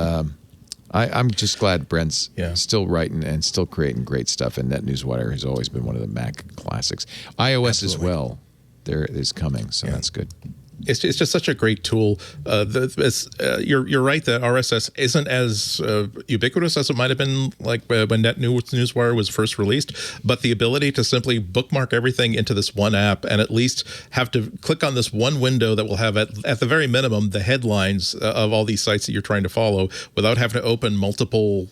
I'm just glad Brent's still writing and still creating great stuff. And NetNewsWire has always been one of the Mac classics. iOS as well there is coming, so that's good. It's just such a great tool. You're right that RSS isn't as ubiquitous as it might have been like when NetNewsWire was first released, but the ability to simply bookmark everything into this one app and at least have to click on this one window that will have at the very minimum the headlines of all these sites that you're trying to follow without having to open multiple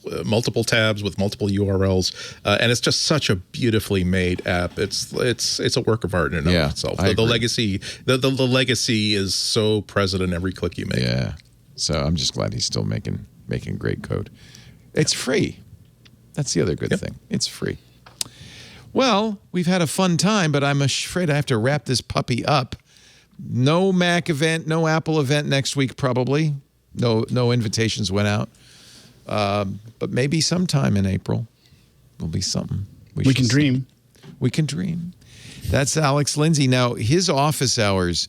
tabs with multiple URLs, and it's just such a beautifully made app. It's a work of art in and of itself. The legacy is so present in every click you make. Yeah. So I'm just glad he's still making great code. It's free. That's the other good thing. It's free. Well, we've had a fun time, but I'm afraid I have to wrap this puppy up. No Mac event, no Apple event next week probably. No invitations went out. But maybe sometime in April there'll be something. We can dream. We can dream. That's Alex Lindsay. Now, his office hours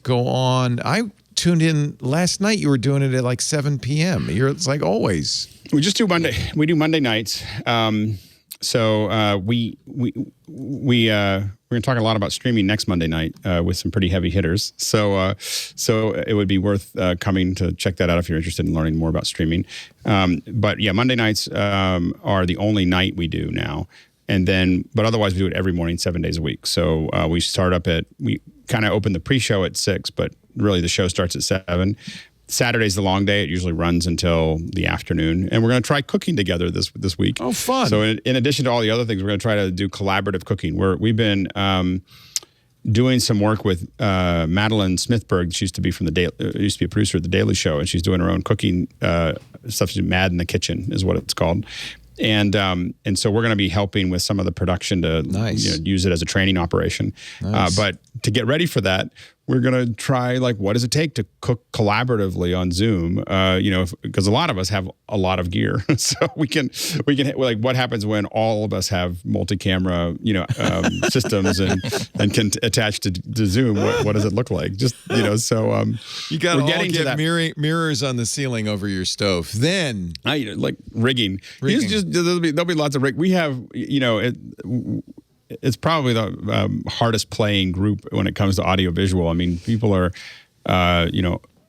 go on. I tuned in last night. You were doing it at like 7 p.m. It's like always. We just do Monday. We do Monday nights. So we're going to talk a lot about streaming next Monday night with some pretty heavy hitters. So it would be worth coming to check that out if you're interested in learning more about streaming. But yeah, Monday nights are the only night we do now. And then, but otherwise we do it every morning, 7 days a week. So we kind of open the pre-show at 6, but really the show starts at 7. Saturday's the long day. It usually runs until the afternoon. And we're going to try cooking together this week. Oh, fun. So in addition to all the other things, we're going to try to do collaborative cooking. We've been doing some work with Madeline Smithberg. She used to be used to be a producer at The Daily Show, and she's doing her own cooking stuff. Mad in the Kitchen is what it's called. And so we're going to be helping with some of the production to use it as a training operation. Nice. But to get ready for that, we're going to try, like, what does it take to cook collaboratively on Zoom? Because a lot of us have a lot of gear. So we can like, what happens when all of us have multi-camera, systems and can attach to Zoom? What does it look like? Just, so you got to all get mirrors on the ceiling over your stove. Then like rigging. There'll be lots of rig. We have, it's probably the hardest playing group when it comes to audio visual. I mean, people are,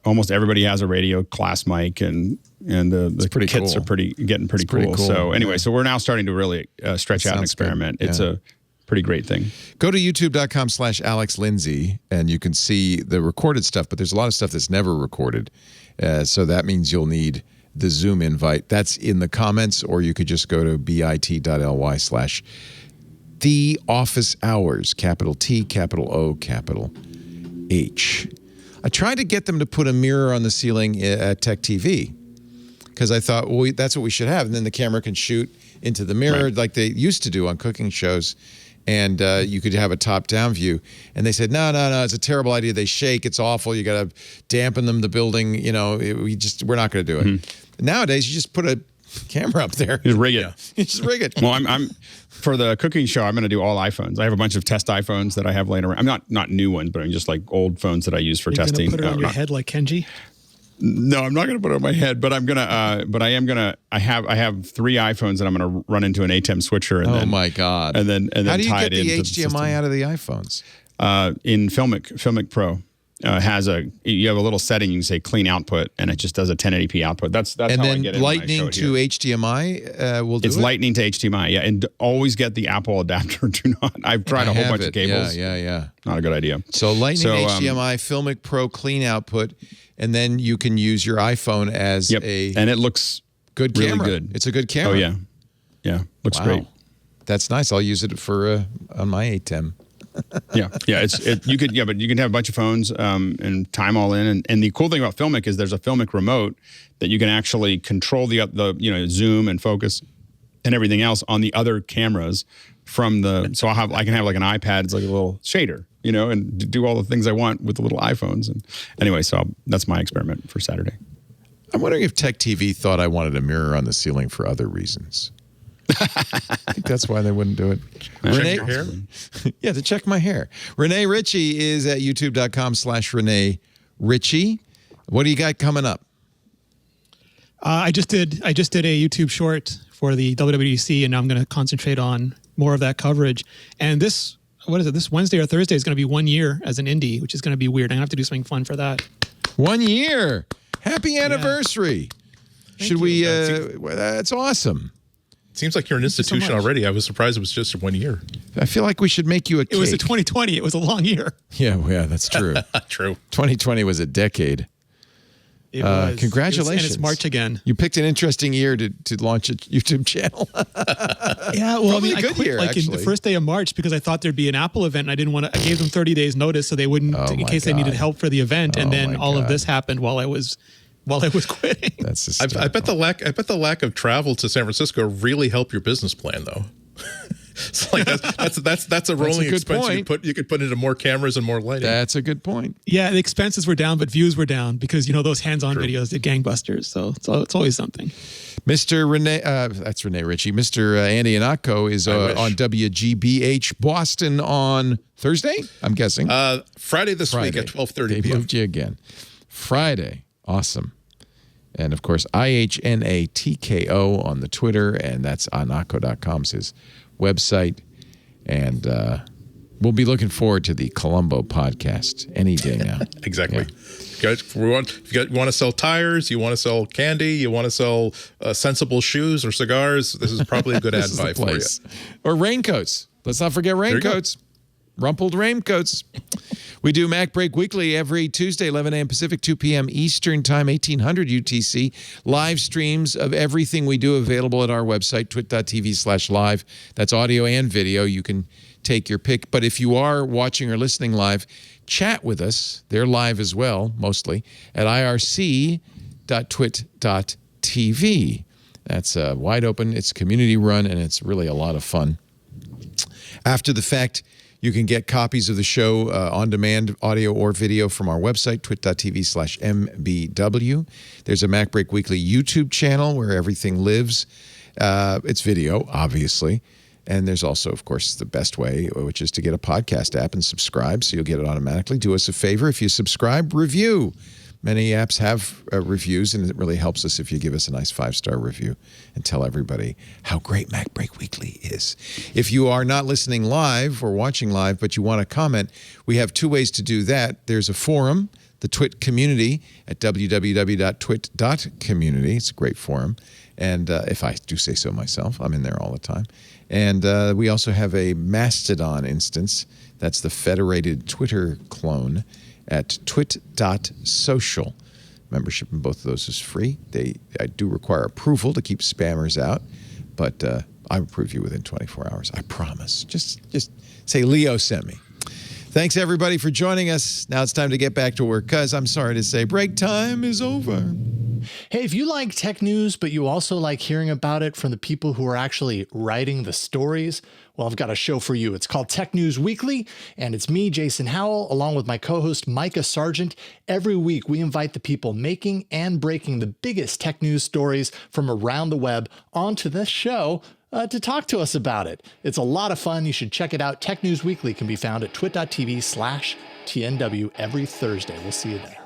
almost everybody has a radio class mic, and the kits are getting pretty cool. So anyway, so we're now starting to really stretch out and experiment. Good. It's a pretty great thing. Go to youtube.com/Alex Lindsay and you can see the recorded stuff, but there's a lot of stuff that's never recorded. So that means you'll need the Zoom invite. That's in the comments, or you could just go to bit.ly/The Office Hours, capital T, capital O, capital H. I tried to get them to put a mirror on the ceiling at Tech TV because I thought, well, that's what we should have. And then the camera can shoot into the mirror like they used to do on cooking shows. And you could have a top-down view. And they said, no, it's a terrible idea. They shake. It's awful. You got to dampen them, the building. We're not going to do it. Mm-hmm. Nowadays, you just put a camera up there. Just rig it. Just rig it. Well, I'm for the cooking show. I'm going to do all iPhones. I have a bunch of test iPhones that I have laying around. I'm not new ones, but I'm just like old phones that I use for testing. Put it on your head like Kenji. No, I'm not going to put it on my head, but I'm gonna. But I am gonna. I have 3 iPhones that I'm going to run into an ATEM switcher. And then, my God! And then how do you tie get it the into HDMI out of the iPhones? In Filmic Pro. You have a little setting you can say clean output, and it just does a 1080p output. That's and how then I get it. lightning to HDMI will do it's it? lightning to HDMI, yeah, and always get the Apple adapter. Do not. I've tried a whole bunch of cables. Yeah. Not a good idea. So lightning HDMI, Filmic Pro clean output, and then you can use your iPhone as and it looks good really camera. good. It's a good camera. Oh yeah, looks great. That's nice. I'll use it for on my ATEM. But you can have a bunch of phones and time all in. And the cool thing about Filmic is there's a Filmic remote that you can actually control the zoom and focus and everything else on the other cameras from the. So I can have like an iPad. It's like a little shader, and do all the things I want with the little iPhones. And anyway, so that's my experiment for Saturday. I'm wondering if Tech TV thought I wanted a mirror on the ceiling for other reasons. I think that's why they wouldn't do it. Renee, your hair? Yeah, to check my hair. Renee Ritchie is at youtube.com/Renee Ritchie. What do you got coming up? I just did a YouTube short for the WWDC, and now I'm going to concentrate on more of that coverage. And this Wednesday or Thursday is going to be 1 year as an indie, which is going to be weird. I'm going to have to do something fun for that. 1 year. Happy anniversary. Thank Should you. we? That's awesome. Seems like you're an institution already. I was surprised it was just 1 year. I feel like we should make you a cake. It was a 2020. It was a long year. Yeah, that's true. True. 2020 was a decade. It was. Congratulations. And it's March again. You picked an interesting year to launch a YouTube channel. Yeah, well, Probably I a good quit year, in the actually. first day of March because I thought there'd be an Apple event, and I didn't want to. I gave them 30 days notice so they wouldn't, in case they needed help for the event. And then all of this happened while I was quitting. That's hysterical. I bet the lack of travel to San Francisco really helped your business plan, though. It's like that's a rolling expense you could put into more cameras and more lighting. That's a good point. Yeah, the expenses were down, but views were down because those hands-on videos did gangbusters. So it's always something. Mr. Renee, that's Renee Ritchie. Mr. Andy Ihnatko is on WGBH Boston on Thursday, I'm guessing. Friday this week at 12:30 They p.m. moved you again. Friday. Awesome. And, of course, IHNATKO on the Twitter, and that's ihnatko.com's his website. And we'll be looking forward to the Columbo podcast any day now. Exactly. Yeah. If you want to sell tires, you want to sell candy, you want to sell sensible shoes or cigars, this is probably a good ad buy for you. Or raincoats. Let's not forget raincoats. Rumpled raincoats. We do Mac Break Weekly every Tuesday, 11 a.m. Pacific, 2 p.m. Eastern Time, 1800 UTC. Live streams of everything we do available at our website, twit.tv/live. That's audio and video. You can take your pick. But if you are watching or listening live, chat with us. They're live as well, mostly, at irc.twit.tv. That's wide open. It's community run, and it's really a lot of fun. After the fact, you can get copies of the show on demand, audio or video, from our website, twit.tv/mbw. There's a Mac Break Weekly YouTube channel where everything lives. It's video, obviously. And there's also, of course, the best way, which is to get a podcast app and subscribe so you'll get it automatically. Do us a favor. If you subscribe, review. Many apps have reviews, and it really helps us if you give us a nice 5-star review and tell everybody how great Mac Break Weekly is. If you are not listening live or watching live, but you want to comment, we have 2 ways to do that. There's a forum, the Twit community, at www.twit.community. It's a great forum. And if I do say so myself, I'm in there all the time. And we also have a Mastodon instance. That's the federated Twitter clone at twit.social. Membership in both of those is free. I do require approval to keep spammers out, but I approve you within 24 hours. I promise. Just say Leo sent me. Thanks, everybody, for joining us. Now it's time to get back to work because I'm sorry to say break time is over. Hey, if you like tech news, but you also like hearing about it from the people who are actually writing the stories, well, I've got a show for you. It's called Tech News Weekly, and it's me, Jason Howell, along with my co-host Micah Sargent. Every week, we invite the people making and breaking the biggest tech news stories from around the web onto this show to talk to us about it. It's a lot of fun. You should check it out. Tech News Weekly can be found at twit.tv/TNW every Thursday. We'll see you there.